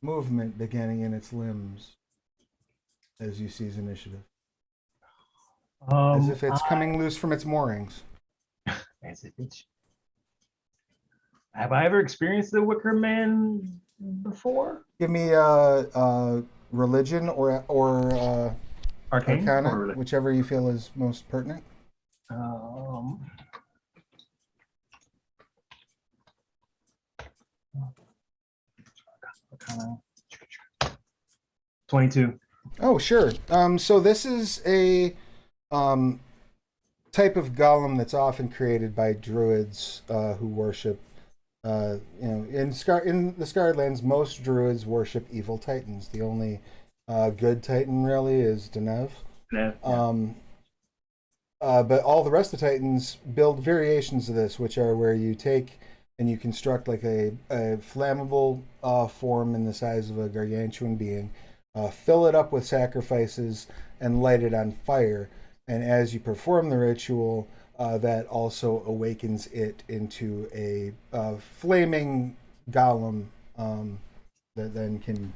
movement beginning in its limbs as you seize initiative. As if it's coming loose from its moorings. As if it's... Have I ever experienced the Wicker Man before? Give me religion or Arcane? arcana, whichever you feel is most pertinent. Arcana. 22. Oh, sure. So this is a type of golem that's often created by druids who worship. In the Scarred Lands, most druids worship evil titans. The only good Titan really is Denev. Yeah. But all the rest of the Titans build variations of this, which are where you take and you construct like a flammable form in the size of a gargantuan being, fill it up with sacrifices, and light it on fire. And as you perform the ritual, that also awakens it into a flaming golem that then can,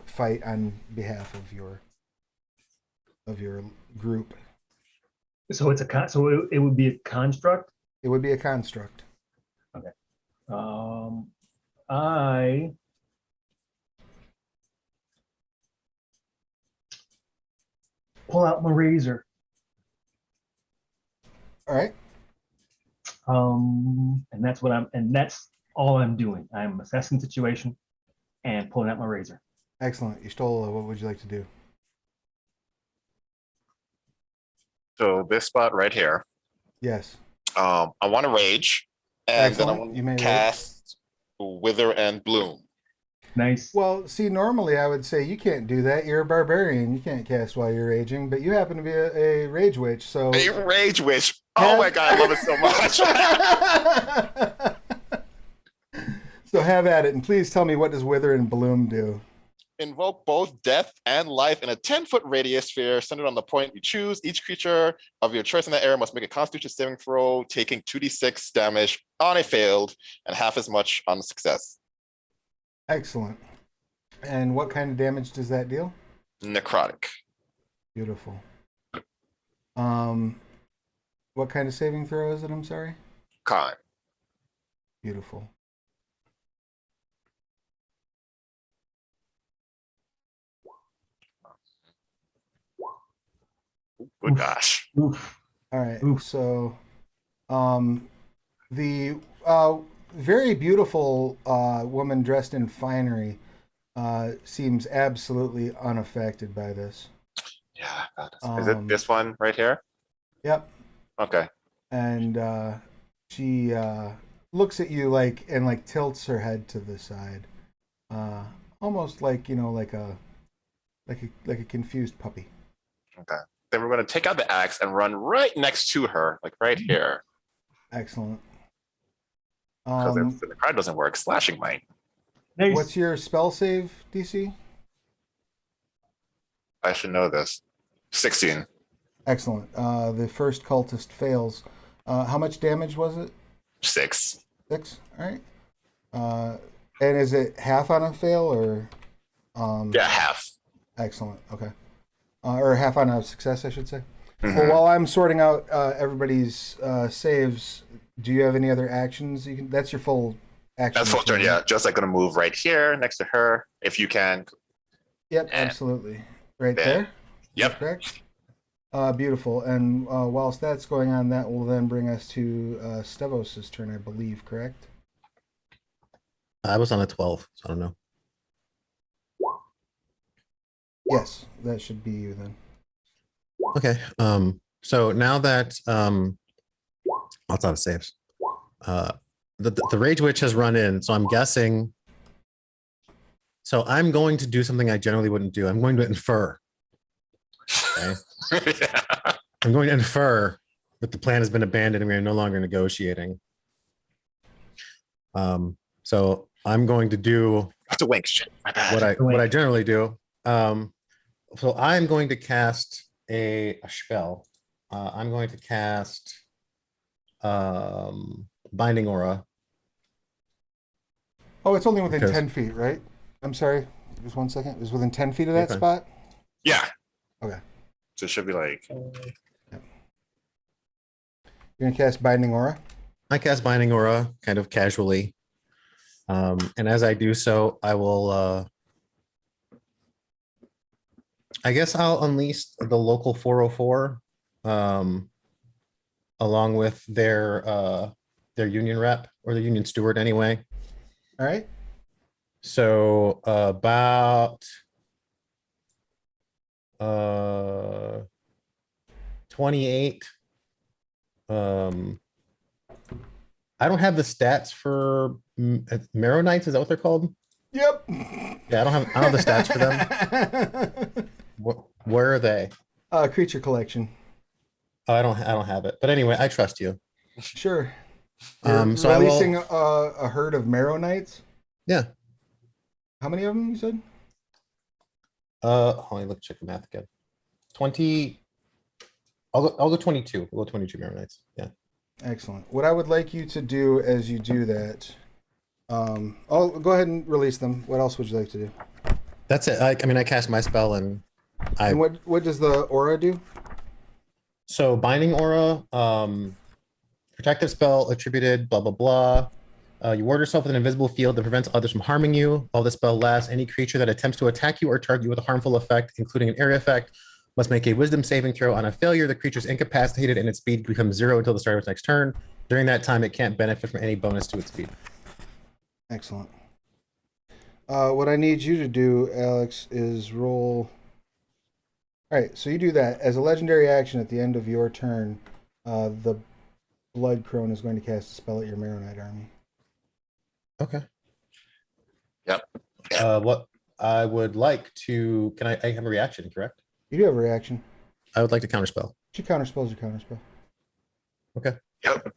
fight on behalf of your group. So it's it would be a construct. It would be a construct. I pull out my razor. All right. And that's all I'm doing. I'm assessing the situation and pulling out my razor. Excellent. Ishtola, what would you like to do? So this spot right here. Yes. I want to rage, and then I Excellent. want You may to rage. cast Wither and Bloom. Nice. Well, see, normally I would say you can't do that. You're a barbarian. You can't cast while you're raging, but you happen to be a rage witch, so. A rage witch. Oh my god, I love it so much. So have at it, and please tell me, what does Wither and Bloom do? Invoke both death and life in a 10-foot radius sphere centered on the point you choose. Each creature of your choice in the area must make a Constitution saving throw, taking 2d6 damage on a failed and half as much on success. Excellent. And what kind of damage does that deal? Necrotic. Beautiful. What kind of saving throw is it? I'm sorry. Con. Beautiful. Good gosh. Oof. All right. Oof. So, the very beautiful woman dressed in finery seems absolutely unaffected by this. Yeah. Is it this one right here? Yep. Okay. And she looks at you and tilts her head to the side, almost like like a confused puppy. Okay. Then we're going to take out the axe and run right next to her, like right here. Excellent. Because if the card doesn't work, slashing might. Nice. What's your spell save DC? I should know this. 16. Excellent. The first cultist fails. How much damage was it? 6. 6. All right. And is it half on a fail or? Yeah, half. Excellent. Okay. Or half on a success, I should say. Mhm. Well, while I'm sorting out everybody's saves, do you have any other actions? You can. That's your full action. That's full turn, yeah. Just like going to move right here next to her, if you can. Yep, And absolutely. Right there. there? Yep. Correct? Beautiful. And whilst that's going on, that will then bring us to Stevos' turn, I believe, correct? I was on a 12, so I don't know. Yes, that should be you then. Okay. So now that that's out of saves. The Rage Witch has run in, so I'm guessing. So I'm going to do something I generally wouldn't do. I'm going to infer. Okay. Yeah. I'm going to infer that the plan has been abandoned and we are no longer negotiating. So I'm going to do That's a wink. Shit. My bad. what I generally do. So I'm going to cast a spell. I'm going to cast Binding Aura. Oh, it's only within Because- 10 feet, right? I'm sorry. Just 1 second. It was within 10 feet of that Okay. spot? Yeah. Okay. So it should be like, You're going to cast Binding Aura? I cast Binding Aura kind of casually. And as I do so, I will I guess I'll unleash the local 404 along with their union rep or the union steward anyway. All right. So about 28. I don't have the stats for Marrow Knights. Is that what they're called? Yep. Yeah, I don't have the stats for them. Where are they? Creature collection. Oh, I don't have it. But anyway, I trust you. Sure. You're So I releasing will. a herd of Marrow Knights. Yeah. How many of them you said? Hold on, look, check the math again. 20. I'll go 22. We'll go 22 Mirror Knights. Yeah. Excellent. What I would like you to do as you do that, I'll go ahead and release them. What else would you like to do? That's it. I mean, I cast my spell and And what does the aura do? so binding aura, protective spell attributed, blah blah blah. You ward yourself with an invisible field that prevents others from harming you. While the spell lasts, any creature that attempts to attack you or target you with a harmful effect, including an area effect, must make a wisdom saving throw. On a failure, the creature is incapacitated and its speed becomes 0 until the start of its next turn. During that time, it can't benefit from any bonus to its speed. Excellent. What I need you to do, Alex, is roll. All right, so you do that. As a legendary action at the end of your turn, the Blood Crone is going to cast a spell at your Marrow Knight army. Okay. Yep. What I would like to, I have a reaction, correct? You do have a reaction. I would like to counterspell. Your counterspell is your counterspell. Okay. Yep.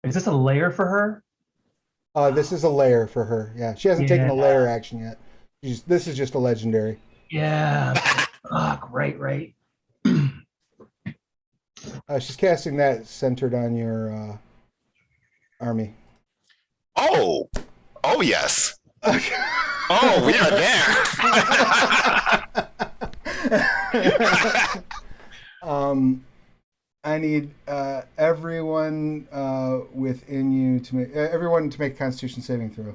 Is this a layer for her? This is a layer for her. Yeah, she hasn't taken a Yeah. layer action yet. This is just a legendary. Yeah. Right. She's casting that centered on your army. Oh yes. Oh, we are there. I need everyone within you to make everyone to make a Constitution saving throw.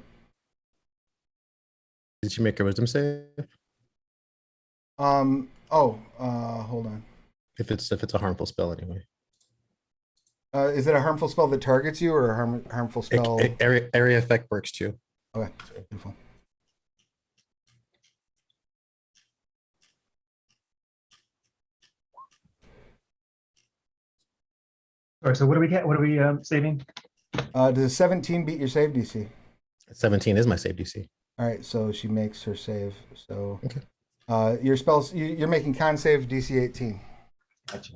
Did she make a wisdom save? Hold on. If it's a harmful spell, anyway. Is it a harmful spell that targets you, or a harmful spell? Area effect works too. Okay, beautiful. All right. So what do we get? What are we saving? Does a 17 beat your save DC? 17 is my save DC. All right, so she makes her save. So, Okay. Your spells. You're making con save DC 18. Gotcha.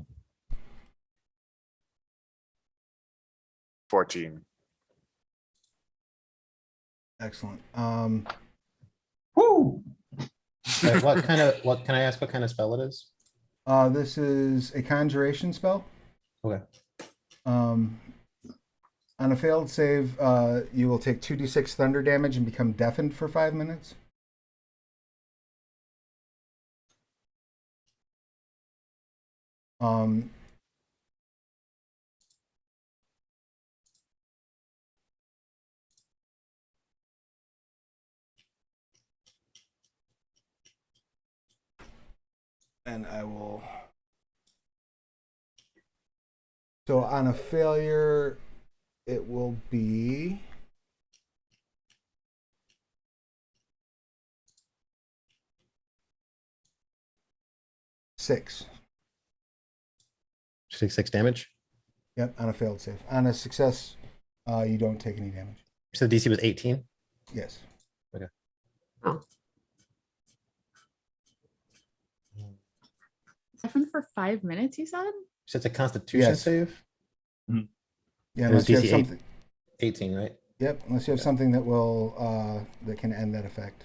14. Excellent. Woo! What can I ask what kind of spell it is? This is a conjuration spell. Okay. On a failed save, you will take 2d6 thunder damage and become deafened for 5 minutes. And I will. So on a failure, it will be. Six. She takes 6 damage. Yep, on a failed save. On a success, you don't take any damage. So DC was 18. Yes. Okay. Oh. Deafened for 5 minutes, you said? So it's a Constitution Yes. save. Yeah, It was unless you have DC something. 18, right? Yep, unless you have something that will that can end that effect.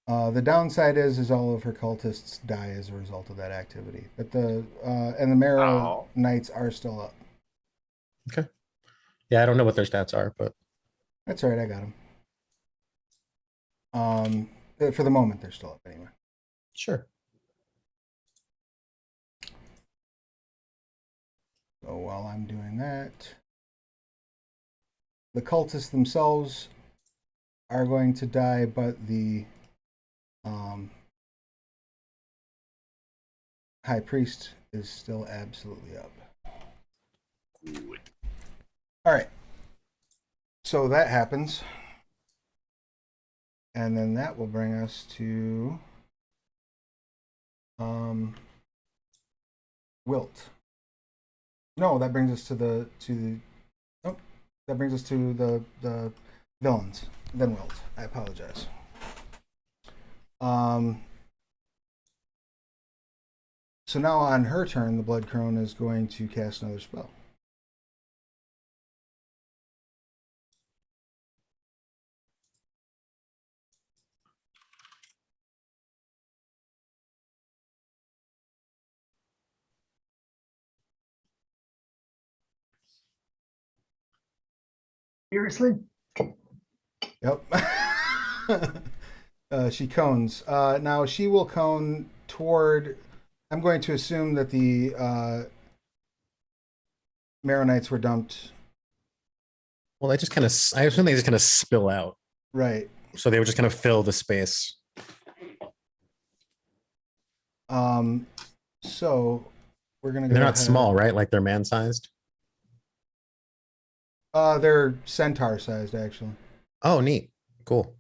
The downside is all of her cultists die as a result of that activity. But the Marrow Knights are still up. Okay. Yeah, I don't know what their stats are, but That's all right, I got them. For the moment, they're still up anyway. sure. So while I'm doing that, the cultists themselves are going to die, but the High Priest is still absolutely up. All right. So that happens. And then that will bring us to Wilt. No, that brings us to the that brings us to the Villains. Then Wilt. I apologize. So now on her turn, the Blood Crone is going to cast another spell. Seriously? Yep. She cones. Now she will cone toward. I'm going to assume that the Maronites were dumped. Well, they just kind of, I assume they just kind of spill out. Right. So they would just kind of fill the space. So we're gonna go. They're not ahead. small, right? Like they're man-sized. They're centaur sized, actually. Oh, neat. Cool.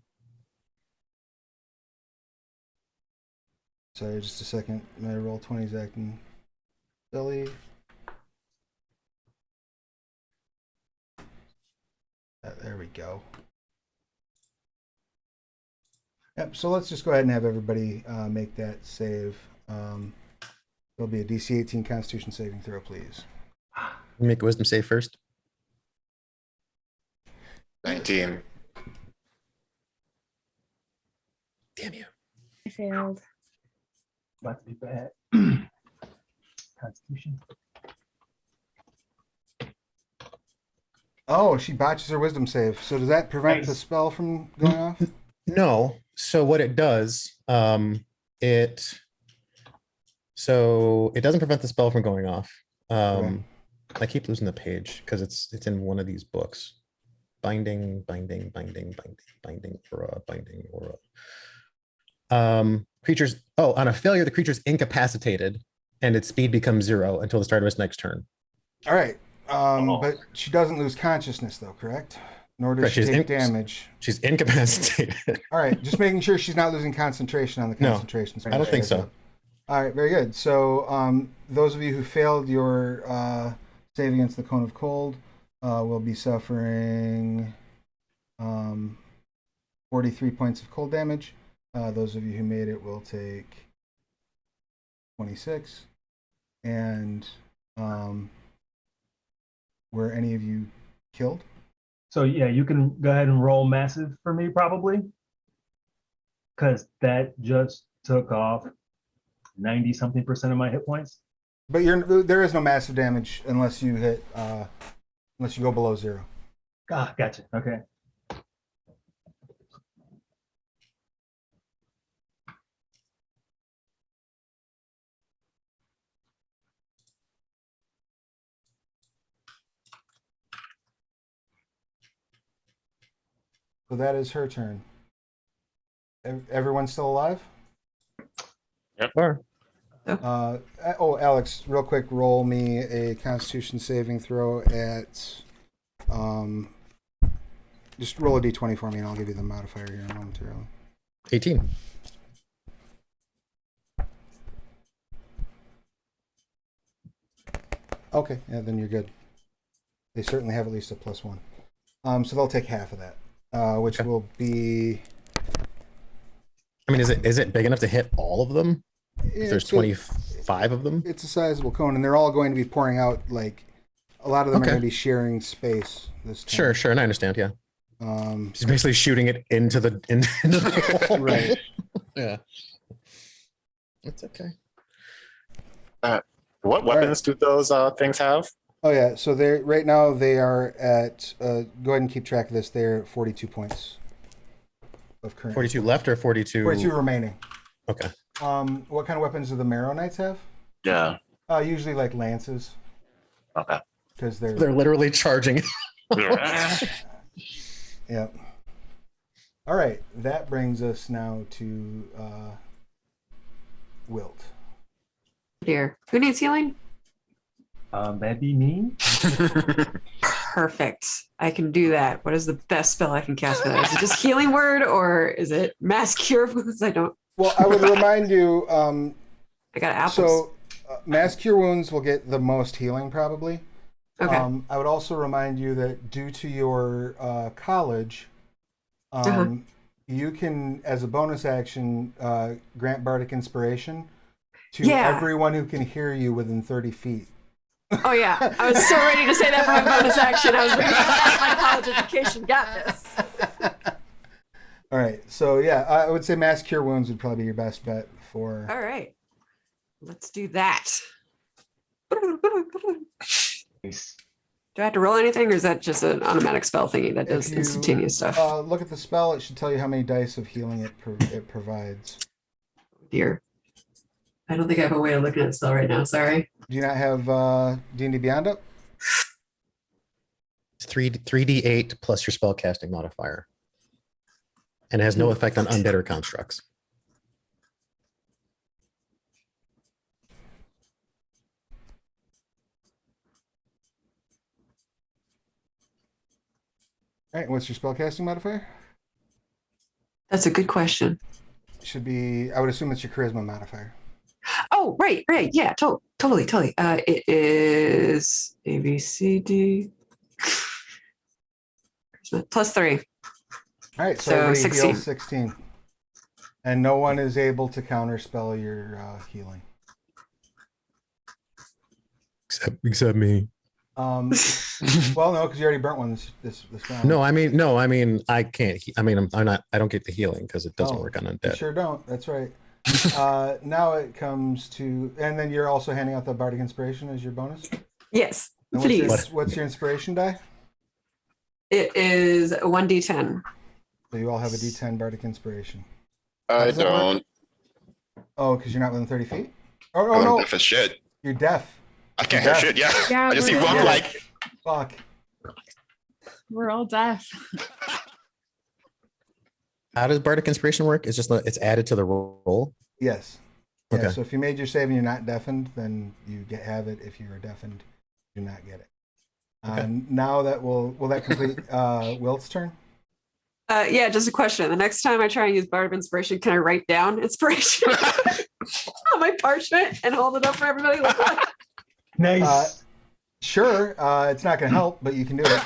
Sorry, just a second. My roll 20's acting silly. There we go. Yep. So let's just go ahead and have everybody make that save. There'll be a DC 18 Constitution saving throw, please. Make a wisdom save first. 19. Damn you. I failed. About to be bad. Constitution. Oh, she botches her wisdom save. So does that prevent the Nice. spell from going off? No. So what it does, it doesn't prevent the spell from going off. Okay. I keep losing the page because it's in one of these books. Binding aura. Creatures. Oh, on a failure, the creature's incapacitated, and its speed becomes 0 until the start of its next turn. All right. Oh. But she doesn't lose consciousnness, though, correct? Nor does Correct, she she's take in- damage. She's incapacitated. All right, just making sure she's not losing concentration on the No, concentration spell. I don't think so. All right, very good. So those of you who failed your save against the Cone of Cold will be suffering 43 points of cold damage. Those of you who made it will take 26. And were any of you killed? So yeah, you can go ahead and roll massive for me probably. Because that just took off 90 something percent of my hit points. But there is no massive damage unless you hit unless you go below 0. Ah, gotcha. Okay. So that is her turn. Everyone's still alive? Or Alex, real quick, roll me a Constitution saving throw at. Just roll a d20 for me, and I'll give you the modifier here momentarily. 18. Okay, yeah, then you're good. They certainly have at least a +1. So they'll take half of that, which Okay. will be. I mean, is it big enough to hit all of them? If there's It's 25 of them? It's a sizable cone, and they're all going to be pouring out. Like a lot of them are Okay. going to be sharing space this time. Sure, and I understand. Yeah, Um, she's basically shooting it into the hole. Right. Yeah, it's okay. What weapons do those things have? Oh yeah, so they right now they are at. Go ahead and keep track of this. They're at 42 points of current. 42 left or 42? 42 remaining. Okay. What kind of weapons do the Marrow Knights have? Yeah. Usually like lances, Okay. because they're. They're literally charging. Yeah. All right, that brings us now to Wilt. Dear. Who needs healing? That'd be me. Perfect. I can do that. What is the best spell I can cast for that? Is it just healing word or is it mass cure? Because I don't. Well, I would remind you. I got apples. So, mass cure wounds will get the most healing probably. Okay. I would also remind you that due to your college, You can, as a bonus action, grant bardic inspiration to Yeah. everyone who can hear you within 30 feet. Oh yeah, I was so ready to say that for my bonus action. I was like, my college education got this. All right, so yeah, I would say mass cure wounds would probably be your best bet for. All right, let's do that. Nice. Do I have to roll anything, or is that just an automatic spell thingy that does If you, instantaneous stuff? Look at the spell; it should tell you how many dice of healing it provides. Dear, I don't think I have a way of looking at the spell right now. Sorry. Do you not have D&D Beyond up? It's 3d8 plus your spell casting modifier. And it has no effect on undead or constructs. All right, what's your spellcasting modifier? That's a good question. Should be, I would assume it's your charisma modifier. Oh, right. Yeah, totally. It is ABCD +3. All right, so So everybody 16. heals 16. And no one is able to counterspell your healing. Except me. Well, no, because you already burnt one this round. No, I mean, I can't. I don't get the healing because it doesn't work on You undead. sure don't. That's right. Now it comes to, and then you're also handing out the bardic inspiration as your bonus. Yes, And please. What's your inspiration die? It is 1d10. So you all have a D10 bardic inspiration. I does that work? don't. Oh, because you're not within 30 feet. Oh I'm no, deaf as shit. you're deaf. I can't hear shit. Yeah. Yeah, I just see we're one deaf. like. Fuck. We're all deaf. How does bardic inspiration work? It's just it's added to the roll. Yes. Yeah, Okay. so if you made your save and you're not deafened, then you have it. If you are deafened, you do not get it. Okay. Now that will that complete Wilt's turn? Yeah, just a question. The next time I try and use Bard of Inspiration, can I write down inspiration on my parchment and hold it up for everybody? Like, what? Nice. Sure. It's not going to help, but you can do it.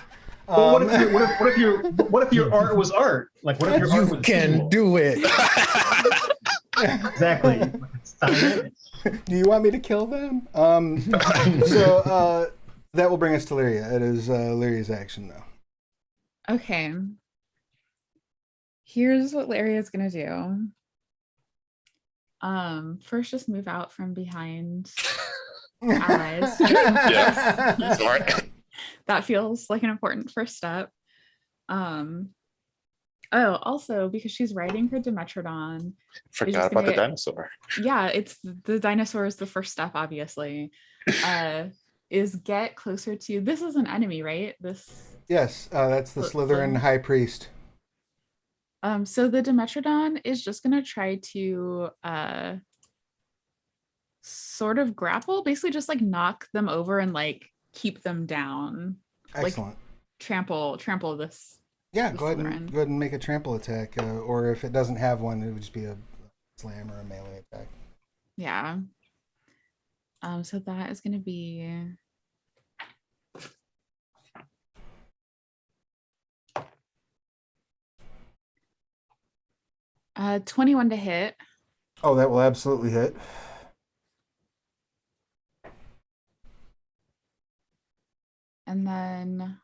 Well, what if your art was art? Like, what if your art You was can visual? do it. Exactly. Do you want me to kill them? So that will bring us to Lyria. It is Lyria's action, though. Okay. Here's what Lyria's gonna do. First just move out from behind allies. Yeah. Smart. That feels like an important first step. Oh, also because she's riding her Dimetrodon. Forgot about the dinosaur. Yeah, it's the dinosaur is the first step, obviously. Is get closer to, this is an enemy, right? Yes, that's the Slytherin High Priest. So the Dimetrodon is just gonna try to sort of grapple, basically just like knock them over and like keep them down. Excellent. Like trample this. Yeah, this go ahead Slytherin. and make a trample attack, or if it doesn't have one, it would just be a slam or a melee attack. Yeah. So that is gonna be 21 to hit. Oh, that will absolutely hit. And then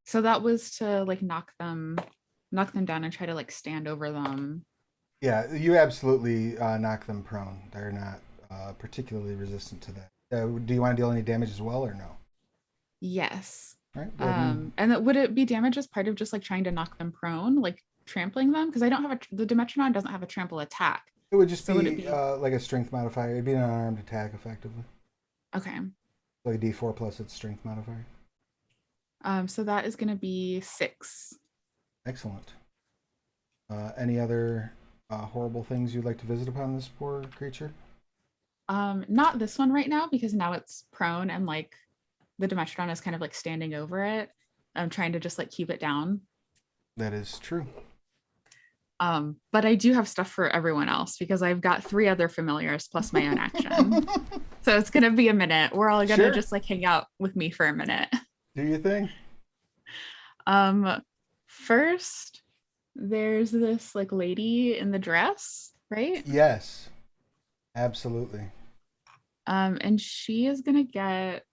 so that was to like knock them down and try to like stand over them. Yeah, you absolutely knock them prone. They're not particularly resistant to that. Do you want to deal any damage as well, or no? Yes. All right. go ahead And would it be damage as part of just like trying to knock them prone, like trampling them? Because I don't have the Dimetrodon doesn't have a trample attack. it would just so be, would it be- like a strength modifier. It'd be an unarmed attack, effectively. Okay. Like a D4 plus its strength modifier. So that is gonna be 6. Excellent. Any other horrible things you'd like to visit upon this poor creature? Not this one right now, because now it's prone and like the Dimetrodon is kind of like standing over it. I'm trying to just like keep it down. That is true. But I do have stuff for everyone else because I've got 3 other familiars plus my own action. So it's gonna be a minute. We're all gonna Sure. just like hang out with me for a minute. Do you think? First, there's this like lady in the dress, right? Yes, absolutely. And she is gonna get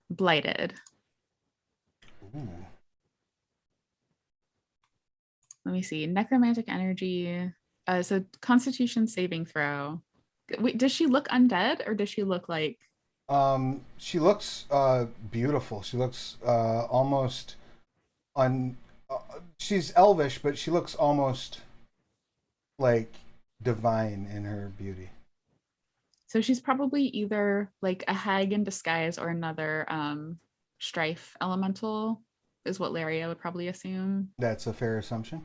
blighted. Ooh. Let me see. Necromantic energy. So Constitution saving throw. Wait, does she look undead or does she look like? She looks beautiful. She looks almost un. She's elvish, but she looks almost like divine in her beauty. So she's probably either like a hag in disguise or another strife elemental, is what Laria would probably assume. That's a fair assumption.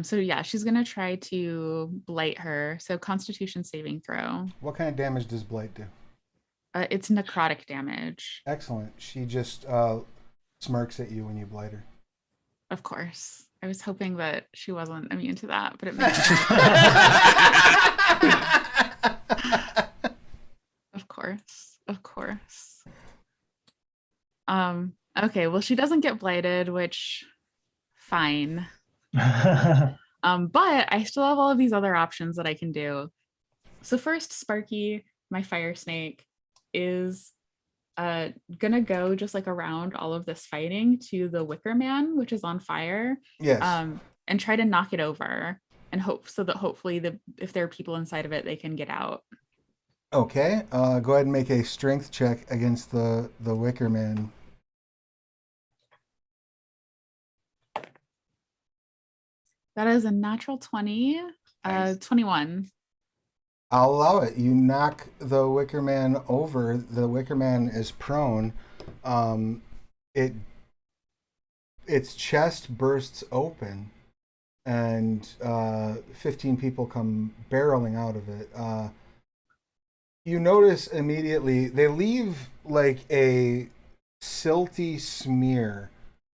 So yeah, she's gonna try to blight her. So Constitution saving throw. What kind of damage does blight do? It's necrotic damage, Excellent. She just smirks at you when you blight her. of course. I was hoping that she wasn't immune to that, but it makes of course, of course. Okay, well, she doesn't get blighted, which fine. But I still have all of these other options that I can do. So first, Sparky, my fire snake, is gonna go just like around all of this fighting to the Wicker Man, which is on fire, Yes. and try to knock it over and hope so that hopefully if there are people inside of it, they can get out. Okay. Go ahead and make a strength check against the Wicker Man. That is a natural 20, Nice. 21. I'll allow it. You knock the Wicker Man over. The Wicker Man is prone. Its chest bursts open, and 15 people come barreling out of it. You notice immediately they leave like a silty smear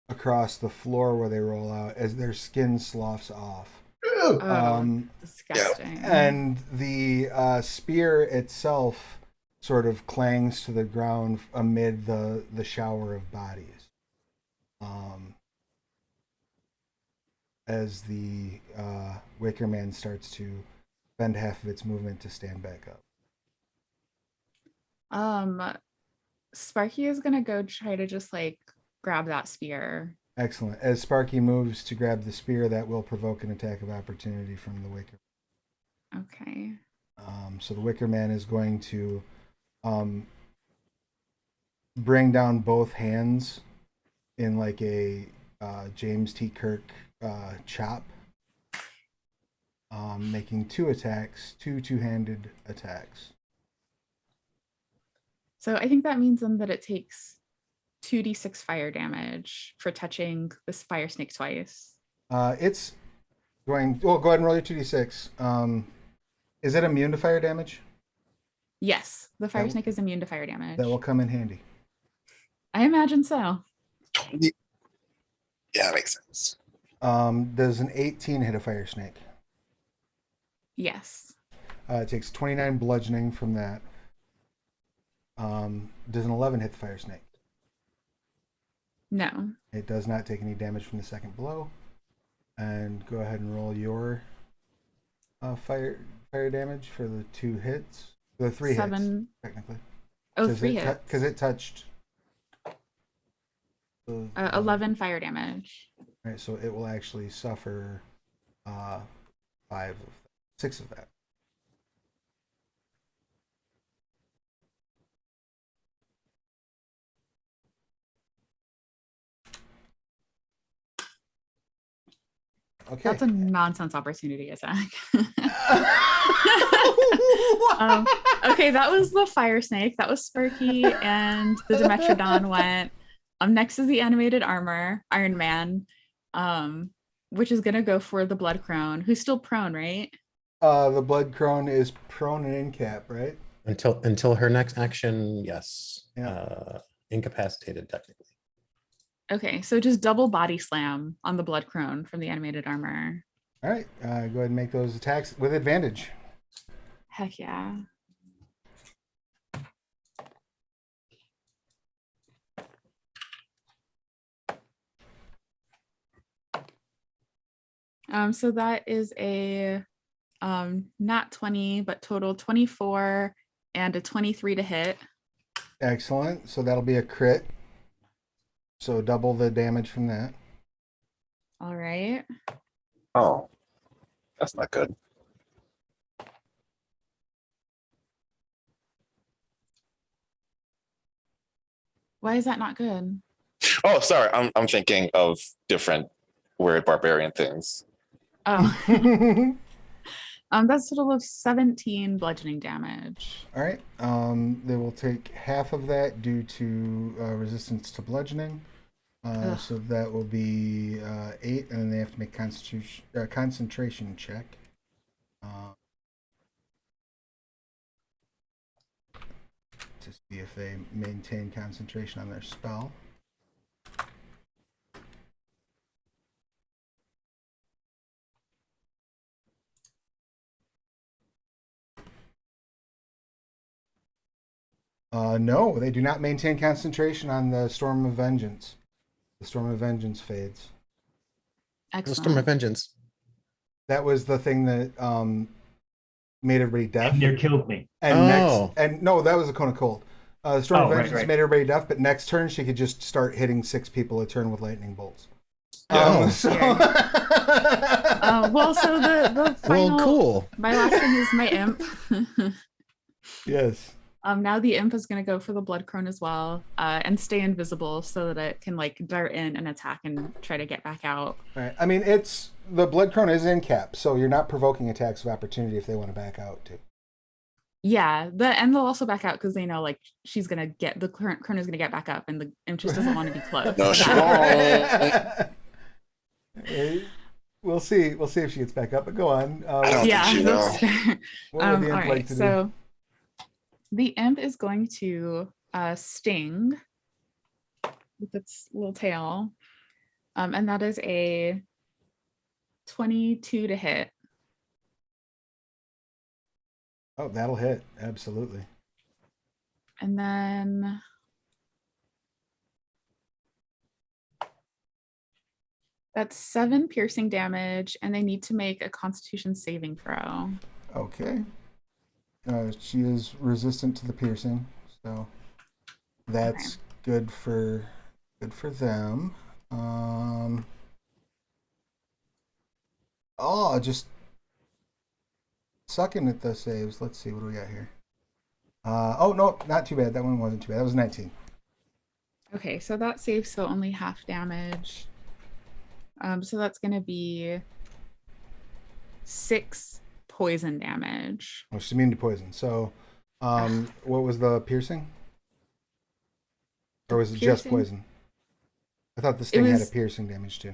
across the floor where they roll out as their skin sloughs off. Oh, disgusting. And the spear itself sort of clangs to the ground amid the shower of bodies. As the Wicker Man starts to bend half of its movement to stand back up. Sparky is gonna go try to just like grab that spear. Excellent. As Sparky moves to grab the spear, that will provoke an attack of opportunity from the Wicker. Okay. So the Wicker Man is going to bring down both hands in like a James T. Kirk chop, making two two-handed attacks. So I think that means then that it takes 2d6 fire damage for touching this fire snake twice. It's going. Well, go ahead and roll your 2d6. Is it immune to fire damage? Yes, the fire That- snake is immune to fire damage. That will come in handy. I imagine so. 20. Yeah, that makes sense. Does an 18 hit a fire snake? Yes. It takes 29 bludgeoning from that. Does an 11 hit the fire snake? No. It does not take any damage from the second blow. And go ahead and roll your fire damage for the 2 hits. The 3 7. hits, technically. Oh, 3 hits. Because it touched. 11 fire damage. Right, so it will actually suffer 6 of that. Okay. That's a nonsense opportunity attack. Okay, that was the fire snake. That was Sparky, and the Dimetrodon went. Next is the animated armor, Iron Man, which is gonna go for the Blood Crone, who's still prone, right? The Blood Crone is prone and in cap, right? Until her next action, yes. Yeah. Incapacitated technically. Okay, so just double body slam on the Blood Crone from the animated armor. All right, go ahead and make those attacks with advantage. Heck yeah. So that is a not 20, but total 24 and a 23 to hit. Excellent. So that'll be a crit. So double the damage from that. All right. Oh, that's not good. Why is that not good? Oh, sorry. I'm thinking of different weird barbarian things. Oh, that's a total of 17 bludgeoning damage. All right. They will take half of that due to resistance to bludgeoning. Ugh. So that will be 8, and then they have to make concentration check. To see if they maintain concentration on their spell. No, they do not maintain concentration on the Storm of Vengeance. The Storm of Vengeance fades. Excellent. Storm of Vengeance. That was the thing that made everybody deaf. Near killed me. And Oh. no, that was a Cone of Cold. The Storm of Right, Vengeance right. made everybody deaf, but next turn she could just start hitting 6 people a turn with lightning bolts. Yeah. Well, so the final, Well, cool. my last thing is my imp. Yes. Now the imp is going to go for the blood crone as well, and stay invisible so that it can like dart in and attack and try to get back out. Right. I mean, it's the blood crone is in cap, so you're not provoking attacks of opportunity if they want to back out too. Yeah, and they'll also back out because they know like she's gonna get the current crone is gonna get back up, and the imp just doesn't want to be close. No, she won't. We'll see. We'll see if she gets back up. But go on. I don't Yeah, think she that's will. fair. What would the All imp right, like to do? so the imp is going to sting with its little tail, and that is a 22 to hit. Oh, that'll hit. Absolutely. And then that's 7 piercing damage, and they need to make a Constitution saving throw. Okay. She is resistant to the piercing, so that's good for them. Just sucking at the saves. Let's see, what do we got here? Oh no, not too bad. That one wasn't too bad. That was 19. Okay, so that saves, so only half damage. So that's gonna be 6 poison damage. Oh, she's immune to poison. So, what was the piercing? Or was it just Piercing? poison? I thought the sting had a was- piercing damage too.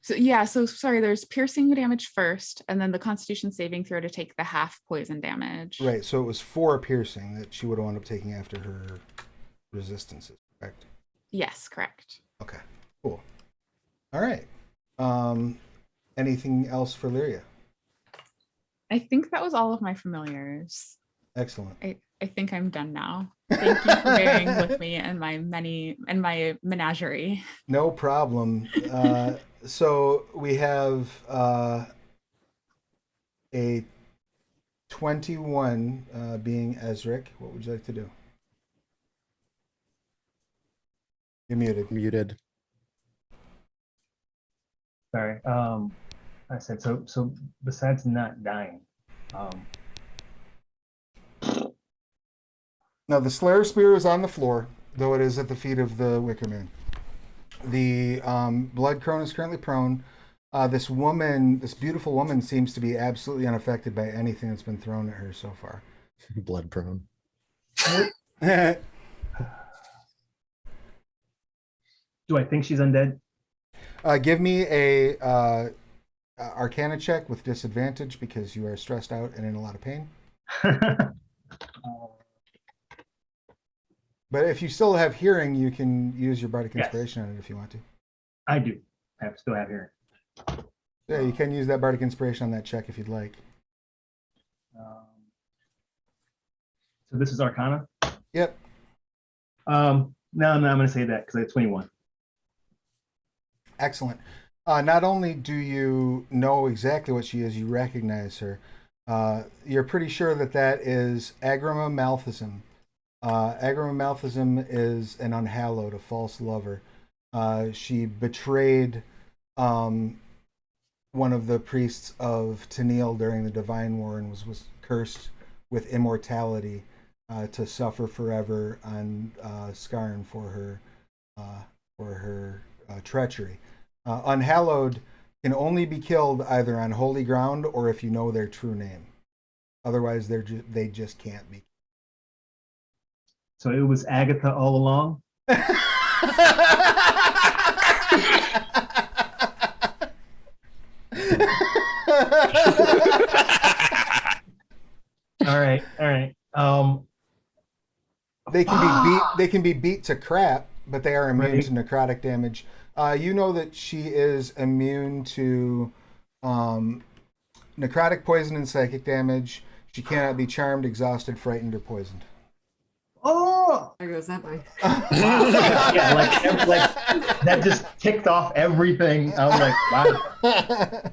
So yeah, so sorry, there's piercing damage first, and then the Constitution saving throw to take the half poison damage. Right, so it was 4 piercing that she would wound up taking after her resistances, correct? Yes, correct. Okay, cool. All right. Anything else for Lyria? I think that was all of my familiars. Excellent. I think I'm done now. Thank you for bearing with me and my menagerie. No problem. So we have a 21 being Ezric. What would you like to do? You're muted. Muted. Sorry. I said so. Besides not dying, Now the Slayer Spear is on the floor, though it is at the feet of the Wicker Man. The Blood Crone is currently prone. This beautiful woman, seems to be absolutely unaffected by anything that's been thrown at her so far. Blood prone. do I think she's undead? Give me a Arcana check with disadvantage because you are stressed out and in a lot of pain. But if you still have hearing, you can use your Bardic Yes. Inspiration on it if you want to. I do. Still have hearing. Yeah, you can use that Bardic Inspiration on that check if you'd like. So this is Arcana. Yep. No, I'm going to say that because I have 21. Excellent. Not only do you know exactly what she is, you recognize her. You're pretty sure that that is Agrima Malthusum. Agrima Malthusum is an unhallowed, a false lover. She betrayed one of the priests of Tennille during the Divine War and was cursed with immortality to suffer forever on Skarn for her treachery. Unhallowed can only be killed either on holy ground or if you know their true name. Otherwise, they just can't be. So it was Agatha all along. All right, all right. They can be beat. They can be beat to crap, but they are immune Right. to necrotic damage. You know that she is immune to necrotic poison and psychic damage. She cannot be charmed, exhausted, frightened, or poisoned. Oh, There goes that way. yeah, like that just ticked off everything. I was like, wow.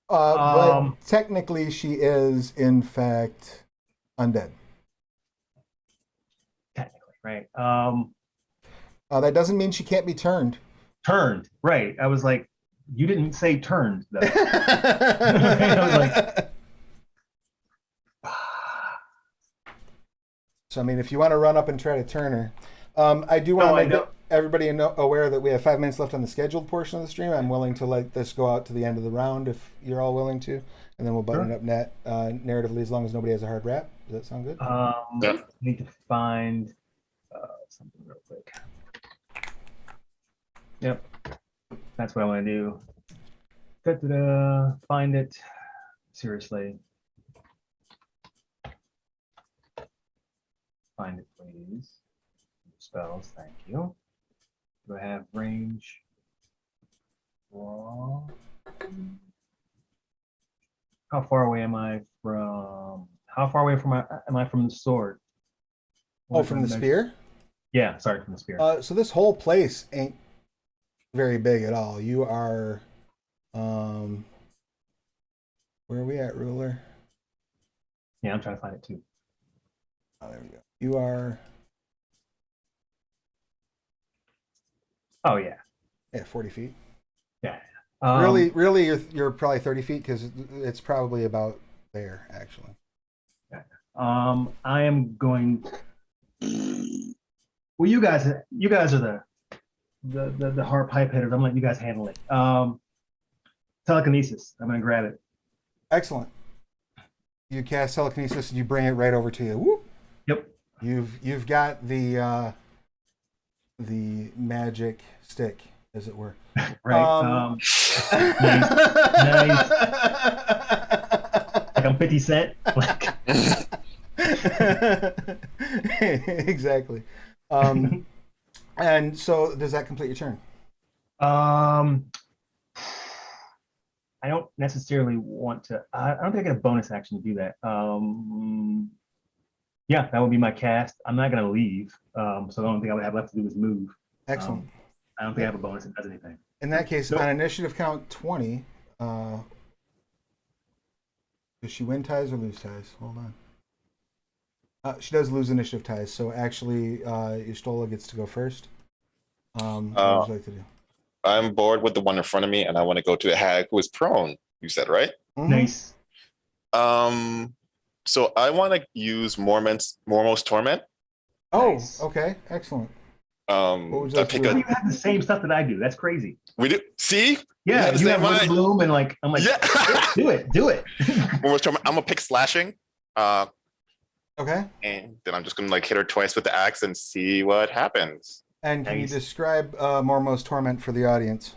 But technically, she is in fact undead. Technically, right. That doesn't mean she can't be turned. Turned, right. I was like, you didn't say turned, though. I was like, So I mean, if you want to run up and try to turn her, I do want No, I to make everybody aware that we have 5 minutes left on the scheduled portion of the stream. I'm willing to let this go out to the end of the round if you're all willing to, and then we'll button it up narratively as long as nobody has a hard wrap. Does that sound good? Yeah. Need to find something real quick. Yep, that's what I want to do. Da-da-da. Find it. Seriously. Find it, please. Spells, thank you. Do I have range? Raw. How far away am I from? How far away am I from the sword? Oh, from the spear? Yeah, sorry, from the spear. So this whole place ain't very big at all. You are, where are we at, ruler? Yeah, I'm trying to find it too. Oh, there we go. You are, Oh yeah, 40 feet. yeah. Really, you're probably 30 feet because it's probably about there actually. I am going. Well, you guys are the hard pipe hitters. I'm letting you guys handle it. Telekinesis. I'm gonna grab it. Excellent. You cast telekinesis and you bring it right over to you. Whoop. Yep. You've got the magic stick, as it were. Right. Nice. Like I'm 50 Cent. Like. Exactly. And so, does that complete your turn? I don't necessarily want to. I don't think I get a bonus action to do that. Yeah, that would be my cast. I'm not going to leave. So the only thing I would have left to do is move. Excellent. I don't think I have a bonus that does anything. In that case, Nope. on initiative count 20, does she win ties or lose ties? Hold on. She does lose initiative ties, so actually, Yustola gets to go first. What would you like to do? I'm bored with the one in front of me, and I want to go to the hag who is prone. You said, right? Mhm. Nice. So I want to use Mormos Torment. Oh, Nice. okay, excellent. What would you like to You have the same stuff that I do. That's crazy. We do. See? Yeah, have the you same have Wind mind. Bloom and like I'm like, Yeah. do it. Mormos Torment. I'm gonna pick slashing. Okay, And then I'm just gonna like hit her twice with the axe and see what happens. and can you Nice. describe Mormos Torment for the audience?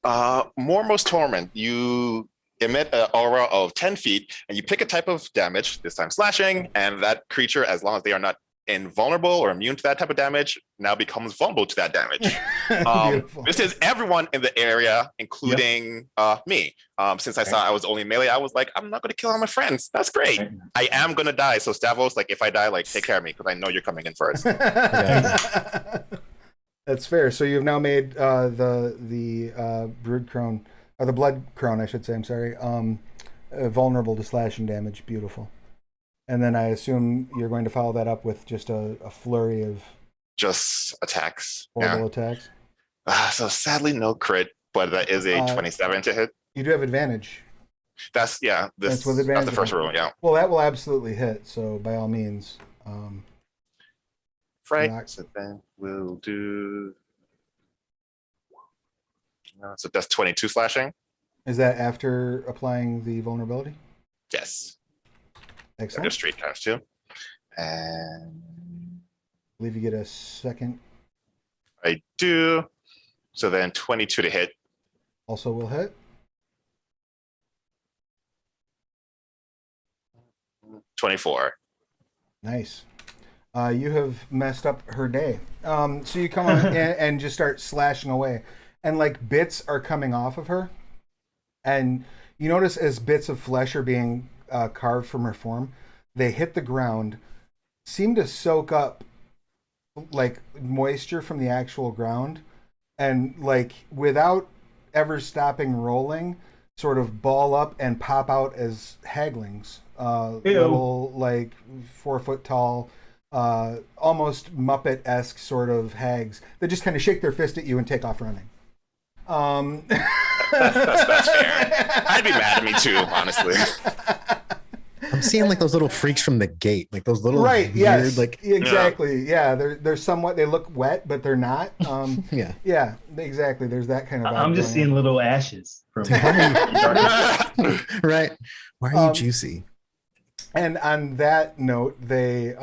Mormos Torment. You emit an aura of 10 feet, and you pick a type of damage, this time slashing, and that creature, as long as they are not invulnerable or immune to that type of damage, now becomes vulnerable to that damage. Beautiful. This is everyone in the area, including me. Since I saw I was only melee, I was like, I'm not going to kill all my friends. That's great. Right. I am going to die. So Stavros, like, if I die, like, take care of me because I know you're coming in first. That's fair. So you've now made the brood crone, or the blood crone, I should say. I'm sorry. Vulnerable to slashing damage. Beautiful. And then I assume you're going to follow that up with just a flurry of Just attacks. horrible Yeah. attacks. So sadly, no crit, but that is a 27 to hit. You do have advantage. That's That's with That's advantage. the first roll. Yeah. Well, that will absolutely hit. So by all means. Right. Rock. So then we'll do. So that's 22 slashing. Is that after applying the vulnerability? Yes. Excellent. Just straight times 2. And I believe you get a second. I do. So then 22 to hit. Also will hit. 24. Nice. You have messed up her day. So you come on and just start slashing away. And like bits are coming off of her. And you notice as bits of flesh are being carved from her form, they hit the ground, seem to soak up like moisture from the actual ground. And like without ever stopping rolling, sort of ball up and pop out as haglings. Little like 4 foot tall, almost Muppet-esque sort of hags that just kind of shake their fist at you and take off running. That's fair. I'd be mad at me too, honestly. I'm seeing like those little freaks from the gate, like those little Right, weird, yes, like exactly. Yeah, they're somewhat, they look wet, but they're not. yeah. Yeah, exactly. There's that kind of. I'm just going on. seeing little ashes from. Right. Why are you juicy? And on that note, they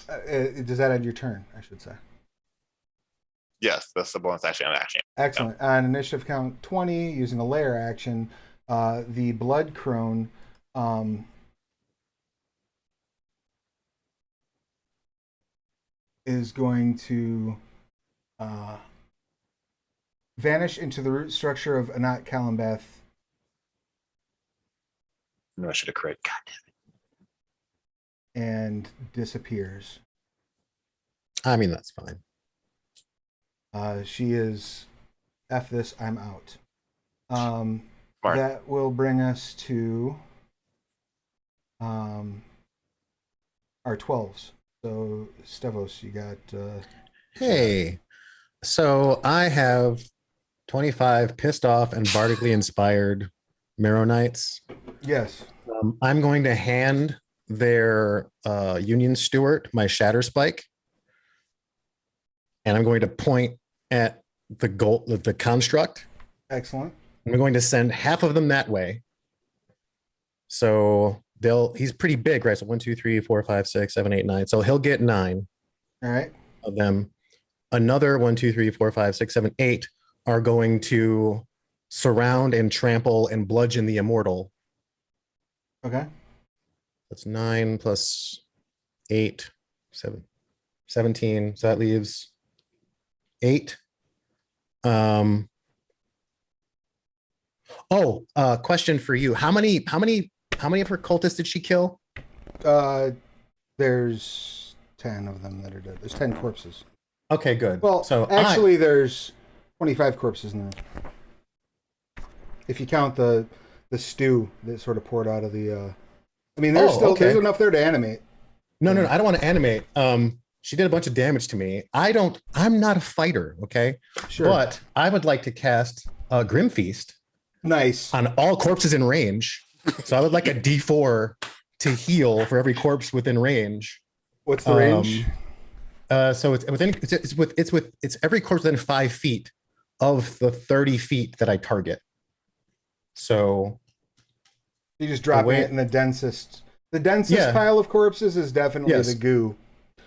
does that end your turn? I should say. Yes, that's the bonus action and action. Excellent. On initiative count 20, using a layer action, the blood crone is going to vanish into the root structure of Anat Kalambeth. No, I should have crit. God damn And disappears. I mean, that's fine. She is F this, I'm out. Smart. That will bring us to our 12s. So, Stevos, you got. Hey, so I have 25 pissed off and bardically inspired Marrow Knights. Yes. I'm going to hand their Union Steward my Shatter Spike, and I'm going to point at the construct. Excellent. I'm going to send half of them that way. So he's pretty big, right? So 1, 2, 3, 4, 5, 6, 7, 8, 9. So he'll get 9 All right. of them. Another 1, 2, 3, 4, 5, 6, 7, 8 are going to surround and trample and bludgeon the immortal. Okay. That's 9 plus 8, 17. So that leaves 8. Question for you. How many of her cultists did she kill? There's 10 of them that are dead. There's 10 corpses. Okay, good. Well, so actually, there's 25 corpses in there. If you count the stew that sort of poured out of the. I mean, there's there's enough there to animate. No, I don't want to animate. She did a bunch of damage to me. I'm not a fighter, okay? Sure. But I would like to cast Grim Feast. Nice. On all corpses in range. So I would like a D4 to heal for every corpse within range. What's the range? So it's every corpse within 5 feet of the 30 feet that I target. So you just drop it in the densest. The densest pile of corpses is definitely the goo.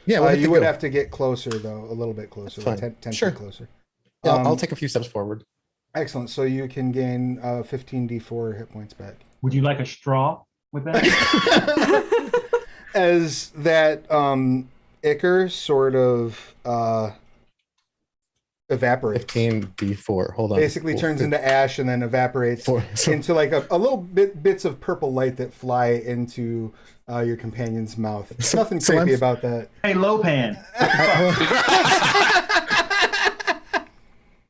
Yeah, you would have to get closer though, a little bit closer, like 10 feet closer. Yeah, I'll take a few steps forward. Excellent. So you can gain 15 D4 hit points back. Would you like a straw with that? As that Icar sort of evaporates. 15d4. Hold on. Basically turns into ash and then evaporates So into like a little bits of purple light that fly into your companion's mouth. There's nothing so creepy I'm- about that. Hey, Lopan.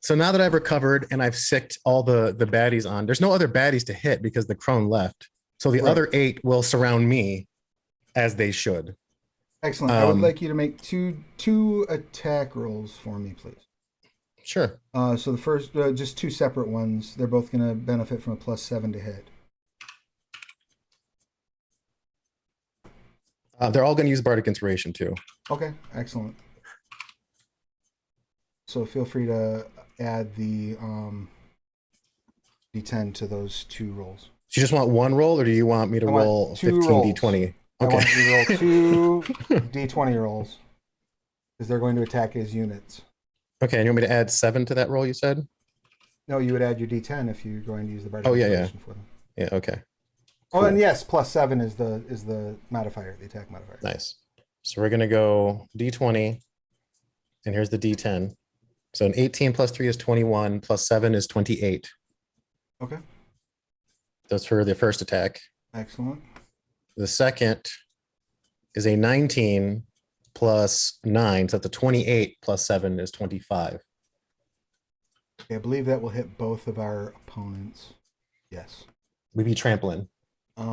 So now that I've recovered and I've sicked all the baddies on, there's no other baddies to hit because the crone left. So the Right. other 8 will surround me as they should. Excellent. I would like you to make two attack rolls for me, please. Sure. So the first, just 2 separate ones. They're both going to benefit from a +7 to hit. They're all going to use Bardic Inspiration too. Okay, excellent. So feel free to add the D10 to those 2 rolls. Do you just want one roll or do you want me to I want roll 2 15d20? I Okay. want you to roll 2 D20 rolls because they're going to attack as units. Okay, and you want me to add 7 to that roll you said? No, you would add your D10 if you're going to use the Bardic Oh, yeah, Inspiration for them. Yeah, okay. Oh, Cool. and yes, +7 is the modifier, the attack modifier. Nice. So we're going to go d20 and here's the d10. So an 18 plus 3 is 21 plus 7 is 28. Okay, That's for the first attack. excellent. The second is a 19 plus 9. So that's a 28 plus 7 is 25. Okay, I believe that will hit both of our opponents. Yes. We'd be trampling. So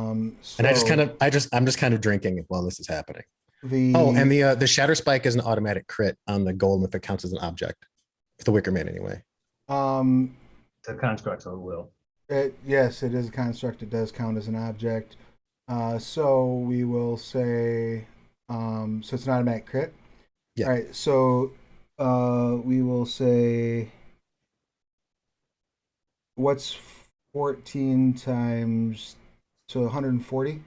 And I'm just kind of drinking while this is happening. the Oh, and the shatter spike is an automatic crit on the golem if it counts as an object. The Wicker Man anyway. It's a construct, so it will. Yes, it is a construct. It does count as an object. So we will say, so it's an automatic crit. Yeah. All right. So we will say, what's 14 times, so 140.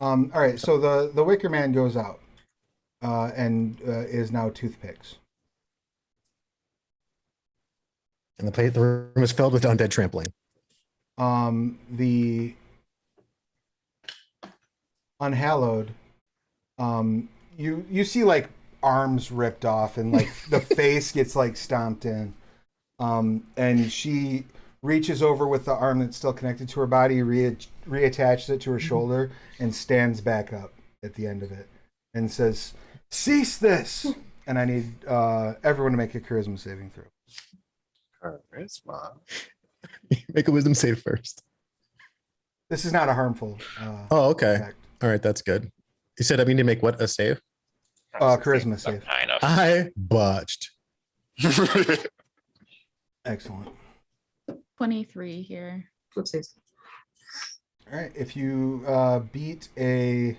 All right. So the Wicker Man goes out and is now toothpicks. And the room is filled with undead trampling. The Unhallowed, you see like arms ripped off and like the face gets like stomped in, and she reaches over with the arm that's still connected to her body, reattaches it to her shoulder, and stands back up at the end of it and says, "Cease this!" And I need everyone to make a charisma saving throw. Charisma. Make a wisdom save first. This is not a harmful Oh, okay. effect. All right, that's good. You said I need to make what, a save? Charisma save. Kind of. I botched. Excellent. 23 here. Whoopsies. All right, if you beat a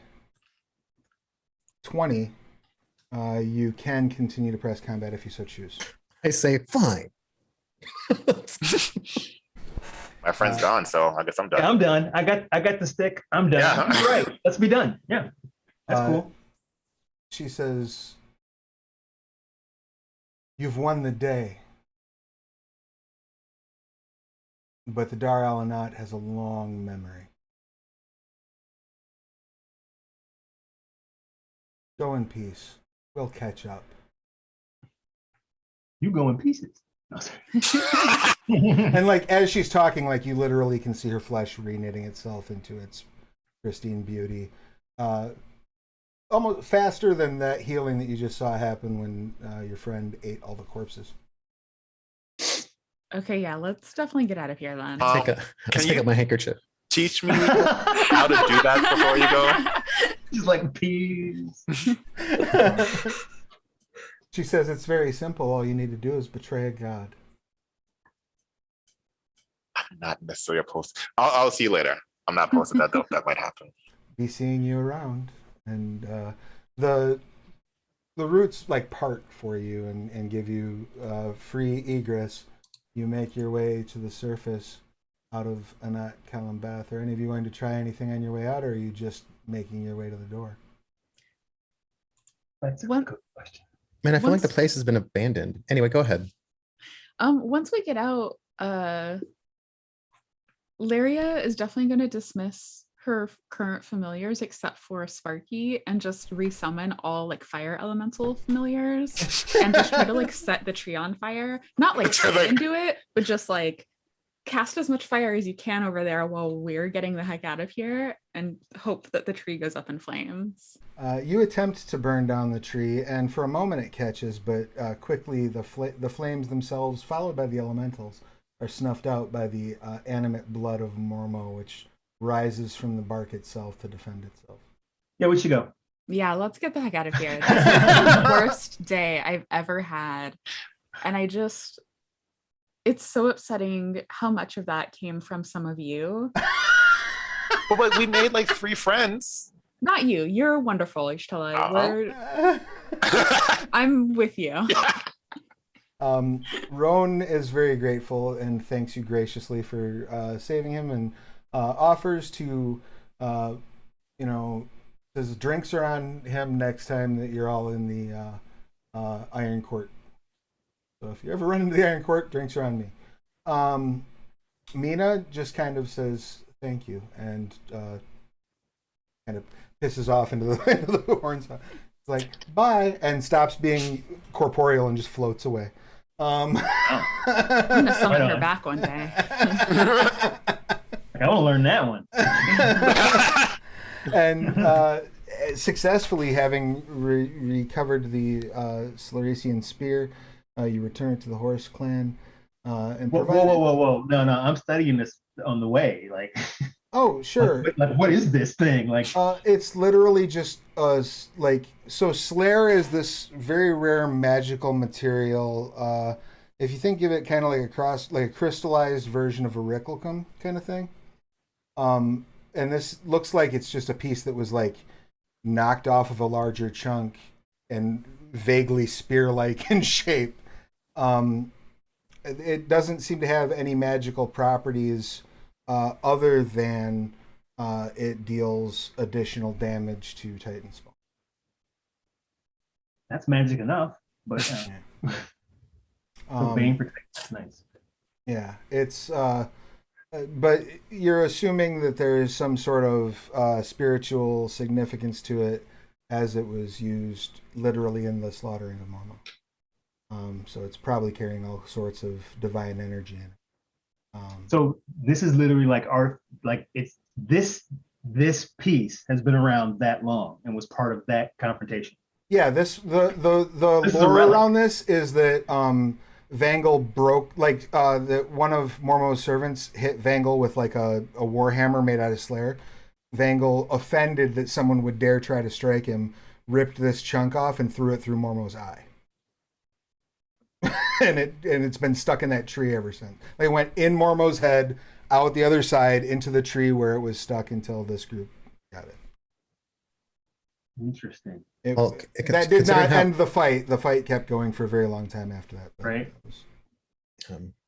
20, you can continue to press combat if you so choose. I say fine. My friend's gone, so I guess I'm done. Yeah, I'm done. I got the stick. I'm done. Yeah. You're right. Let's be done. Yeah. That's Uh, cool. She says, "You've won the day, but the Dar Alanat has a long memory. Go in peace. We'll catch up." You go in pieces. No, sorry. And like as she's talking, like you literally can see her flesh reknitting itself into its pristine beauty, almost faster than that healing that you just saw happen when your friend ate all the corpses. Okay, yeah, let's definitely get out of here then. Um, Let's take you- up my handkerchief. Teach me how to do that before you go. Just like peas. She says it's very simple. All you need to do is betray a god. I'm not necessarily opposed. I'll see you later. I'm not opposed to that though. That might happen. Be seeing you around, and the roots like part for you and give you free egress. You make your way to the surface out of Anat Kalambath. Are any of you going to try anything on your way out, or are you just making your way to the door? That's a One- good question. Man, I feel like Once- the place has been abandoned. Anyway, go ahead. Once we get out, Lyria is definitely going to dismiss her current familiars except for Sparky and just resummon all like fire elemental familiars and just try to like set the tree on fire. Not like Like- into it, but just like cast as much fire as you can over there while we're getting the heck out of here and hope that the tree goes up in flames. You attempt to burn down the tree, and for a moment it catches, but quickly the flames themselves, followed by the elementals, are snuffed out by the animate blood of Mormo, which rises from the bark itself to defend itself. Yeah, we should go. Yeah, let's get the heck out of here. This is the worst day I've ever had. And it's so upsetting how much of that came from some of you. But we made like 3 friends. Not you. You're wonderful, Ishtala. I'm with you. Roan is very grateful and thanks you graciously for saving him, and offers to, says drinks are on him next time that you're all in the Iron Court. So if you ever run into the Iron Court, drinks are on me. Mina just kind of says thank you and kind of pisses off into the horns. It's like, bye, and stops being corporeal and just floats away. I'm gonna summon her back one day. I want to learn that one. And successfully having recovered the Slurician spear, you return to the Horse Clan. And Whoa. No, I'm studying this on the way. Like, oh, sure. Like, what is this thing? Like, it's literally just so Slayer is this very rare magical material. If you think of it kind of like a crystallized version of aurichalcum kind of thing. And this looks like it's just a piece that was like knocked off of a larger chunk and vaguely spear-like in shape. It doesn't seem to have any magical properties other than it deals additional damage to Titan Spawn. that's magic enough, but Bane protect. That's nice. Yeah, it's but you're assuming that there is some sort of spiritual significance to it, as it was used literally in the slaughtering of Momo. So it's probably carrying all sorts of divine energy in it. So this is literally it's this piece has been around that long and was part of that confrontation. Yeah, the This is a lore relic. around this is that Vangal broke that one of Mormo's servants hit Vangal with like a warhammer made out of Slayer. Vangal, offended that someone would dare try to strike him, ripped this chunk off and threw it through Mormo's eye. and it's been stuck in that tree ever since. They went in Mormo's head, out the other side into the tree where it was stuck until this group got it. Interesting. That did not end the fight. The fight kept going for a very long time after that. Right.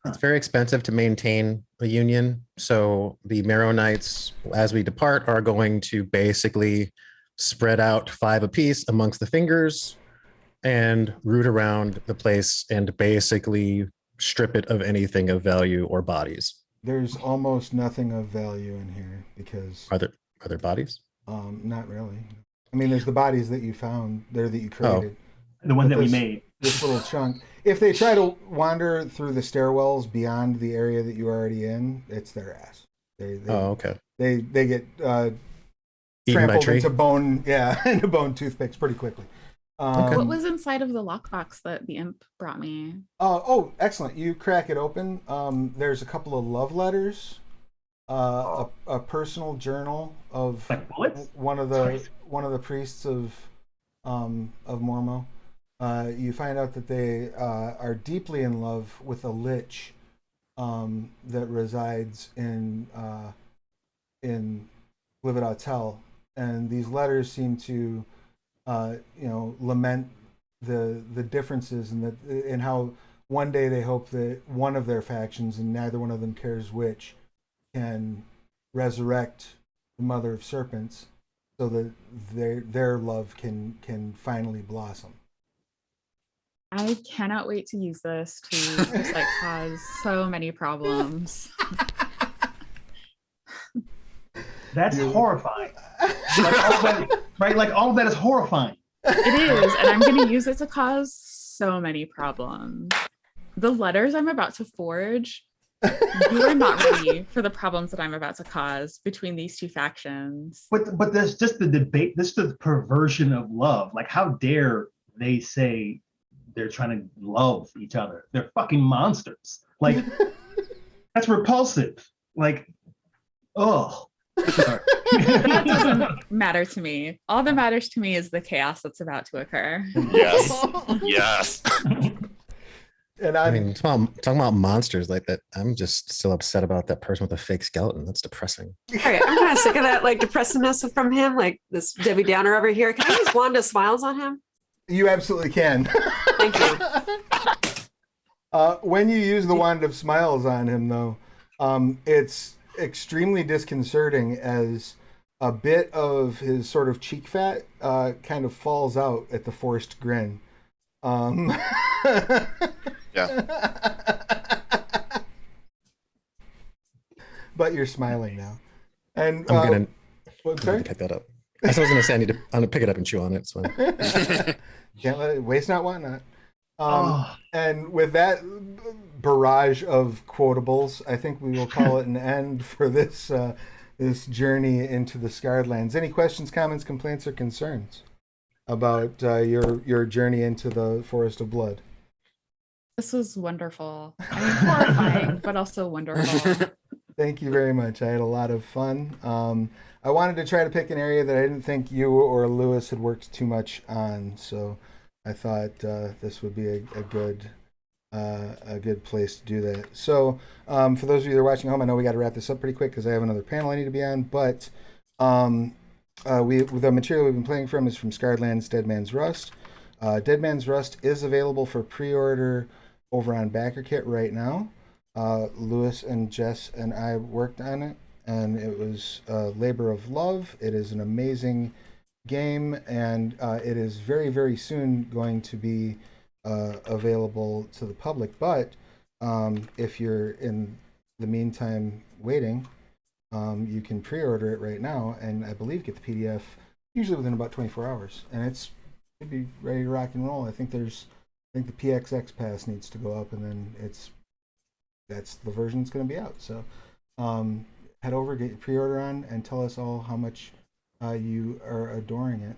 It's very expensive to maintain a union. So the Marrow Knights, as we depart, are going to basically spread out 5 apiece amongst the fingers and root around the place and basically strip it of anything of value or bodies. There's almost nothing of value in here because Are there bodies? not really. I mean, there's the bodies that you found there that you created. The one But that we this- made. This little chunk. If they try to wander through the stairwells beyond the area that you're already in, it's their ass. They Okay. they get Eaten by trampled tree. into bone. Yeah, into bone toothpicks pretty quickly. What was inside of the lockbox that the imp brought me? Oh, excellent! You crack it open. There's a couple of love letters, a personal journal of Like bullets? one of the priests of Mormo. You find out that they are deeply in love with a lich that resides in Lividatel, and these letters seem to lament the differences and how one day they hope that one of their factions, and neither one of them cares which, can resurrect the mother of serpents so that their love can finally blossom. I cannot wait to use this to just like cause so many problems. That's horrifying. Like all that, right? Like all of that is horrifying. It is, and I'm going to use it to cause so many problems. The letters I'm about to forge, you are not ready for the problems that I'm about to cause between these two factions. But there's just the debate, this is the perversion of love. Like, how dare they say they're trying to love each other? They're fucking monsters. Like, that's repulsive. Like, oh. That doesn't matter to me. All that matters to me is the chaos that's about to occur. Yes. Yes. And I mean, talking about monsters like that, I'm just still upset about that person with a fake skeleton. That's depressing. All right, I'm kind of sick of that like depressedness from him, like this Debbie Downer over here. Can I use Wanda Smiles on him? you absolutely can. Thank you. When you use the wand of smiles on him, though, it's extremely disconcerting as a bit of his sort of cheek fat kind of falls out at the forced grin. Yeah. But you're smiling now. And I'm gonna sorry? pick that up. I was gonna say I'm gonna pick it up and chew on it. It's fine. Can't let it waste not, want not. Oh. And with that barrage of quotables, I think we will call it an end for this this journey into the Scarred Lands. Any questions, comments, complaints, or concerns about your journey into the Forest of Blood? This was wonderful. I mean, horrifying, but also wonderful. Thank you very much. I had a lot of fun. I wanted to try to pick an area that I didn't think you or Lewis had worked too much on, so I thought this would be a good place to do that. So for those of you that are watching at home, I know we got to wrap this up pretty quick because I have another panel I need to be on, but the material we've been playing from is from Scarred Lands, Dead Man's Rust. Dead Man's Rust is available for pre-order over on BackerKit right now. Lewis and Jess and I worked on it, and it was a labor of love. It is an amazing game, and it is very, very soon going to be available to the public. But if you're in the meantime waiting, you can pre-order it right now, and I believe get the PDF usually within about 24 hours, and it's should be ready to rock and roll. I think the PXX pass needs to go up, and then that's the version that's going to be out. So head over, get your pre-order on, and tell us all how much you are adoring it.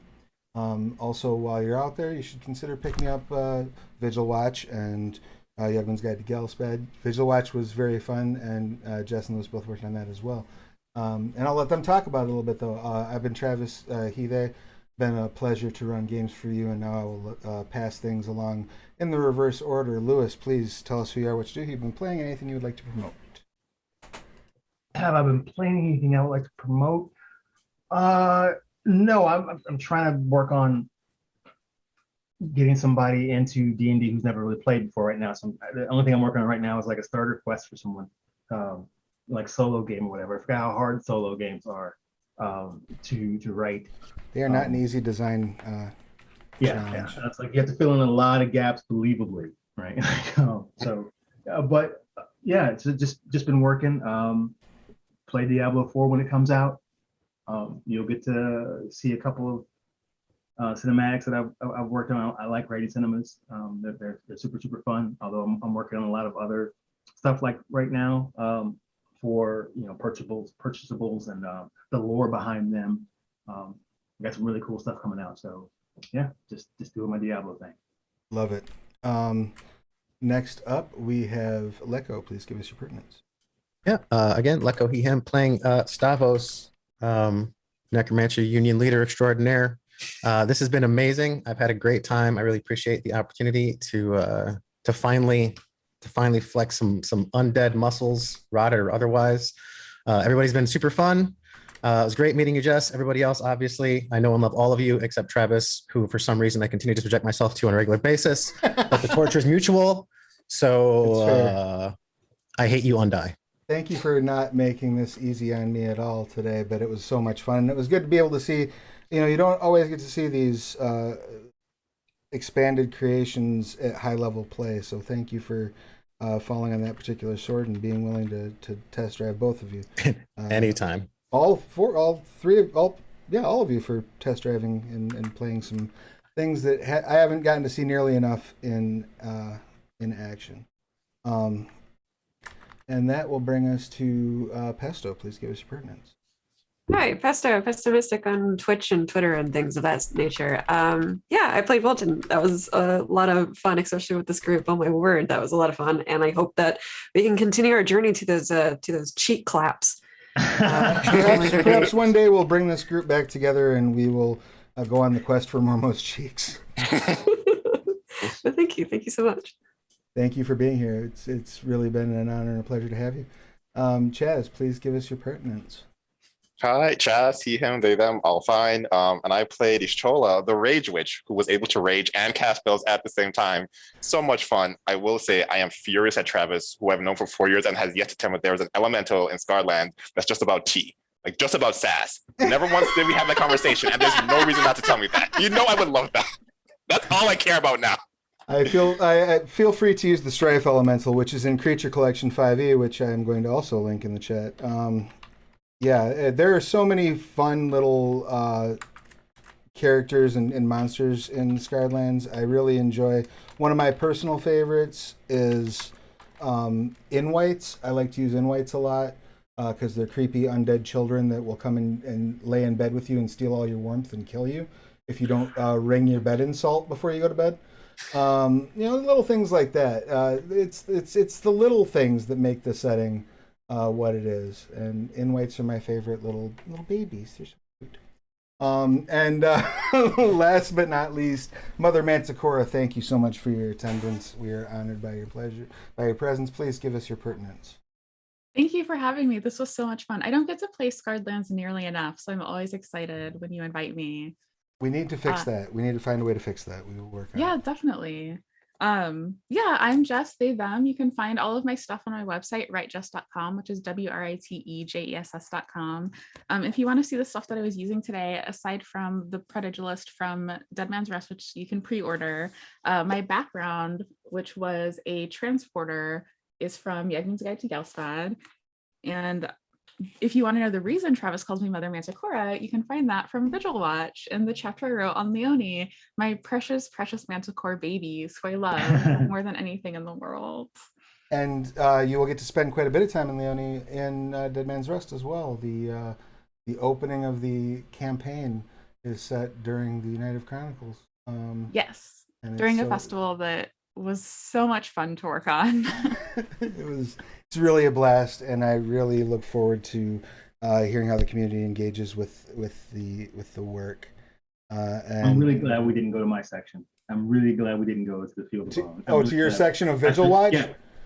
Also, while you're out there, you should consider picking up Vigil Watch and Yugman's Guide to Gelspad. Vigil Watch was very fun, and Jess and Lewis both worked on that as well. And I'll let them talk about it a little bit, though. I've been Travis He. Been a pleasure to run games for you, and now I will pass things along in the reverse order. Lewis, please tell us who you are, what you do, who you've been playing, anything you would like to promote. Have I been playing anything I would like to promote? No, I'm trying to work on getting somebody into D&D who's never really played before right now. So the only thing I'm working on right now is like a starter quest for someone, like solo game or whatever. I forgot how hard solo games are to write. They are not an easy design challenge. That's like you have to fill in a lot of gaps believably, right? It's just been working. Play Diablo 4 when it comes out. You'll get to see a couple of cinematics that I've worked on. I like writing cinemas. They're super fun. Although I'm working on a lot of other stuff like right now for purchasables and the lore behind them. I got some really cool stuff coming out. So yeah, just doing my Diablo thing. Love it. Next up, we have Lecco. Please give us your pertinence. Yeah, again, Lecco he, him, playing Stavos, Necromancer Union Leader Extraordinaire. This has been amazing. I've had a great time. I really appreciate the opportunity to finally flex some undead muscles, rotted or otherwise. Everybody's been super fun. It was great meeting you, Jess. Everybody else, obviously, I know and love all of you except Travis, who for some reason I continue to project myself to on a regular basis. But the torture is mutual. So I hate you, Undie. Thank you for not making this easy on me at all today, but it was so much fun. And it was good to be able to see, you don't always get to see these expanded creations at high level play. So thank you for falling on that particular sword and being willing to test drive both of you. Anytime. all of you for test driving and playing some things that I haven't gotten to see nearly enough in action. And that will bring us to Pesto. Please give us your pertinence. Hi, Pesto Mystic on Twitch and Twitter and things of that nature. Yeah, I played Wilton. That was a lot of fun, especially with this group. Oh my word, that was a lot of fun. And I hope that we can continue our journey to those cheek claps. Perhaps one day we'll bring this group back together and we will go on the quest for Mormo's cheeks. But thank you so much. Thank you for being here. It's really been an honor and a pleasure to have you. Chaz, please give us your pertinence. Hi, Chaz, he, him, they, them, all fine. And I played Ishchola, the Rage Witch, who was able to rage and cast spells at the same time. So much fun. I will say I am furious at Travis, who I've known for 4 years and has yet to tell me there is an elemental in Scarland that's just about tea. Like, just about sass. Never once did we have that conversation, and there's no reason not to tell me that. You know I would love that. That's all I care about now. I feel free to use the Strife Elemental, which is in Creature Collection 5e, which I'm going to also link in the chat. Yeah, there are so many fun little characters and monsters in Scarlands. I really enjoy. One of my personal favorites is Inwites. I like to use Inwites a lot because they're creepy undead children that will come in and lay in bed with you and steal all your warmth and kill you if you don't ring your bed in salt before you go to bed. Little things like that. It's the little things that make the setting what it is, and Inwites are my favorite little babies. They're so cute. And last but not least, Mother Manticora, thank you so much for your attendance. We are honored by your presence. Please give us your pertinence. Thank you for having me. This was so much fun. I don't get to play Scarred Lands nearly enough, so I'm always excited when you invite me. We need to fix that. We need to find a way to fix that. We will work on it. Yeah, definitely. I'm Jess, they, them. You can find all of my stuff on my website, writejess.com, which is WRITEJESS.com. If you want to see the stuff that I was using today, aside from the Predicilist from Dead Man's Rest, which you can pre-order, my background, which was a transporter, is from Yegman's Guide to Gelstad. And if you want to know the reason Travis calls me Mother Manticora, you can find that from Vigil Watch in the chapter I wrote on Leone, my precious, precious Manticore babies, who I love more than anything in the world. And you will get to spend quite a bit of time in Leone in Dead Man's Rest as well. The opening of the campaign is set during the Night of Chronicles. Yes, during a festival that was so much fun to work on. It's really a blast, and I really look forward to hearing how the community engages with the work. And I'm really glad we didn't go to my section. I'm really glad we didn't go to the Field of Bones. To your section of Vigil Watch?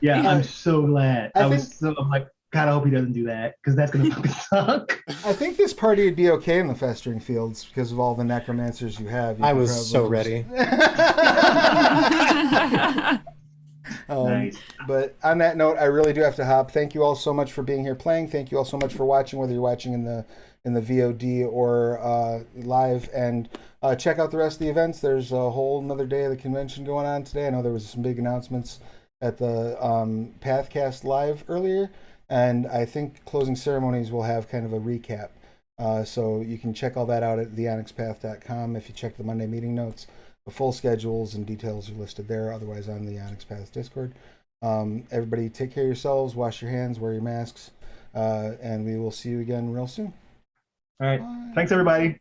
Yeah, I'm so glad. I'm like, God, I hope he doesn't do that, because that's gonna fucking suck. I think this party would be okay in the Festering Fields because of all the necromancers you have. I was so ready. Nice. But on that note, I really do have to hop. Thank you all so much for being here playing. Thank you all so much for watching, whether you're watching in the VOD or live. And check out the rest of the events. There's a whole another day of the convention going on today. I know there was some big announcements at the Pathcast Live earlier. And I think closing ceremonies will have kind of a recap. So you can check all that out at theonyxpath.com. If you check the Monday meeting notes, the full schedules and details are listed there. Otherwise, on the Onyx Path Discord. Everybody take care of yourselves, wash your hands, wear your masks, and we will see you again real soon. All right. Bye. Thanks, everybody.